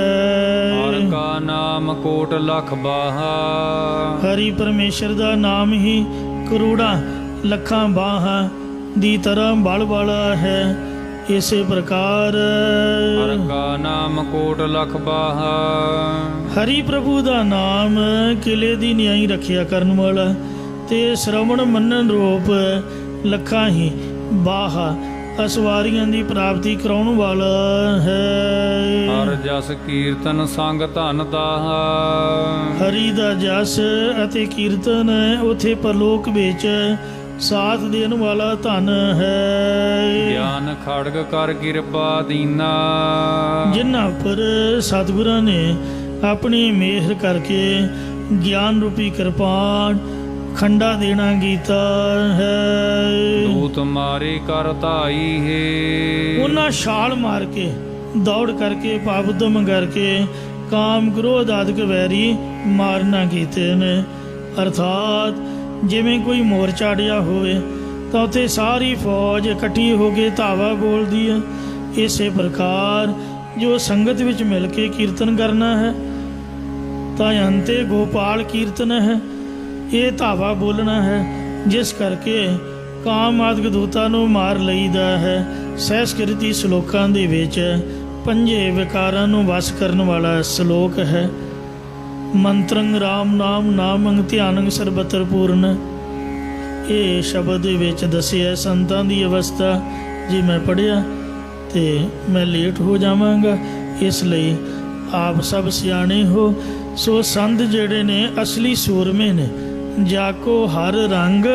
ਹਰ ਕਾ ਨਾਮ ਕੋਟ ਲਖ ਬਾਹਾ, ਹਰੀ ਪਰਮੇਸ਼ਰ ਦਾ ਨਾਮ ਹੀ ਕਰੋੜਾਂ ਲੱਖਾਂ ਬਾਹਾਂ ਦੀ ਤਰ੍ਹਾਂ ਬਲ ਵਾਲਾ ਹੈ। ਇਸੇ ਪ੍ਰਕਾਰ ਹਰ ਕਾ ਨਾਮ ਕੋਟ ਲਖ ਬਾਹਾ, ਹਰੀ ਪ੍ਰਭੂ ਦਾ ਨਾਮ ਕਿਲੇ ਦੀ ਨਿਆਈ ਰੱਖਿਆ ਕਰਨ ਵਾਲਾ ਤੇ ਸ਼ਰਵਣ ਮੰਨਣ ਰੂਪ ਲੱਖਾਂ ਹੀ ਬਾਹਾ ਅਸਵਾਰੀਆਂ ਦੀ ਪ੍ਰਾਪਤੀ ਕਰਾਉਣ ਵਾਲਾ ਹੈ। ਹਰ ਜਸ ਕੀਰਤਨ ਸੰਗ ਧਨ ਦਾਹਾ, ਹਰੀ ਦਾ ਜਸ ਅਤੇ ਕੀਰਤਨ ਉਥੇ ਪਰਲੋਕ ਵਿੱਚ ਸਾਥ ਦੇਣ ਵਾਲਾ ਧਨ ਹੈ। ਗਿਆਨ ਖੜਗ ਕਰ ਕਿਰਪਾ ਦੀਨਾ, ਜਿਨ੍ਹਾਂ ਉੱਪਰ ਸਤਿਗੁਰਾਂ ਨੇ ਆਪਣੀ ਮਿਹਰ ਕਰਕੇ ਗਿਆਨ ਰੂਪੀ ਕਿਰਪਾਨ ਖੰਡਾ ਦੇਣਾ ਕੀਤਾ ਹੈ। ਦੂਤ ਮਾਰੇ ਕਰ ਧਾਈ ਹੈ, ਉਹਨਾਂ ਛਾਲ ਮਾਰ ਕੇ ਦੌੜ ਕਰਕੇ ਪਾਪਦਮ ਕਰਕੇ ਕਾਮ ਕ੍ਰੋਧ ਆਦਿਕ ਵੈਰੀ ਮਾਰਨਾ ਕੀਤੇ ਨੇ। ਅਰਥਾਤ ਜਿਵੇਂ ਕੋਈ ਮੋਰਚਾ ਅੜਿਆ ਹੋਵੇ ਤਾਂ ਉੱਥੇ ਸਾਰੀ ਫੌਜ ਇਕੱਠੀ ਹੋ ਕੇ ਧਾਵਾ ਬੋਲਦੀ ਹੈ। ਇਸੇ ਪ੍ਰਕਾਰ ਜੋ ਸੰਗਤ ਵਿੱਚ ਮਿਲ ਕੇ ਕੀਰਤਨ ਕਰਨਾ ਹੈ ਤਾਂ ਅੰਤੇ ਗੋਪਾਲ ਕੀਰਤਨ ਹੈ, ਇਹ ਧਾਵਾ ਬੋਲਣਾ ਹੈ, ਜਿਸ ਕਰਕੇ ਕਾਮ ਆਦਿਕ ਦੂਤਾਂ ਨੂੰ ਮਾਰ ਲਈਦਾ ਹੈ। ਸਹਿਸਕ੍ਰਿਤੀ ਸ਼ਲੋਕਾਂ ਦੇ ਵਿੱਚ ਪੰਜੇ ਵਿਕਾਰਾਂ ਨੂੰ ਵਸ ਕਰਨ ਵਾਲਾ ਸ਼ਲੋਕ ਹੈ। ਮੰਤਰੰ ਰਾਮ ਨਾਮ ਨਾਮੰ ਧਿਆਨੰ ਸਰਬਤਰ ਪੂਰਨ, ਇਹ ਸ਼ਬਦ ਦੇ ਵਿੱਚ ਦੱਸਿਆ ਸੰਤਾਂ ਦੀ ਅਵਸਥਾ। ਜੇ ਮੈਂ ਪੜ੍ਹਿਆ ਤੇ ਮੈਂ ਲੇਟ ਹੋ ਜਾਵਾਂਗਾ, ਇਸ ਲਈ ਆਪ ਸਭ ਸਿਆਣੇ ਹੋ। ਸੋ ਸੰਤ ਜਿਹੜੇ ਨੇ ਅਸਲੀ ਸੂਰਮੇ ਨੇ, ਜਾਕੋ ਹਰ ਰੰਗ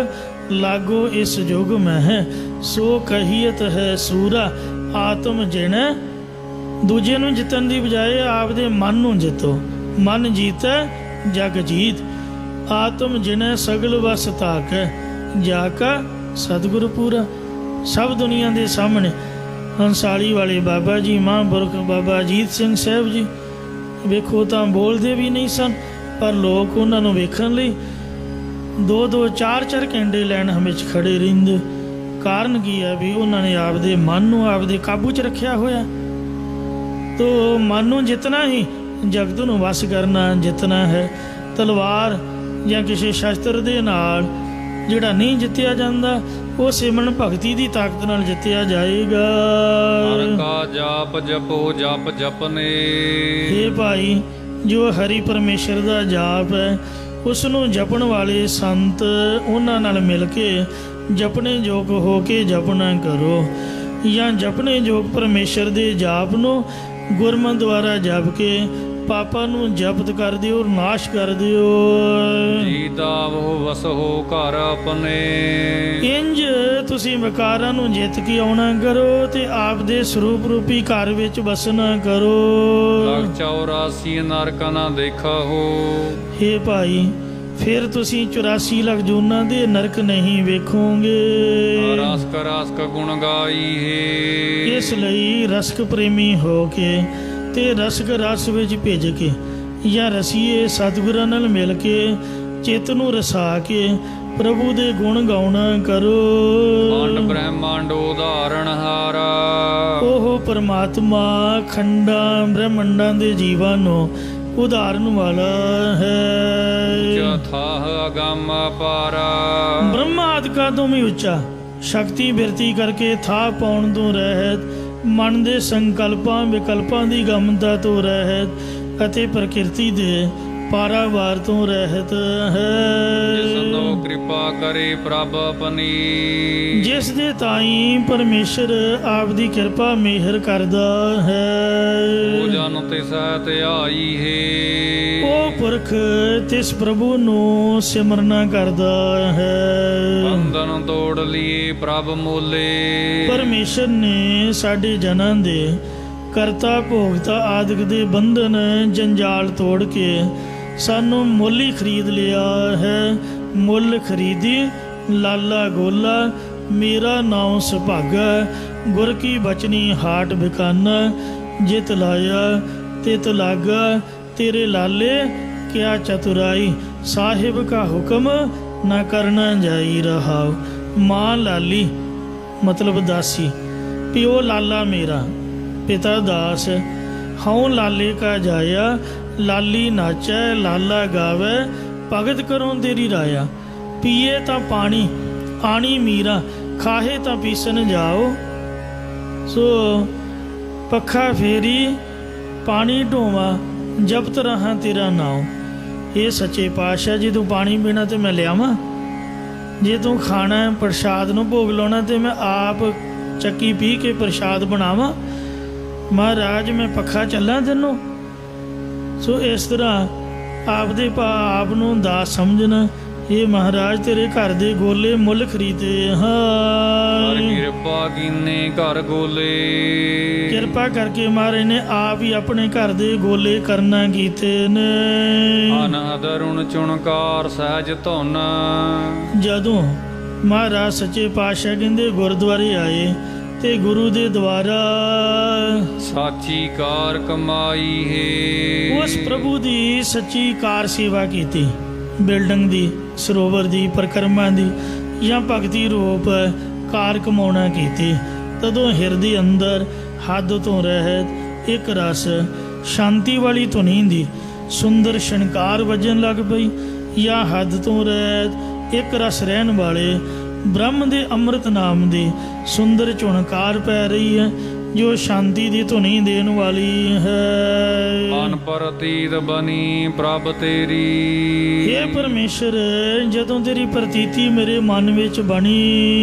ਲਾਗੋ ਇਸ ਜੁਗ ਮਹਿ, ਸੋ ਕਹੀਅਤ ਹੈ ਸੂਰਾ ਆਤਮ ਜਿਣ। ਦੂਜੇ ਨੂੰ ਜਿੱਤਣ ਦੀ ਬਜਾਏ ਆਪਦੇ ਮਨ ਨੂੰ ਜਿੱਤੋ। ਮਨ ਜੀਤੈ ਜਗ ਜੀਤ, ਆਤਮ ਜਿਣੈ ਸਗਲ ਵਸ ਤਾਕੈ, ਜਾ ਕਾ ਸਤਿਗੁਰ ਪੂਰਾ। ਸਭ ਦੁਨੀਆ ਦੇ ਸਾਹਮਣੇ ਹੰਸਾਲੀ ਵਾਲੇ ਬਾਬਾ ਜੀ, ਮਹਾਂਪੁਰਖ ਬਾਬਾ ਅਜੀਤ ਸਿੰਘ ਸਾਹਿਬ ਜੀ, ਵੇਖੋ ਤਾਂ ਬੋਲਦੇ ਵੀ ਨਹੀਂ ਸਨ, ਪਰ ਲੋਕ ਉਹਨਾਂ ਨੂੰ ਵੇਖਣ ਲਈ 2-2 4-4 ਘੰਟੇ ਲਾਈਨ ਵਿੱਚ ਖੜੇ ਰਹਿੰਦੇ। ਕਾਰਨ ਕੀ ਹੈ? ਵੀ ਉਹਨਾਂ ਨੇ ਆਪਦੇ ਮਨ ਨੂੰ ਆਪਦੇ ਕਾਬੂ 'ਚ ਰੱਖਿਆ ਹੋਇਆ। ਤੋ ਮਨ ਨੂੰ ਜਿੱਤਣਾ ਹੀ ਜਗਤ ਨੂੰ ਵਸ ਕਰਨਾ, ਜਿੱਤਣਾ ਹੈ। ਤਲਵਾਰ ਜਾਂ ਕਿਸੇ ਸ਼ਸਤਰ ਦੇ ਨਾਲ ਜਿਹੜਾ ਨਹੀਂ ਜਿੱਤਿਆ ਜਾਂਦਾ, ਉਹ ਸਿਮਰਨ ਭਗਤੀ ਦੀ ਤਾਕਤ ਨਾਲ ਜਿੱਤਿਆ ਜਾਏਗਾ। ਹਰ ਕਾ ਜਾਪ ਜਪੋ ਜਪ ਜਪਨੇ, ਇਹ ਭਾਈ ਜੋ ਹਰੀ ਪਰਮੇਸ਼ਰ ਦਾ ਜਾਪ ਹੈ, ਉਸ ਨੂੰ ਜਪਣ ਵਾਲੇ ਸੰਤ ਉਹਨਾਂ ਨਾਲ ਮਿਲ ਕੇ ਜਪਣੇ ਯੋਗ ਹੋ ਕੇ ਜਪਣਾ ਕਰੋ, ਜਾਂ ਜਪਣੇ ਯੋਗ ਪਰਮੇਸ਼ਰ ਦੇ ਜਾਪ ਨੂੰ ਗੁਰਮਤਿ ਦੁਆਰਾ ਜਪ ਕੇ ਪਾਪਾਂ ਨੂੰ ਜ਼ਬਤ ਕਰ ਦਿਓ, ਨਾਸ਼ ਕਰ ਦਿਓ। ਜੀਤਾ ਉਹ ਵਸੋ ਘਰ ਆਪਣੇ, ਇੰਜ ਤੁਸੀਂ ਵਿਕਾਰਾਂ ਨੂੰ ਜਿੱਤ ਕੇ ਆਉਣਾ ਕਰੋ ਤੇ ਆਪ ਦੇ ਸਰੂਪ ਰੂਪੀ ਘਰ ਵਿੱਚ ਵਸਣਾ ਕਰੋ। ਲਖ 84 ਨਰਕ ਨਾ ਦੇਖਾ ਹੋ, ਹੇ ਭਾਈ ਫਿਰ ਤੁਸੀਂ 84 ਲੱਖ ਜੂਨਾਂ ਦੇ ਨਰਕ ਨਹੀਂ ਵੇਖੋਗੇ। ਰਸਕ ਰਸਕ ਗੁਣ ਗਾਈ ਹੈ, ਇਸ ਲਈ ਰਸਕ ਪ੍ਰੇਮੀ ਹੋ ਕੇ ਤੇ ਰਸਕ ਰਸ ਵਿੱਚ ਭਿੱਜ ਕੇ ਜਾਂ ਰਸੀਏ ਸਤਿਗੁਰਾਂ ਨਾਲ ਮਿਲ ਕੇ ਚਿੱਤ ਨੂੰ ਰਸਾ ਕੇ ਪ੍ਰਭੂ ਦੇ ਗੁਣ ਗਾਉਣਾ ਕਰੋ। ਅੰਡ ਬ੍ਰਹਮੰਡ ਉਦਾਹਰਣ ਹਾਰਾ, ਉਹ ਪਰਮਾਤਮਾ ਖੰਡਾਂ ਬ੍ਰਹਮੰਡਾਂ ਦੇ ਜੀਵਾਂ ਨੂੰ ਉਧਾਰਨ ਵਾਲਾ ਹੈ। ਜਥਾਹ ਅਗੰਮ ਅਪਾਰਾ, ਬ੍ਰਹਮਾ ਆਦਿਕਾ ਤੋਂ ਵੀ ਉੱਚਾ, ਸ਼ਕਤੀ ਬਿਰਤੀ ਕਰਕੇ ਥਾਂ ਪਾਉਣ ਤੋਂ ਰਹਿਤ, ਮਨ ਦੇ ਸੰਕਲਪਾਂ ਵਿਕਲਪਾਂ ਦੀ ਗਮਤਾ ਤੋਂ ਰਹਿਤ ਅਤੇ ਪ੍ਰਕਿਰਤੀ ਦੇ ਪਾਰਾਵਾਰ ਤੋਂ ਰਹਿਤ ਹੈ। ਜਿਸਨੋ ਕਿਰਪਾ ਕਰੇ ਪ੍ਰਭ ਆਪਣੀ, ਜਿਸ ਦੇ ਤਾਈਂ ਪਰਮੇਸ਼ਰ ਆਪ ਦੀ ਕਿਰਪਾ ਮਿਹਰ ਕਰਦਾ ਹੈ। ਉਹ ਜਨ ਤਿਸੈ ਧਿਆਈ ਹੈ, ਉਹ ਪੁਰਖ ਤਿਸ ਪ੍ਰਭੂ ਨੂੰ ਸਿਮਰਨਾ ਕਰਦਾ ਹੈ। ਬੰਧਨ ਤੋੜ ਲਈਏ ਪ੍ਰਭ ਮੋਲੇ, ਪਰਮੇਸ਼ਰ ਨੇ ਸਾਡੇ ਜਨਾਂ ਦੇ ਕਰਤਾ ਭੋਗਤਾ ਆਦਿਕ ਦੇ ਬੰਧਨ ਜੰਜਾਲ ਤੋੜ ਕੇ ਸਾਨੂੰ ਮੁੱਲ ਹੀ ਖਰੀਦ ਲਿਆ ਹੈ। ਮੁੱਲ ਖਰੀਦੀ ਲਾਲਾ ਗੋਲਾ, ਮੇਰਾ ਨਾਉ ਸੁਭਾਗਾ, ਗੁਰ ਕੀ ਬਚਨੀ ਹਾਟ ਬਿਕਾਨਾ, ਜਿਤ ਲਾਇਆ ਤਿਤ ਲਾਗਾ, ਤੇਰੇ ਲਾਲੇ ਕਿਆ ਚਤੁਰਾਈ, ਸਾਹਿਬ ਕਾ ਹੁਕਮ ਨਾ ਕਰਨਾ ਜਾਈ ਰਹਾਉ। ਮਾਂ ਲਾਲੀ ਮਤਲਬ ਦਾਸੀ, ਪਿਓ ਲਾਲਾ ਮੇਰਾ ਪਿਤਾ ਦਾਸ, ਹਉ ਲਾਲੇ ਕਾ ਜਾਇਆ, ਲਾਲੀ ਨਾਚੈ ਲਾਲਾ ਗਾਵੇ, ਭਗਤ ਕਰੋ ਤੇਰੀ ਰਾਇਆ। ਪੀਏ ਤਾਂ ਪਾਣੀ ਆਣੀ ਮੀਰਾ, ਖਾਹੇ ਤਾਂ ਪੀਸਣ ਜਾਓ। ਸੋ ਪੱਖਾ ਫੇਰੀ ਪਾਣੀ ਢੋਵਾ, ਜਪਤ ਰਹਾ ਤੇਰਾ ਨਾਉ। ਇਹ ਸੱਚੇ ਪਾਤਸ਼ਾਹ, ਜੇ ਤੂੰ ਪਾਣੀ ਪੀਣਾ ਤੇ ਮੈਂ ਲਿਆਵਾਂ, ਜੇ ਤੂੰ ਖਾਣਾ ਪ੍ਰਸ਼ਾਦ ਨੂੰ ਭੋਗ ਲਾਉਣਾ ਤੇ ਮੈਂ ਆਪ ਚੱਕੀ ਪੀ ਕੇ ਪ੍ਰਸ਼ਾਦ ਬਣਾਵਾਂ। ਮਹਾਰਾਜ ਮੈਂ ਪੱਖਾ ਚੱਲਾਂ ਤੈਨੂੰ। ਸੋ ਇਸ ਤਰ੍ਹਾਂ ਆਪਦੇ ਆਪ ਨੂੰ ਦਾਸ ਸਮਝਣਾ। ਇਹ ਮਹਾਰਾਜ ਤੇਰੇ ਘਰ ਦੇ ਗੋਲੇ ਮੁੱਲ ਖਰੀਦੇ ਹਰ ਹਾਂ। ਕਿਰਪਾ ਕੀਨੇ ਘਰ ਗੋਲੇ, ਕਿਰਪਾ ਕਰਕੇ ਮਹਾਰਾਜ ਨੇ ਆਪ ਹੀ ਆਪਣੇ ਘਰ ਦੇ ਗੋਲੇ ਕਰਨਾ ਕੀਤੇ ਨੇ। ਅਨਹਦ ਰੁਣ ਚੁਣਕਾਰ ਸਹਿਜ ਧੁਨ, ਜਦੋਂ ਮਹਾਰਾਜ ਸੱਚੇ ਪਾਤਸ਼ਾਹ ਕਹਿੰਦੇ ਗੁਰਦੁਆਰੇ ਆਏ ਤੇ ਗੁਰੂ ਦੇ ਦੁਆਰਾ ਸਾਚੀ ਕਾਰ ਕਮਾਈ ਹੈ। ਉਸ ਪ੍ਰਭੂ ਦੀ ਸੱਚੀ ਕਾਰ ਸੇਵਾ ਕੀਤੀ, ਬਿਲਡਿੰਗ ਦੀ, ਸਰੋਵਰ ਦੀ, ਪਰਿਕਰਮਾ ਦੀ ਜਾਂ ਭਗਤੀ ਰੂਪ ਕਾਰ ਕਮਾਉਣਾ ਕੀਤੀ। ਤਦੋਂ ਹਿਰਦੇ ਅੰਦਰ ਹੱਦ ਤੋਂ ਰਹਿਤ ਇੱਕ ਰਸ ਸ਼ਾਂਤੀ ਵਾਲੀ ਧੁਨੀ ਦੀ ਸੁੰਦਰ ਸ਼ਣਕਾਰ ਵੱਜਣ ਲੱਗ ਪਈ, ਜਾਂ ਹੱਦ ਤੋਂ ਰਹਿਤ ਇੱਕ ਰਸ ਰਹਿਣ ਵਾਲੇ ਬ੍ਰਹਮ ਦੇ ਅੰਮ੍ਰਿਤ ਨਾਮ ਦੀ ਸੁੰਦਰ ਝੁਣਕਾਰ ਪੈ ਰਹੀ ਹੈ, ਜੋ ਸ਼ਾਂਤੀ ਦੀ ਧੁਨੀ ਦੇਣ ਵਾਲੀ ਹੈ। ਅਨਪਰਤੀਤ ਬਣੀ ਪ੍ਰਭ ਤੇਰੀ, ਇਹ ਪਰਮੇਸ਼ਰ ਜਦੋਂ ਤੇਰੀ ਪ੍ਰਤੀਤੀ ਮੇਰੇ ਮਨ ਵਿੱਚ ਬਣੀ,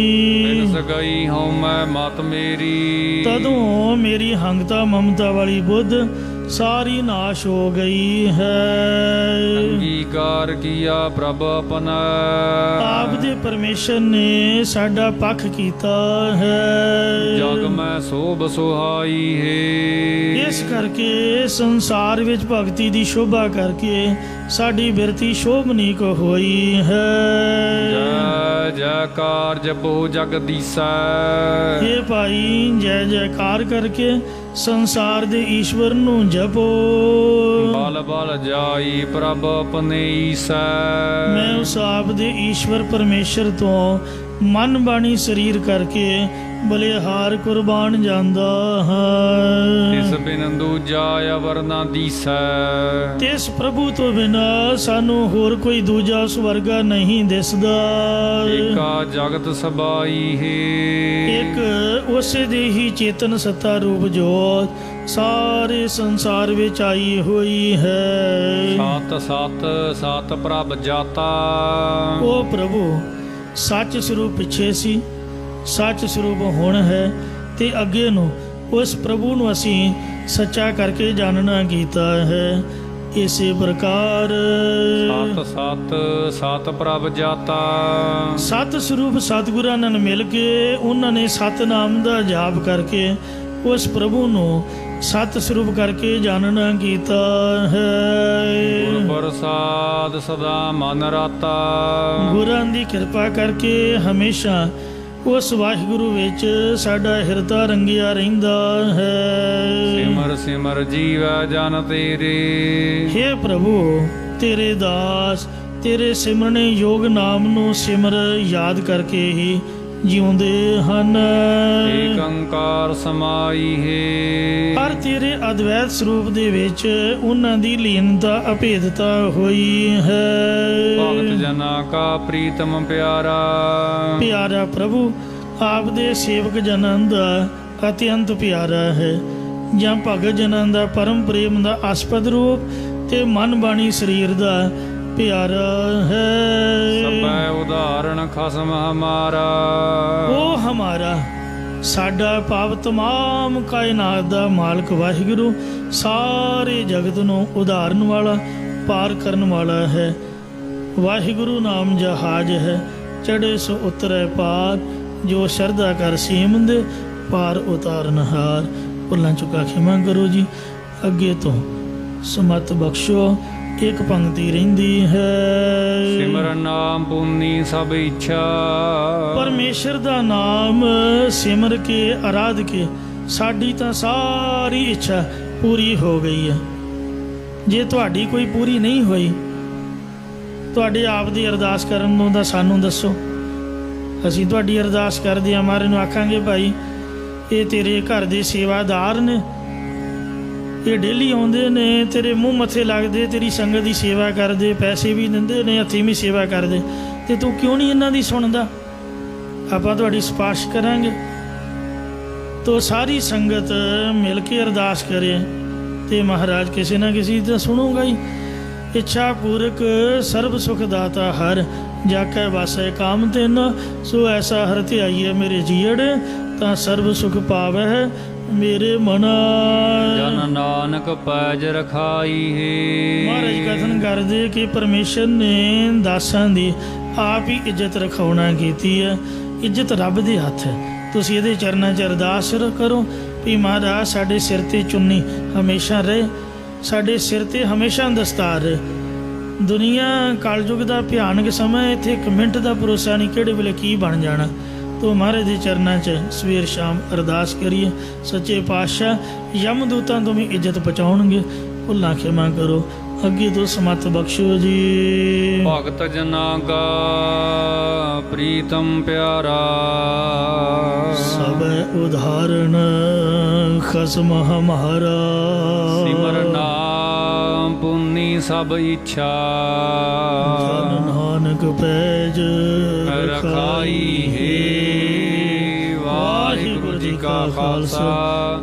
ਮਿਲ ਸਗਈ ਹਉ ਮੈਂ ਮਤ ਮੇਰੀ, ਤਦੋਂ ਮੇਰੀ ਹੰਗਤਾ ਮਮਤਾ ਵਾਲੀ ਬੁੱਧ ਸਾਰੀ ਨਾਸ਼ ਹੋ ਗਈ ਹੈ। ਅੰਗੀਕਾਰ ਕੀਆ ਪ੍ਰਭ ਆਪਣਾ, ਆਪ ਦੇ ਪਰਮੇਸ਼ਰ ਨੇ ਸਾਡਾ ਪੱਖ ਕੀਤਾ ਹੈ। ਜਗ ਮੈਂ ਸੋਭ ਸੁਹਾਈ ਹੈ। ਇਸ ਕਰਕੇ ਸੰਸਾਰ ਵਿੱਚ ਭਗਤੀ ਦੀ ਸ਼ੋਭਾ ਕਰਕੇ ਸਾਡੀ ਬਿਰਤੀ ਸ਼ੋਭਨੀਕ ਹੋਈ ਹੈ। ਜੈ ਜੈਕਾਰ ਜਪੋ ਜਗਦੀਸੈ, ਇਹ ਭਾਈ ਜੈ ਜੈਕਾਰ ਕਰਕੇ ਸੰਸਾਰ ਦੇ ਈਸ਼ਵਰ ਨੂੰ ਜਪੋ। ਬਲ ਬਲ ਜਾਈ ਪ੍ਰਭ ਆਪਣੇ ਈਸੈ, ਮੈਂ ਉਸ ਆਪ ਦੇ ਈਸ਼ਵਰ ਪਰਮੇਸ਼ਰ ਤੋਂ ਮਨ ਬਾਣੀ ਸਰੀਰ ਕਰਕੇ ਬਲਿਹਾਰ ਕੁਰਬਾਨ ਜਾਂਦਾ ਹਾਂ। ਇਸ ਬਿਨ ਦੂਜਾ ਅਵਰ ਨਾ ਦੀਸੈ, ਤਿਸ ਪ੍ਰਭੂ ਤੋਂ ਬਿਨਾ ਸਾਨੂੰ ਹੋਰ ਕੋਈ ਦੂਜਾ ਸਵਰਗਾ ਨਹੀਂ ਦਿਸਦਾ। ਏਕਾ ਜਗਤ ਸਬਾਈ ਹੈ, ਇੱਕ ਉਸੇ ਦੇ ਹੀ ਚੇਤਨ ਸੱਤਾ ਰੂਪ ਜੋਤ ਸਾਰੇ ਸੰਸਾਰ ਵਿੱਚ ਆਈ ਹੋਈ ਹੈ। ਸਤ ਸਤ ਸਤ ਪ੍ਰਭ ਜਾਤਾ, ਉਹ ਪ੍ਰਭੂ ਸੱਚ ਸਰੂਪ ਪਿੱਛੇ ਸੀ, ਸੱਚ ਸਰੂਪ ਹੁਣ ਹੈ, ਤੇ ਅੱਗੇ ਨੂੰ ਉਸ ਪ੍ਰਭੂ ਨੂੰ ਅਸੀਂ ਸੱਚਾ ਕਰਕੇ ਜਾਣਨਾ ਕੀਤਾ ਹੈ। ਇਸੇ ਪ੍ਰਕਾਰ ਸਤ ਸਤ ਸਤ ਪ੍ਰਭ ਜਾਤਾ, ਸਤ ਸਰੂਪ ਸਤਿਗੁਰਾਂ ਨਾਲ ਮਿਲ ਕੇ ਉਹਨਾਂ ਨੇ ਸਤਨਾਮ ਦਾ ਜਾਪ ਕਰਕੇ ਉਸ ਪ੍ਰਭੂ ਨੂੰ ਸਤ ਸਰੂਪ ਕਰਕੇ ਜਾਣਨਾ ਕੀਤਾ ਹੈ। ਗੁਰ ਪ੍ਰਸਾਦ ਸਦਾ ਮਨ ਰਾਤਾ, ਗੁਰਾਂ ਦੀ ਕਿਰਪਾ ਕਰਕੇ ਹਮੇਸ਼ਾ ਉਸ ਵਾਹਿਗੁਰੂ ਵਿੱਚ ਸਾਡਾ ਹਿਰਦਾ ਰੰਗਿਆ ਰਹਿੰਦਾ ਹੈ। ਸਿਮਰ ਸਿਮਰ ਜੀਵੈ ਜਨ ਤੇਰੇ, ਹੇ ਪ੍ਰਭੂ ਤੇਰੇ ਦਾਸ ਤੇਰੇ ਸਿਮਰਨੇ ਯੋਗ ਨਾਮ ਨੂੰ ਸਿਮਰ ਯਾਦ ਕਰਕੇ ਹੀ ਜਿਉਂਦੇ ਹਨ। ਏਕ ਓੰਕਾਰ ਸਮਾਈ ਹੈ। ਪਰ ਤੇਰੇ ਅਦਵੈਤ ਸਰੂਪ ਦੇ ਵਿੱਚ ਉਹਨਾਂ ਦੀ ਲੀਨਤਾ ਅਭੇਦਤਾ ਹੋਈ ਹੈ। ਭਗਤ ਜਨਾਂ ਕਾ ਪ੍ਰੀਤਮ ਪਿਆਰਾ। ਪਿਆਰਾ ਪ੍ਰਭੂ ਆਪ ਦੇ ਸੇਵਕ ਜਨਾਂ ਦਾ ਅਤਿਅੰਤ ਪਿਆਰਾ ਹੈ, ਜਾਂ ਭਗਤ ਜਨਾਂ ਦਾ ਪਰਮ ਪ੍ਰੇਮ ਦਾ ਆਸਪਦ ਰੂਪ ਤੇ ਮਨ ਬਾਣੀ ਸਰੀਰ ਦਾ ਪਿਆਰਾ ਹੈ। ਸਭੈ ਉਦਾਹਰਣ ਖਸਮ ਹਮਾਰਾ। ਉਹ ਹਮਾਰਾ ਸਾਡਾ ਭਾਵ ਤਮਾਮ ਕਾਇਨਾਤ ਦਾ ਮਾਲਕ ਵਾਹਿਗੁਰੂ ਸਾਰੇ ਜਗਤ ਨੂੰ ਉਧਾਰਨ ਵਾਲਾ ਪਾਰ ਕਰਨ ਵਾਲਾ ਹੈ। ਵਾਹਿਗੁਰੂ ਨਾਮ ਜਹਾਜ ਹੈ, ਚੜੇ ਸੋ ਉਤਰੈ ਪਾਰ, ਜੋ ਸ਼ਰਧਾ ਕਰ ਸੀਮੰਦ ਪਾਰ ਉਤਾਰਨਹਾਰ। ਭੁੱਲਾਂ ਚੁੱਕਾ ਖਿਮਾ ਕਰੋ ਜੀ। ਅੱਗੇ ਤੋਂ ਸਮਤ ਬਖਸ਼ੋ। ਇੱਕ ਪੰਕਤੀ ਰਹਿੰਦੀ ਹੈ। ਸਿਮਰਨ ਨਾਮ ਪੁੰਨੀ ਸਭ ਇੱਛਾ। ਪਰਮੇਸ਼ਰ ਦਾ ਨਾਮ ਸਿਮਰ ਕੇ ਆਰਾਧ ਕੇ ਸਾਡੀ ਤਾਂ ਸਾਰੀ ਇੱਛਾ ਪੂਰੀ ਹੋ ਗਈ ਹੈ। ਜੇ ਤੁਹਾਡੀ ਕੋਈ ਪੂਰੀ ਨਹੀਂ ਹੋਈ, ਤੁਹਾਡੇ ਆਪ ਦੀ ਅਰਦਾਸ ਕਰਨ ਨੂੰ ਤਾਂ ਸਾਨੂੰ ਦੱਸੋ। ਅਸੀਂ ਤੁਹਾਡੀ ਅਰਦਾਸ ਕਰਦੇ ਹਾਂ, ਮਹਾਰਾਜ ਨੂੰ ਆਖਾਂਗੇ ਭਾਈ ਇਹ ਤੇਰੇ ਘਰ ਦੇ ਸੇਵਾਦਾਰ ਨੇ, ਇਹ ਡੇਲੀ ਆਉਂਦੇ ਨੇ, ਤੇਰੇ ਮੂੰਹ ਮੱਥੇ ਲੱਗਦੇ, ਤੇਰੀ ਸੰਗਤ ਦੀ ਸੇਵਾ ਕਰਦੇ, ਪੈਸੇ ਵੀ ਦਿੰਦੇ ਨੇ, ਹੱਥੀਂ ਵੀ ਸੇਵਾ ਕਰਦੇ, ਤੇ ਤੂੰ ਕਿਉਂ ਨਹੀਂ ਇਹਨਾਂ ਦੀ ਸੁਣਦਾ? ਆਪਾਂ ਤੁਹਾਡੀ ਸਿਫਾਰਿਸ਼ ਕਰਾਂਗੇ। ਤੋ ਸਾਰੀ ਸੰਗਤ ਮਿਲ ਕੇ ਅਰਦਾਸ ਕਰੇ ਤੇ ਮਹਾਰਾਜ ਕਿਸੇ ਨਾ ਕਿਸੇ ਤਾਂ ਸੁਣੂਗਾ ਹੀ। ਇੱਛਾ ਪੂਰਕ ਸਰਬ ਸੁਖ ਦਾਤਾ ਹਰ, ਜਾ ਕੈ ਵਾਸੈ ਕਾਮ ਤਿਨ, ਸੋ ਐਸਾ ਹਰ ਧਿਆਈਏ ਮੇਰੇ ਜੀੜ, ਤਾਂ ਸਰਬ ਸੁਖ ਪਾਵੈ ਮੇਰੇ ਮਨਾ। ਜਨ ਨਾਨਕ ਪੈਜ ਰਖਾਈ ਹੈ। ਮਹਾਰਾਜ ਕਥਨ ਕਰਦੇ ਕਿ ਪਰਮੇਸ਼ਰ ਨੇ ਦਾਸਾਂ ਦੀ ਆਪ ਹੀ ਇੱਜ਼ਤ ਰਖਾਉਣਾ ਕੀਤੀ ਹੈ। ਇੱਜ਼ਤ ਰੱਬ ਦੇ ਹੱਥ ਹੈ। ਤੁਸੀਂ ਇਹਦੇ ਚਰਨਾਂ 'ਚ ਅਰਦਾਸ ਕਰੋ ਵੀ ਮਹਾਰਾਜ ਸਾਡੇ ਸਿਰ ਤੇ ਚੁੰਨੀ ਹਮੇਸ਼ਾ ਰਹੇ, ਸਾਡੇ ਸਿਰ ਤੇ ਹਮੇਸ਼ਾ ਦਸਤਾਰ ਰਹੇ। ਦੁਨੀਆ ਕਲਯੁਗ ਦਾ ਭਿਆਨਕ ਸਮਾਂ, ਇੱਥੇ ਇੱਕ ਮਿੰਟ ਦਾ ਭਰੋਸਾ ਨਹੀਂ ਕਿਹੜੇ ਵੇਲੇ ਕੀ ਬਣ ਜਾਣਾ। ਤੋ ਮਹਾਰਾਜ ਦੇ ਚਰਨਾਂ 'ਚ ਸਵੇਰ ਸ਼ਾਮ ਅਰਦਾਸ ਕਰੀਏ। ਸੱਚੇ ਪਾਤਸ਼ਾਹ ਯਮਦੂਤਾਂ ਤੋਂ ਵੀ ਇੱਜ਼ਤ ਪਹੁੰਚਾਉਣਗੇ। ਭੁੱਲਾਂ ਖਿਮਾ ਕਰੋ। ਅੱਗੇ ਤੋਂ ਸਮਤ ਬਖਸ਼ੋ ਜੀ। ਭਗਤ ਜਨਾਂ ਕਾ ਪ੍ਰੀਤਮ ਪਿਆਰਾ। ਸਭ ਉਦਾਹਰਣ ਖਸਮ ਹਮਾਰਾ। ਸਿਮਰ ਨਾਮ ਪੁੰਨੀ ਸਭ ਇੱਛਾ। ਜਨ ਨਾਨਕ ਪੈਜ ਰਖਾਈ ਹੈ। ਵਾਹਿਗੁਰੂ ਜੀ ਕਾ ਖਾਲਸਾ।